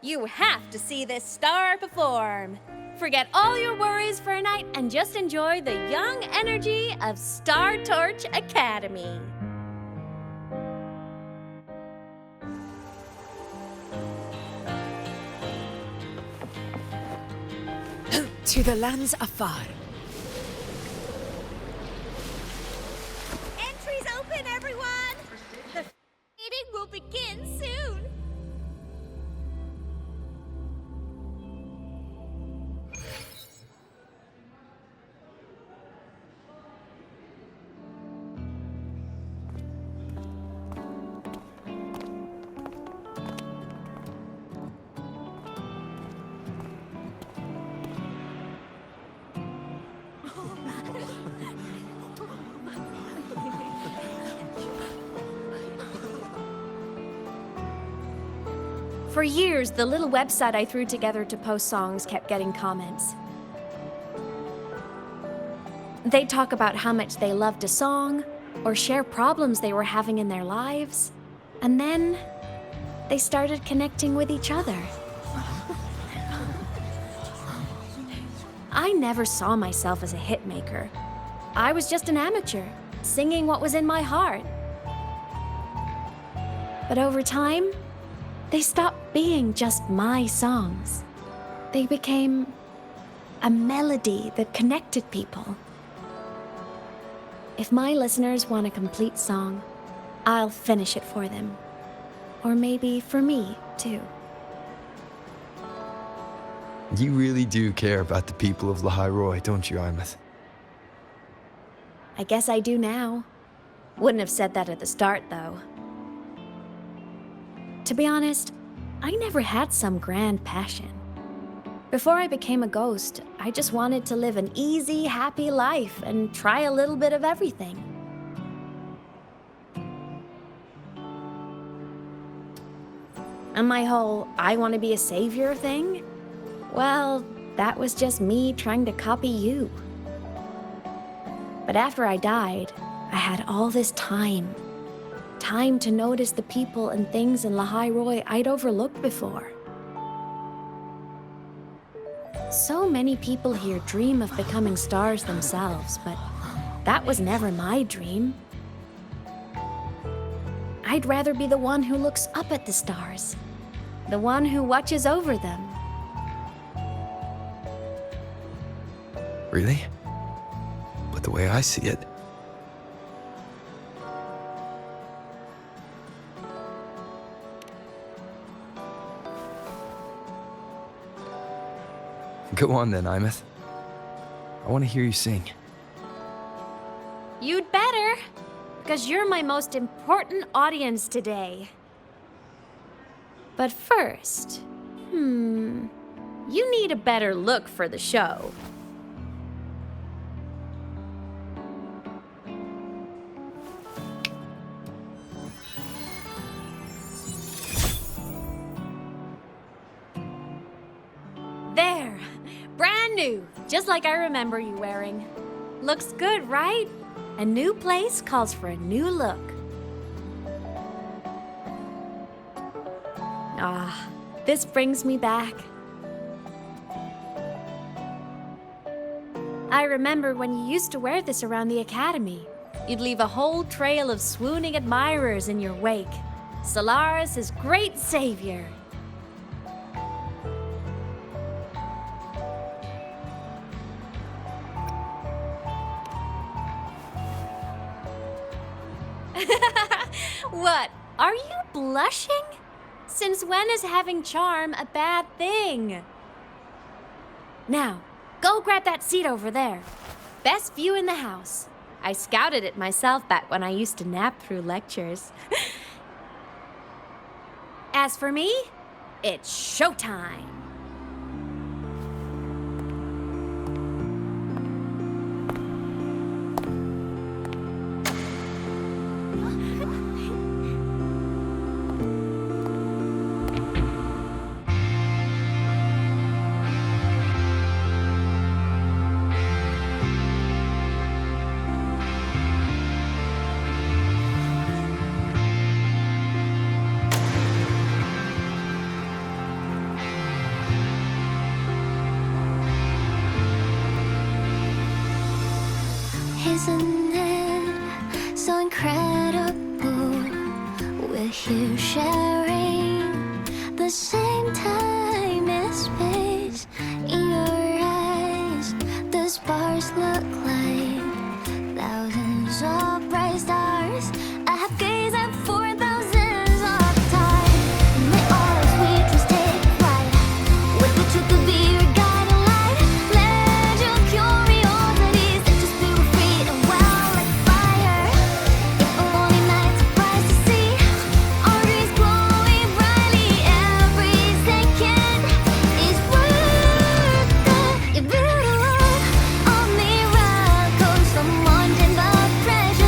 You have to see this star perform. Forget all your worries for a night and just enjoy the young energy of Star Torch Academy. To the lands afar. For years, the little website I threw together to post songs kept getting comments. They'd talk about how much they loved a song, or share problems they were having in their lives. And then they started connecting with each other. I never saw myself as a hitmaker. I was just an amateur, singing what was in my heart. But over time, they stopped being just my songs. They became a melody that connected people. If my listeners want a complete song, I'll finish it for them. Or maybe for me, too. You really do care about the people of Lahai Roi, don't you, Imeth? I guess I do now. Wouldn't have said that at the start, though. To be honest, I never had some grand passion. Before I became a ghost, I just wanted to live an easy, happy life and try a little bit of everything. And my whole I want to be a savior thing? Well, that was just me trying to copy you. But after I died, I had all this time. Time to notice the people and things in Lahai Roi I'd overlooked before. So many people here dream of becoming stars themselves, but that was never my dream. I'd rather be the one who looks up at the stars, the one who watches over them. Really? But the way I see it, go on then, Imeth. I want to hear you sing. You'd better, because you're my most important audience today. But first, you need a better look for the show. There, brand new, just like I remember you wearing. Looks good, right? A new place calls for a new look. Ah, this brings me back. I remember when you used to wear this around the academy. You'd leave a whole trail of swooning admirers in your wake. Solaris is great savior. What? Are you blushing? Since when is having charm a bad thing? Now, go grab that seat over there. Best view in the house. I scouted it myself back when I used to nap through lectures. As for me, it's showtime. Isn't it so incredible? We're here sharing the same time and space. In your eyes, the sparks look like thousands of bright stars. I have gazed at for thousands of time, and they always we just take flight with the truth to be your guiding light. Let your curiosity set your spirit free and well like fire. If a lonely night surprised to see our dreams glowing brightly, every second is worth it. You're beautiful, all miracles, someone in the pressure.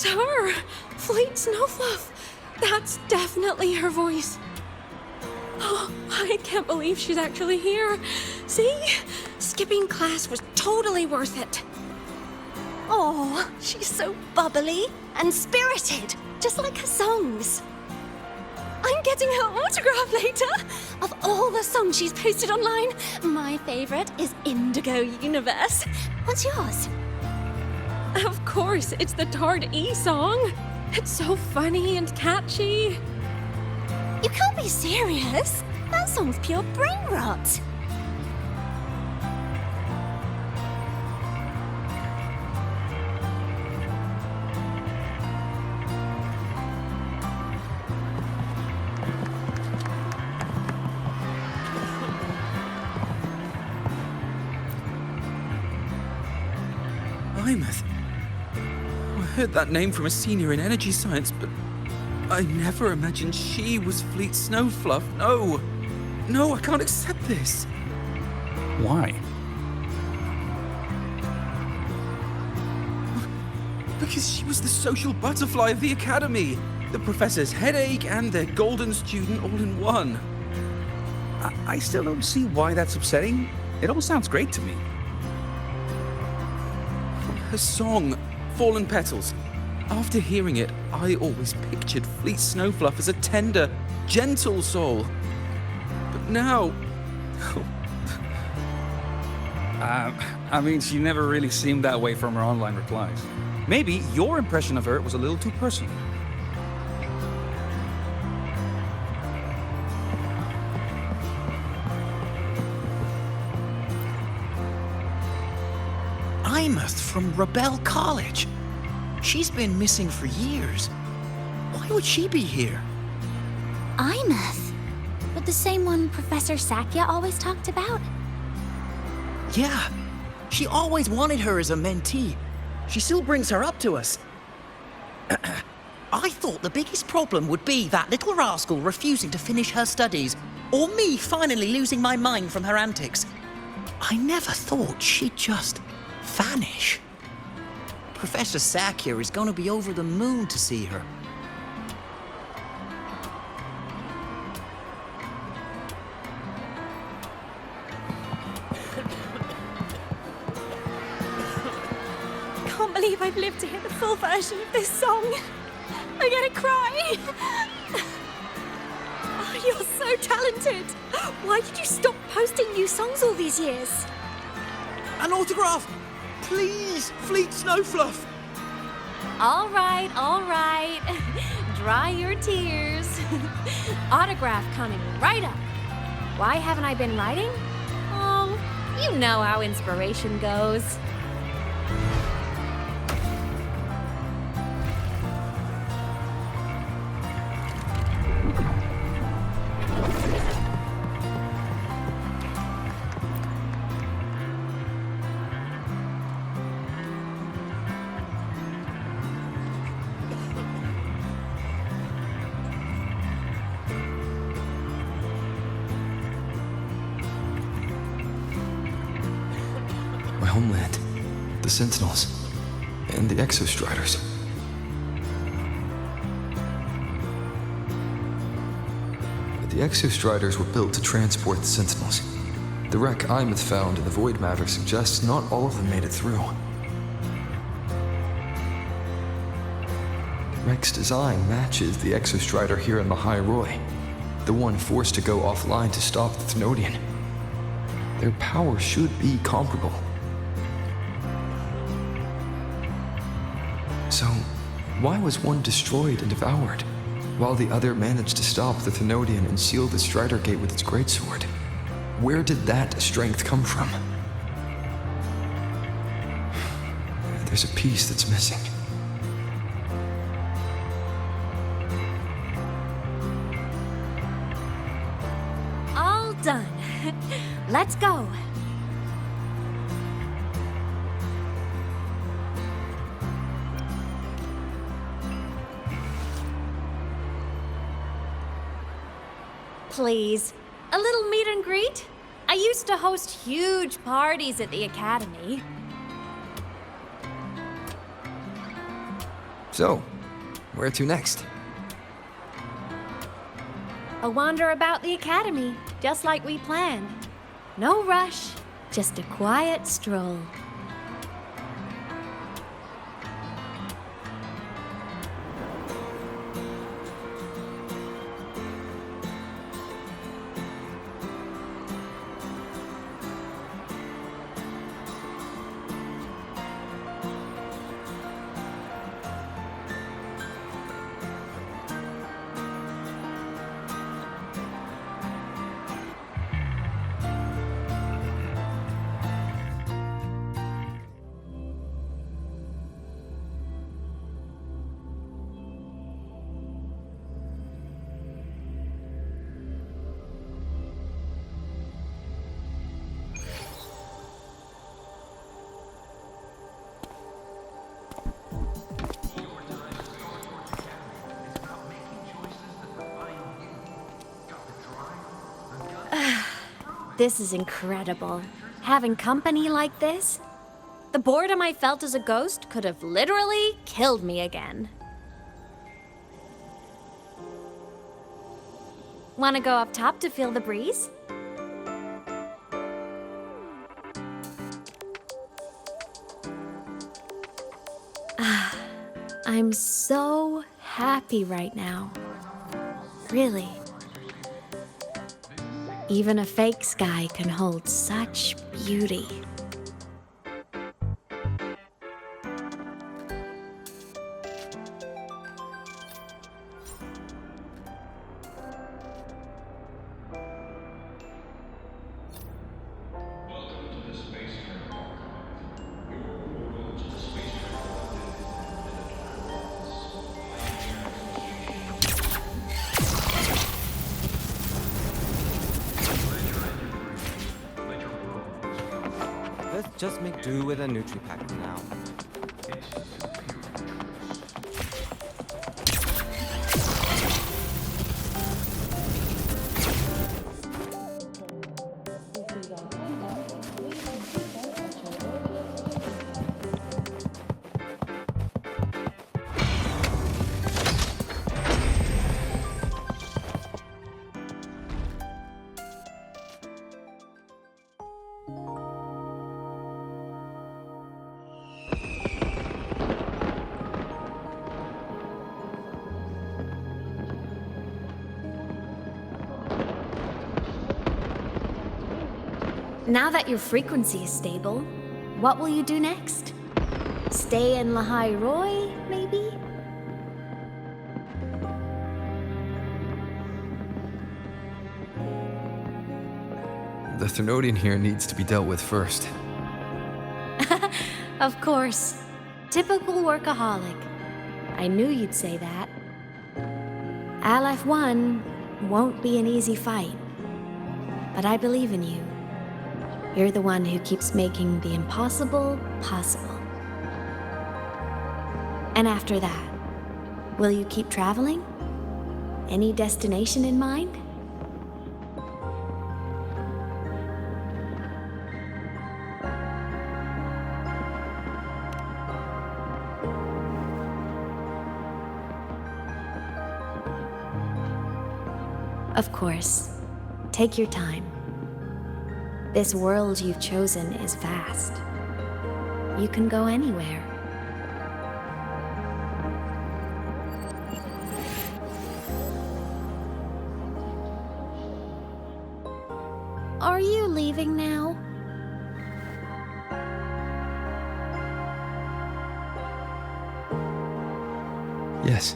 It's her! Fleet Snowfluff! That's definitely her voice. Oh, I can't believe she's actually here. See? Skipping class was totally worth it. Oh, she's so bubbly and spirited, just like her songs. I'm getting her autograph later. Of all the songs she's posted online, my favorite is Indigo Universe. What's yours? Of course, it's the Tard E song. It's so funny and catchy. You can't be serious. That song's pure brain rot. Imeth. I heard that name from a senior in energy science, but I never imagined she was Fleet Snowfluff. No. No, I can't accept this. Why? Because she was the social butterfly of the academy. The professor's headache and their golden student all in one. I still don't see why that's upsetting. It all sounds great to me. Her song, Fallen Petals. After hearing it, I always pictured Fleet Snowfluff as a tender, gentle soul. But now... I mean, she never really seemed that way from her online replies. Maybe your impression of her was a little too personal. Imeth from Rebel College. She's been missing for years. Why would she be here? Imeth? But the same one Professor Sakya always talked about? Yeah. She always wanted her as a mentee. She still brings her up to us. I thought the biggest problem would be that little rascal refusing to finish her studies, or me finally losing my mind from her antics. I never thought she'd just vanish. Professor Sakya is going to be over the moon to see her. Can't believe I've lived to hear the full version of this song. I'm gonna cry. Oh, you're so talented. Why did you stop posting new songs all these years? An autograph! Please, Fleet Snowfluff! All right. Dry your tears. Autograph coming right up. Why haven't I been writing? Oh, you know how inspiration goes. My homeland, the Sentinels, and the Exostriders. The Exostriders were built to transport the Sentinels. The wreck Imeth found in the Void Matter suggests not all of them made it through. Wreck's design matches the Exostrider here in the High Roy, the one forced to go offline to stop the Thenodian. Their power should be comparable. So, why was one destroyed and devoured, while the other managed to stop the Thenodian and seal the Strider Gate with its greatsword? Where did that strength come from? There's a piece that's missing. All done. Let's go. Please, a little meet and greet? I used to host huge parties at the academy. So, where to next? A wander about the academy, just like we planned. No rush, just a quiet stroll. This is incredible. Having company like this? The boredom I felt as a ghost could have literally killed me again. Want to go up top to feel the breeze? I'm so happy right now. Really. Even a fake sky can hold such beauty. Let's just make do with a Nutri-Pack for now. Now that your frequency is stable, what will you do next? Stay in Lahai Roy, maybe? The Thermodian here needs to be dealt with first. Of course. Typical workaholic. I knew you'd say that. Aleph 1 won't be an easy fight. But I believe in you. You're the one who keeps making the impossible possible. And after that, will you keep traveling? Any destination in mind? Of course. Take your time. This world you've chosen is vast. You can go anywhere. Are you leaving now? Yes.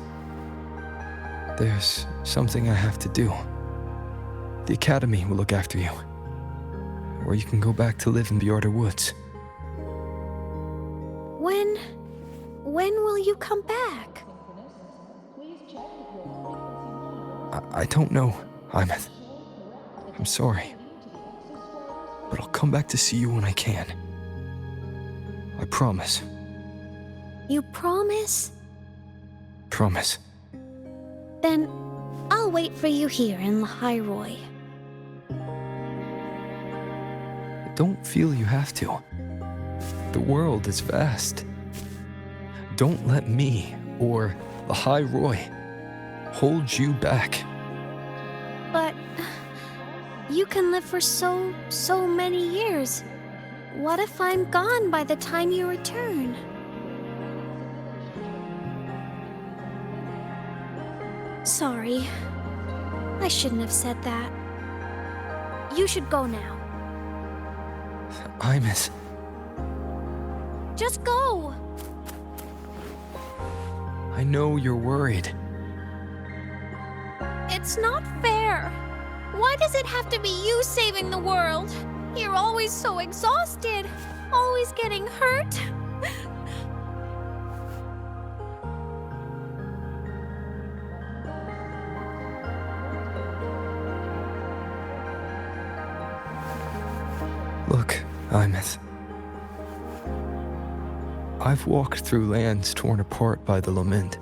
There's something I have to do. The Academy will look after you. Or you can go back to live in Bjorder Woods. When will you come back? I don't know, Imeth. I'm sorry. But I'll come back to see you when I can. I promise. You promise? Promise. Then I'll wait for you here in Lahai Roy. Don't feel you have to. The world is vast. Don't let me or the High Roy holds you back. But you can live for so many years. What if I'm gone by the time you return? Sorry. I shouldn't have said that. You should go now. Imus, Just go! I know you're worried. It's not fair. Why does it have to be you saving the world? You're always so exhausted, always getting hurt. Look, Imus. I've walked through lands torn apart by the lament.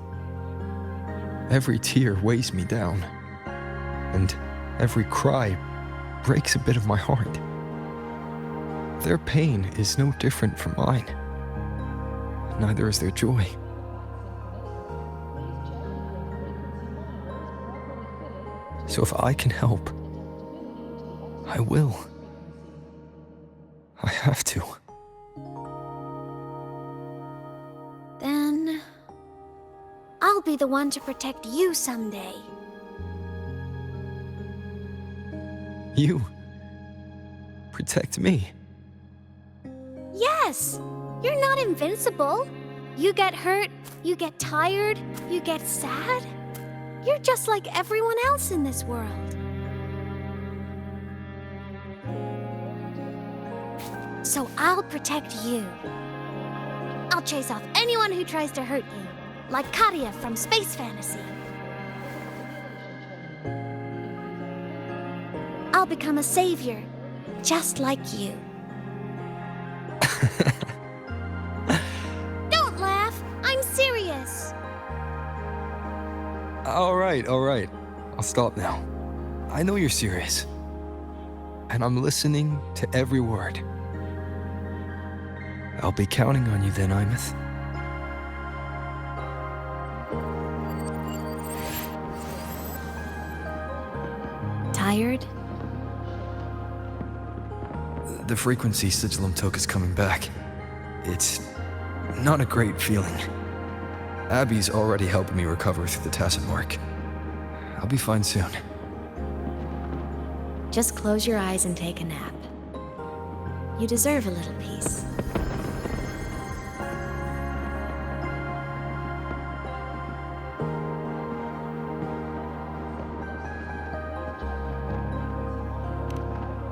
Every tear weighs me down, and every cry breaks a bit of my heart. Their pain is no different from mine. Neither is their joy. So if I can help, I will. I have to. Then I'll be the one to protect you someday. You protect me. Yes! You're not invincible. You get hurt, you get tired, you get sad. You're just like everyone else in this world. So I'll protect you. I'll chase off anyone who tries to hurt you, like Katia from Space Fantasy. I'll become a savior, just like you. Don't laugh! I'm serious! All right. I'll stop now. I know you're serious. And I'm listening to every word. I'll be counting on you then, Imus. Tired? The frequency Sigillum took is coming back. It's not a great feeling. Abby's already helping me recover through the tacit mark. I'll be fine soon. Just close your eyes and take a nap. You deserve a little peace.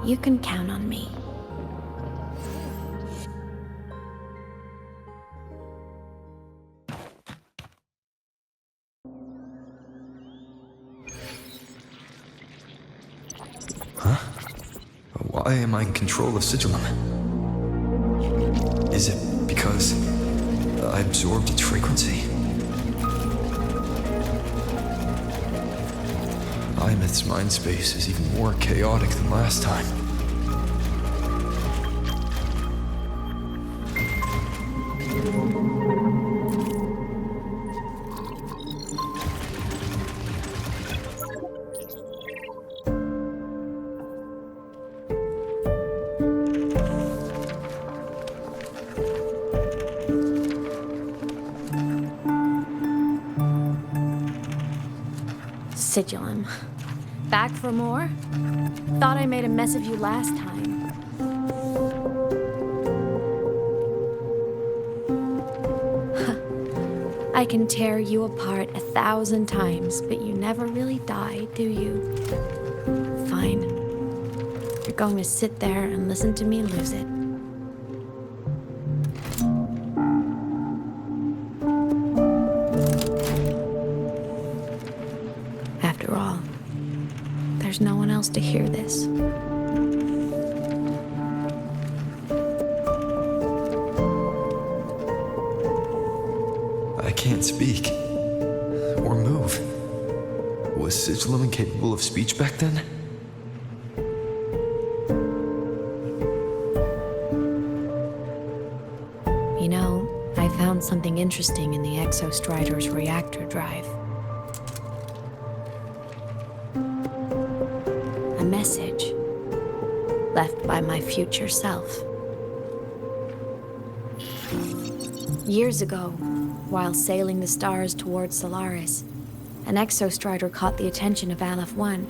You can count on me. Huh? Why am I in control of Sigillum? Is it because I absorbed its frequency? Imeth's mind space is even more chaotic than last time. Sigillum. Back for more? Thought I made a mess of you last time. I can tear you apart 1,000 times, but you never really die, do you? Fine. You're going to sit there and listen to me lose it. After all, there's no one else to hear this. I can't speak or move. Was Sigillum incapable of speech back then? You know, I found something interesting in the Exostrider's reactor drive. A message left by my future self. Years ago, while sailing the stars towards Solaris, an Exostrider caught the attention of Aleph 1.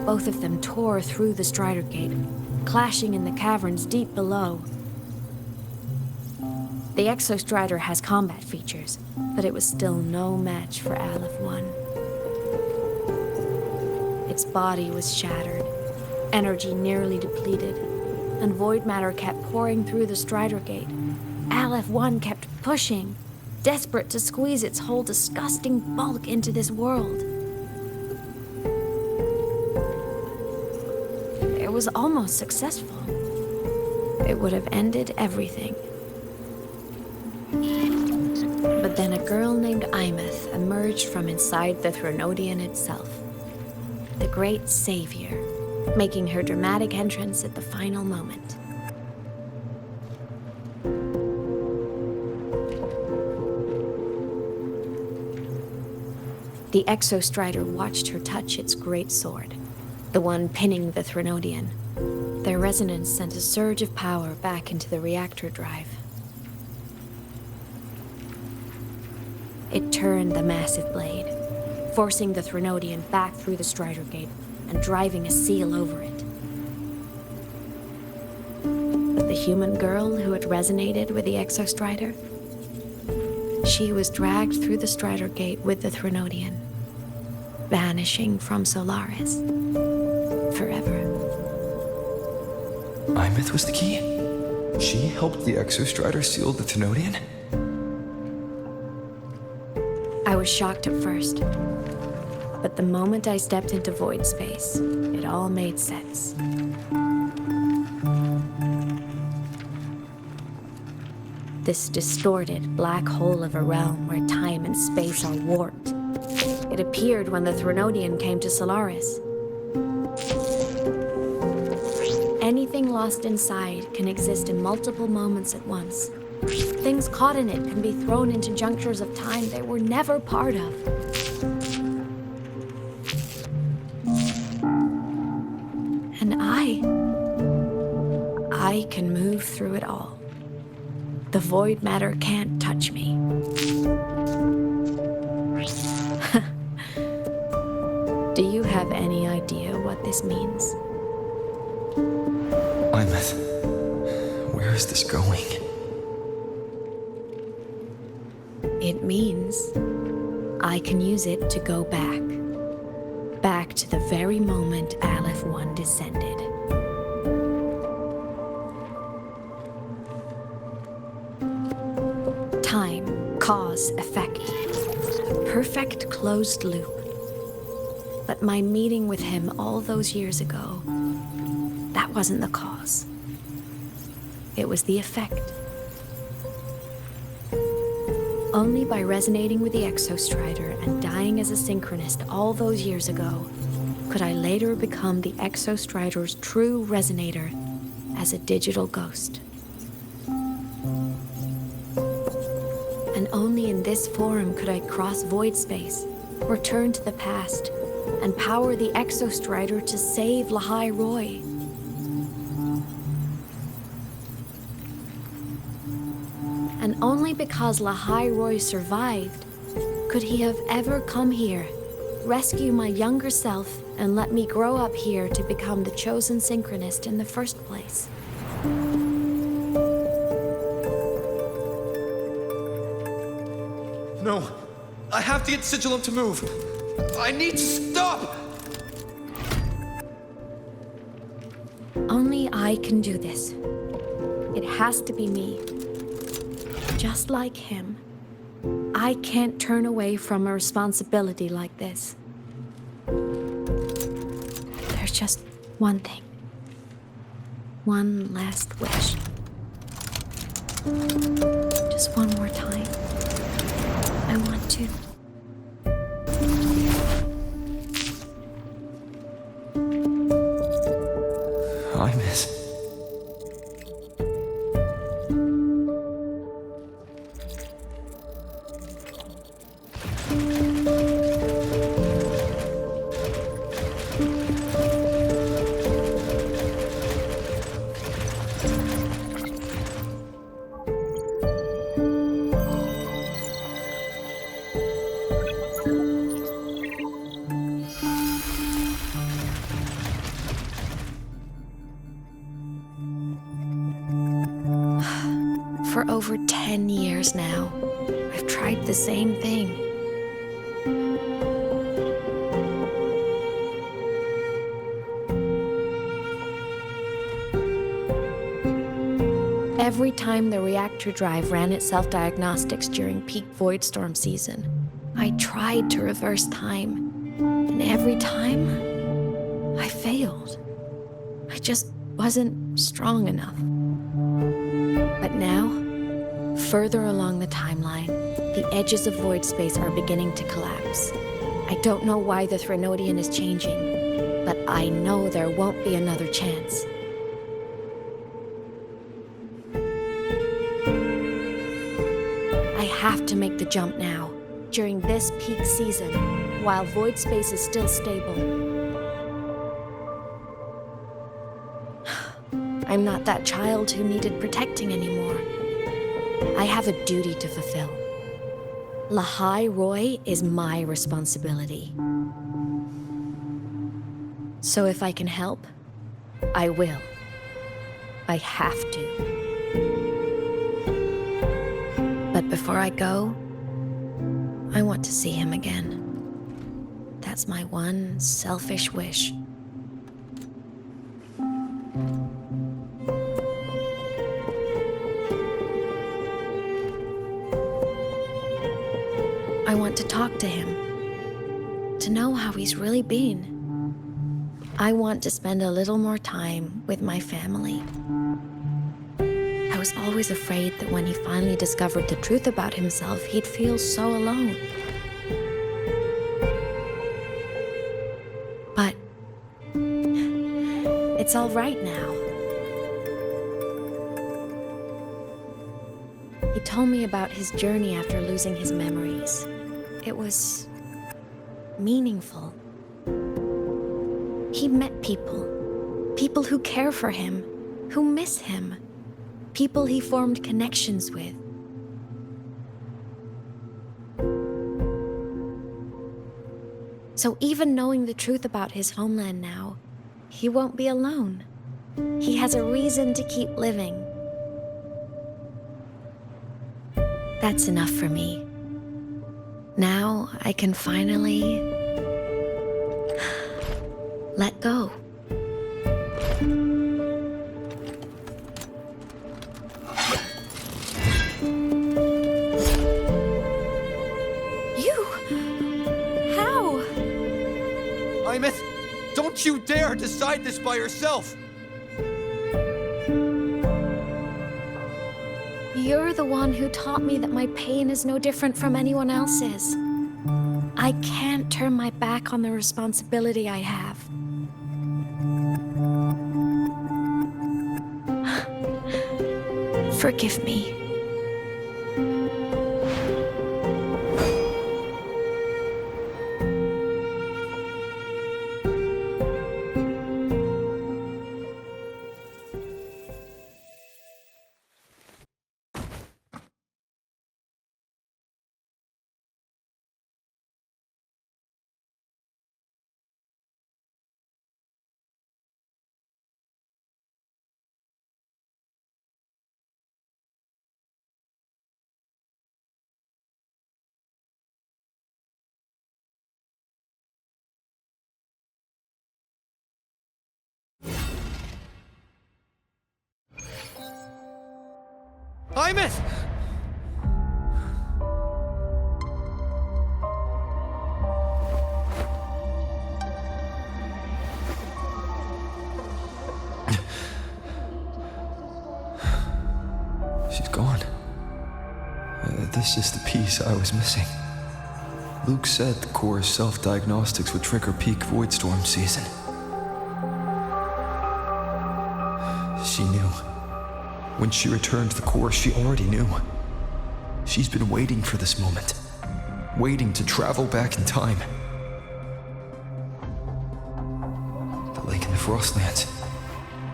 Both of them tore through the Strider Gate, clashing in the caverns deep below. The Exostrider has combat features, but it was still no match for Aleph 1. Its body was shattered, energy nearly depleted, and void matter kept pouring through the Strider Gate. Aleph 1 kept pushing, desperate to squeeze its whole disgusting bulk into this world. It was almost successful. It would have ended everything. But then a girl named Imeth emerged from inside the Threnodian itself. The great savior, making her dramatic entrance at the final moment. The Exostrider watched her touch its great sword, the one pinning the Threnodian. Their resonance sent a surge of power back into the reactor drive. It turned the massive blade, forcing the Threnodian back through the Strider Gate and driving a seal over it. But the human girl who had resonated with the Exostrider, she was dragged through the Strider Gate with the Threnodian, vanishing from Solaris forever. Imeth was the key? She helped the Exostrider seal the Thenodian? I was shocked at first, but the moment I stepped into void space, it all made sense. This distorted black hole of a realm where time and space are warped. It appeared when the Threnodian came to Solaris. Anything lost inside can exist in multiple moments at once. Things caught in it can be thrown into junctures of time they were never part of. And I can move through it all. The void matter can't touch me. Do you have any idea what this means? Imeth, where is this going? It means I can use it to go back. Back to the very moment Aleph 1 descended. Time, cause, effect. Perfect closed loop. But my meeting with him all those years ago, that wasn't the cause. It was the effect. Only by resonating with the Exostrider and dying as a synchronist all those years ago could I later become the Exostrider's true resonator as a digital ghost. And only in this form could I cross void space, return to the past, and power the Exostrider to save Lahai Roy. And only because Lahai Roy survived could he have ever come here, rescue my younger self, and let me grow up here to become the chosen synchronist in the first place. No, I have to get Sigilum to move. I need to stop! Only I can do this. It has to be me. Just like him, I can't turn away from a responsibility like this. There's just one thing. One last wish. Just one more time. I want to. Imeth. For over 10 years now, I've tried the same thing. Every time the reactor drive ran its self-diagnostics during peak void storm season, I tried to reverse time, and every time, I failed. I just wasn't strong enough. But now, further along the timeline, the edges of void space are beginning to collapse. I don't know why the Threnodian is changing, but I know there won't be another chance. I have to make the jump now, during this peak season, while void space is still stable. I'm not that child who needed protecting anymore. I have a duty to fulfill. Lahai Roy is my responsibility. So if I can help, I will. I have to. But before I go, I want to see him again. That's my one selfish wish. I want to talk to him, to know how he's really been. I want to spend a little more time with my family. I was always afraid that when he finally discovered the truth about himself, he'd feel so alone. But it's all right now. He told me about his journey after losing his memories. It was meaningful. He met people who care for him, who miss him, people he formed connections with. So even knowing the truth about his homeland now, he won't be alone. He has a reason to keep living. That's enough for me. Now I can finally let go. How? Imeth, don't you dare decide this by yourself! You're the one who taught me that my pain is no different from anyone else's. I can't turn my back on the responsibility I have. Forgive me. Imeth! She's gone. This is the piece I was missing. Luke said the core's self-diagnostics would trigger peak void storm season. She knew. When she returned to the core, she already knew. She's been waiting for this moment. Waiting to travel back in time. The lake in the Frostlands.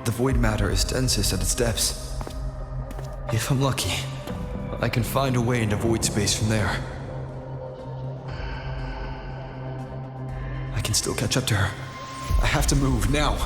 The void matter is densest at its depths. If I'm lucky, I can find a way into void space from there. I can still catch up to her. I have to move now.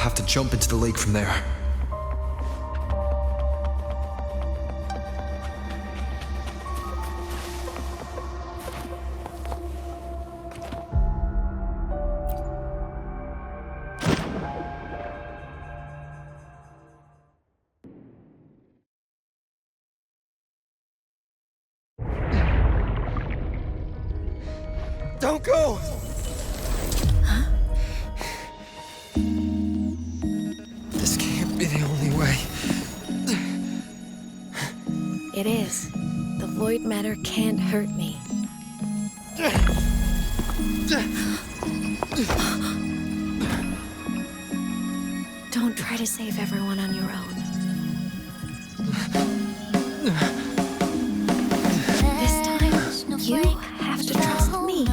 have to jump into the lake from there. Don't go! This can't be the only way. It is. The void matter can't hurt me. Don't try to save everyone on your own. This time, you have to trust me.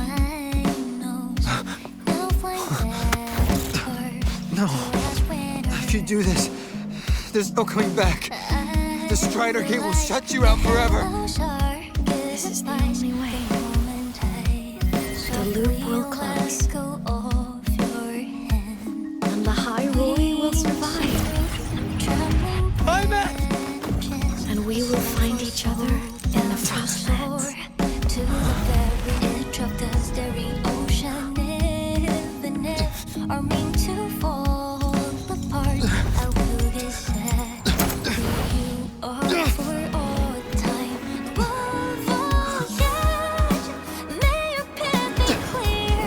No. If you do this, there's no coming back. The Strider Gate will shut you out forever. This is the only way. The loop will close. And the High Roy will survive. I'm back! And we will find each other in the Frostlands. To the very edge of the staring ocean, if the nets are meant to fall apart, I will get sad where you are for all time. Voyage, may your path be clear,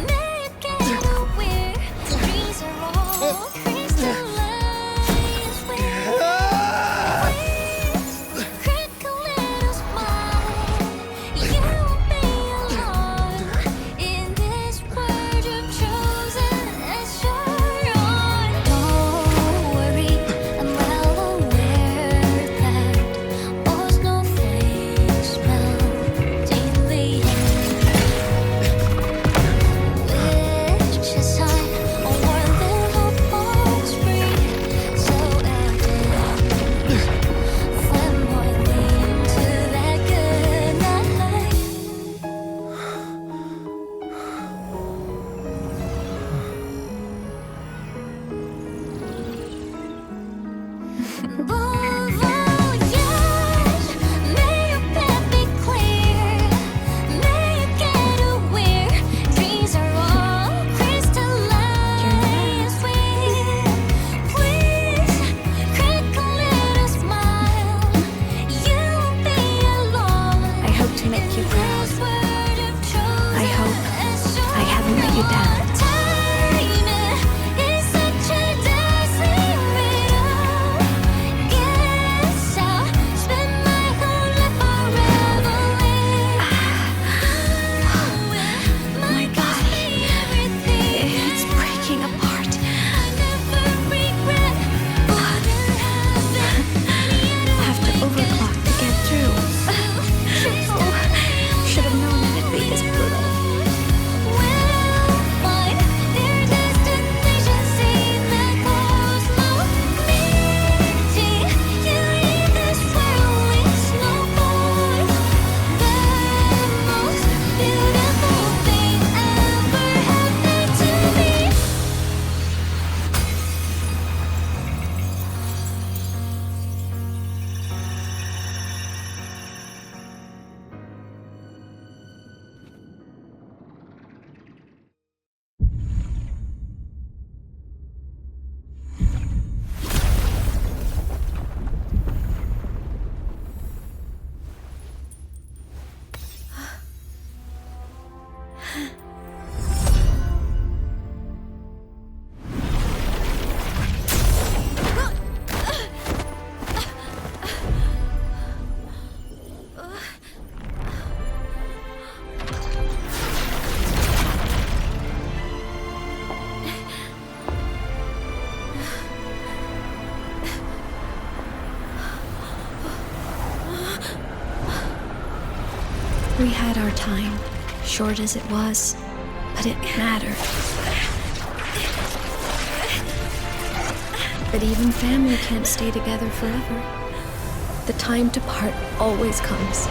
may you get aware. Dreams are all crystallized. We had our time, short as it was, but it mattered. But even family can't stay together forever. The time to part always comes.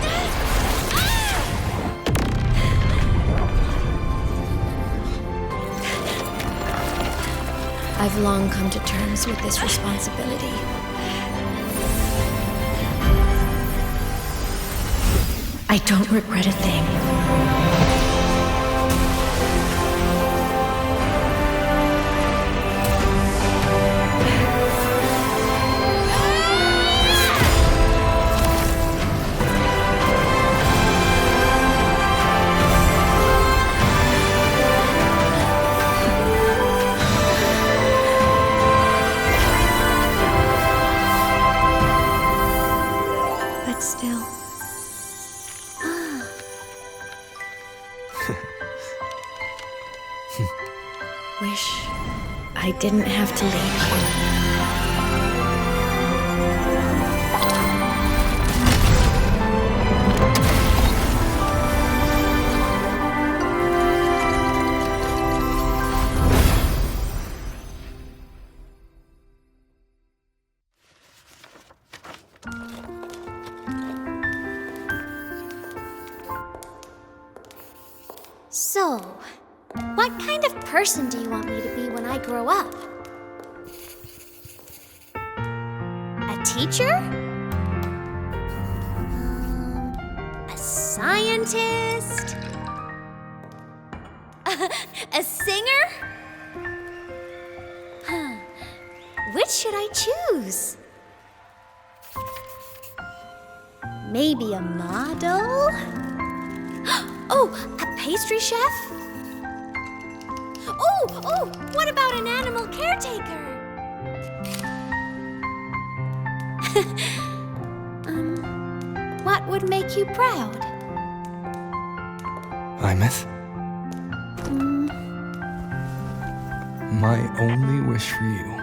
I've long come to terms with this responsibility. I don't regret a thing. But still. Wish I didn't have to leave you. So, what kind of person do you want me to be when I grow up? A teacher? A scientist? A singer? Huh. Which should I choose? Maybe a model? Oh, a pastry chef? Oh, what about an animal caretaker? What would make you proud? Imeth? My only wish for you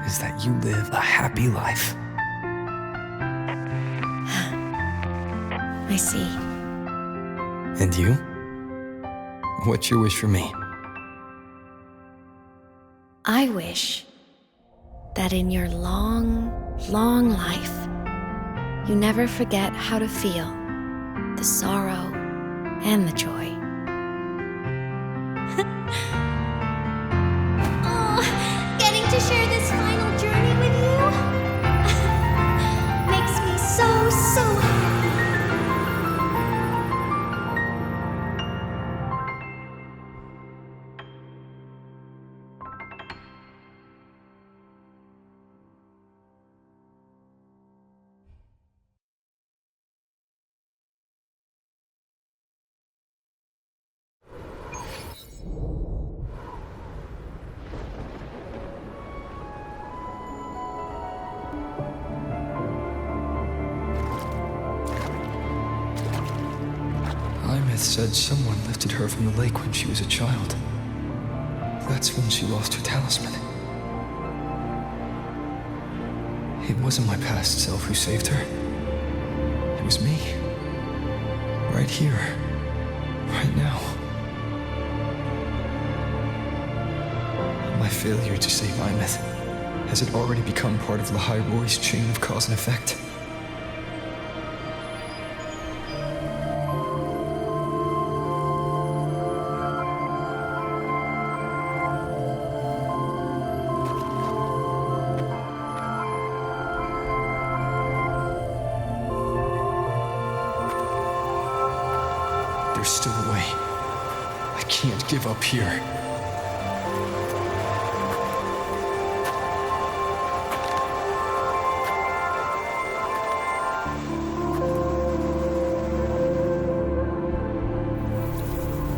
is that you live a happy life. I see. And you? What's your wish for me? I wish that in your long, long life, you never forget how to feel the sorrow and the joy. Oh, getting to share this final journey with you makes me so happy. Imeth said someone lifted her from the lake when she was a child. That's when she lost her talisman. It wasn't my past self who saved her. It was me. Right here. Right now. My failure to save Imeth, has it already become part of Lahai Roy's chain of cause and effect? There's still a way. I can't give up here.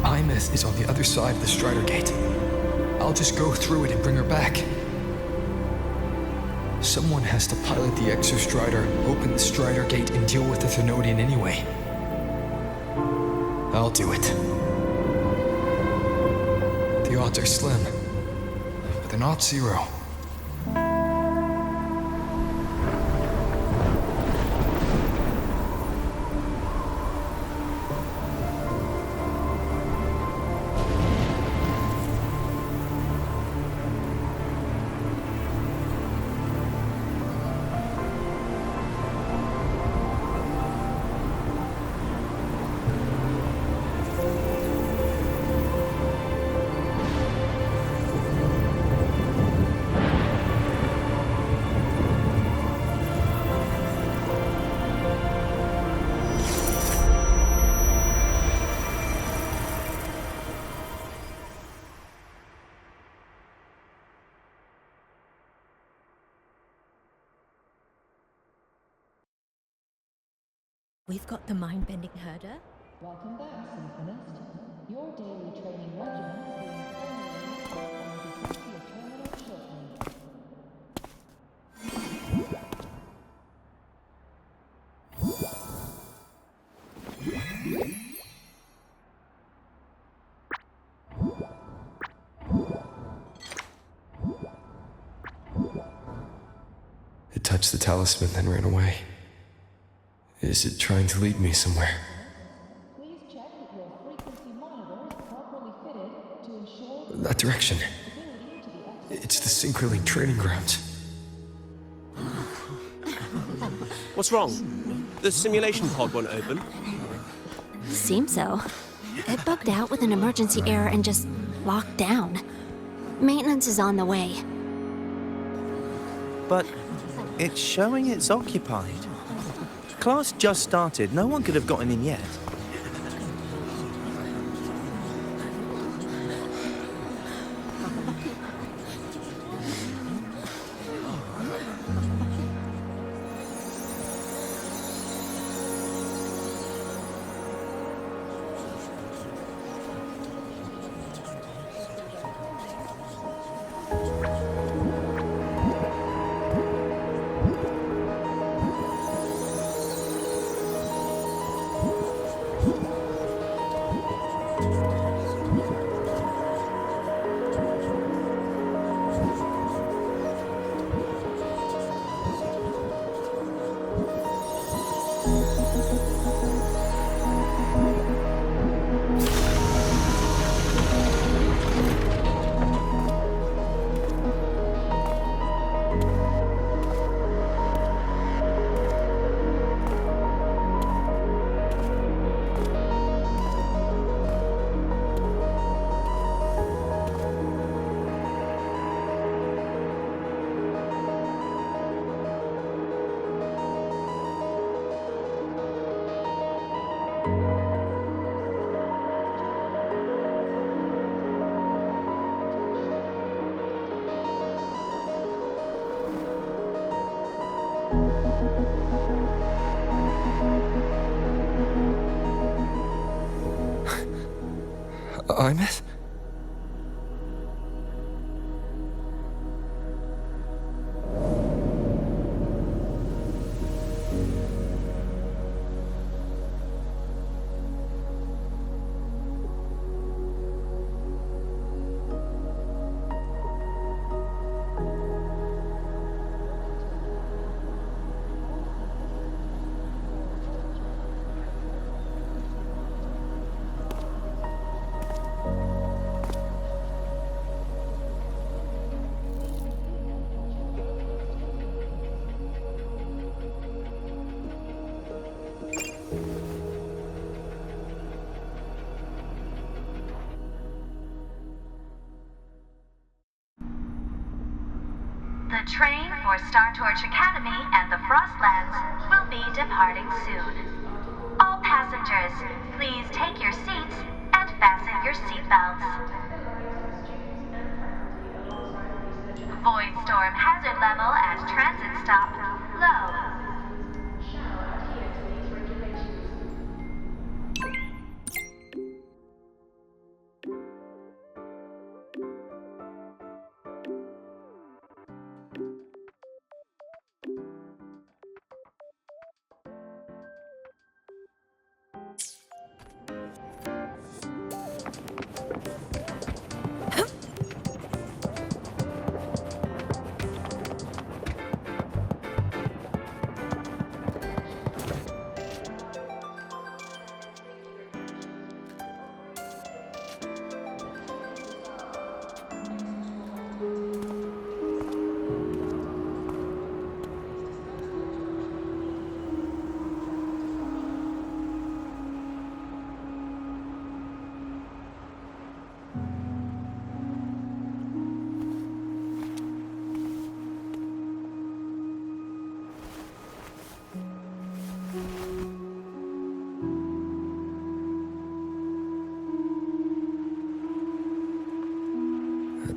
Imeth is on the other side of the Strider Gate. I'll just go through it and bring her back. Someone has to pilot the Exostrider, open the Strider Gate, and deal with the Thenodian anyway. I'll do it. The odds are slim, but they're not zero. We've got the mind-bending herder. Welcome back, Synchronist. Your daily training regimen is being formulated and will be sent to your terminal shortly. It touched the talisman, then ran away. Is it trying to lead me somewhere? Please check that your frequency monitor is properly fitted to ensure That direction. It's the Synchrolink training grounds. What's wrong? The simulation pod won't open? Seems so. It bugged out with an emergency error and just locked down. Maintenance is on the way. But it's showing it's occupied. Class just started. No one could have gotten in yet. Ines? The train for Star Torch Academy and the Frostlands will be departing soon. All passengers, please take your seats and fasten your seatbelts. Void storm hazard level at transit stop low.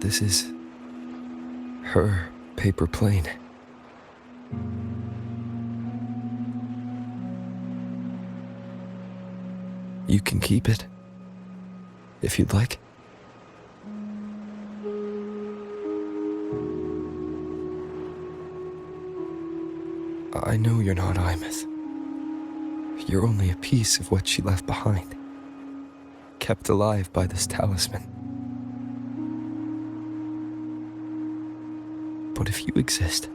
This is her paper plane. You can keep it. If you'd like. I know you're not Imeth. You're only a piece of what she left behind. Kept alive by this talisman. But if you exist,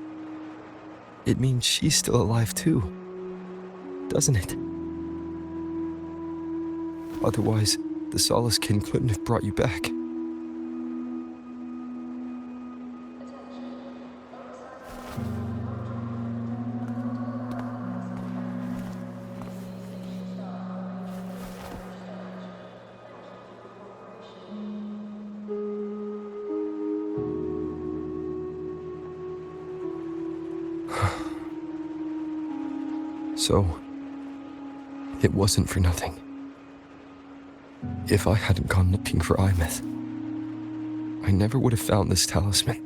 it means she's still alive too, doesn't it? Otherwise, the Solace Kin couldn't have brought you back. So, it wasn't for nothing. If I hadn't gone looking for Imeth, I never would have found this talisman.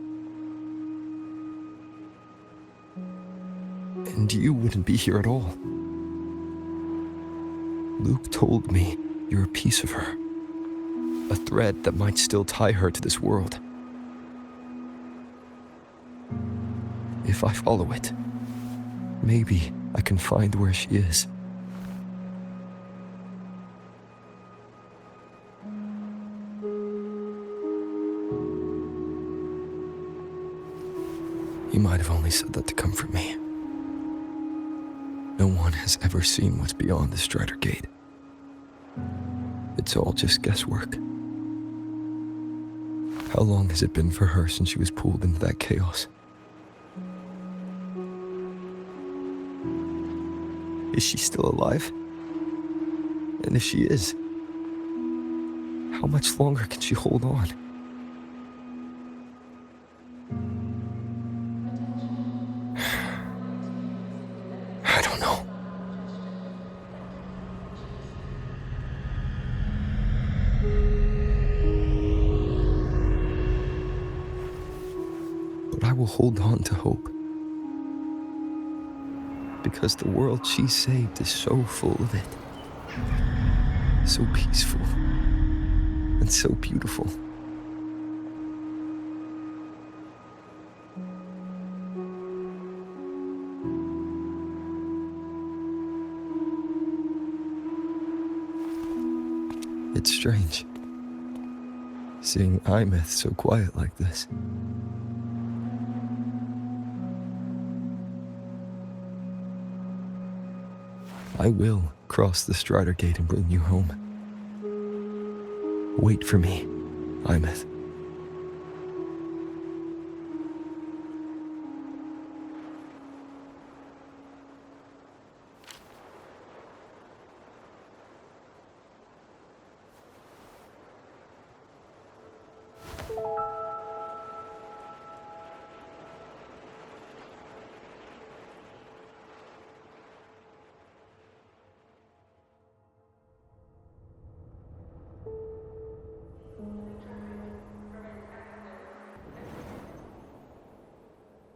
And you wouldn't be here at all. Luke told me you're a piece of her. A thread that might still tie her to this world. If I follow it, maybe I can find where she is. You might have only said that to comfort me. No one has ever seen what's beyond the Strider Gate. It's all just guesswork. How long has it been for her since she was pulled into that chaos? Is she still alive? And if she is, how much longer can she hold on? I don't know. But I will hold on to hope. Because the world she saved is so full of it. So peaceful. And so beautiful. It's strange. Seeing Imeth so quiet like this. I will cross the Strider Gate and bring you home. Wait for me, Imeth.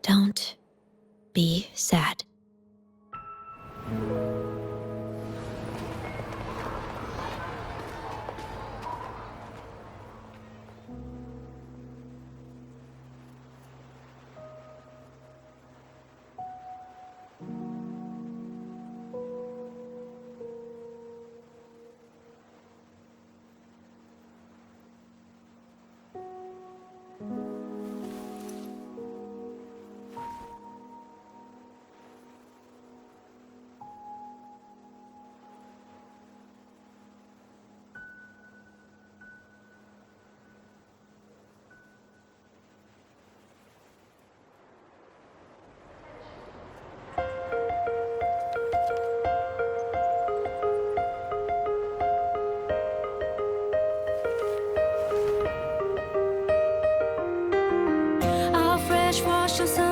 Don't be sad. I'll fresh wash your sun.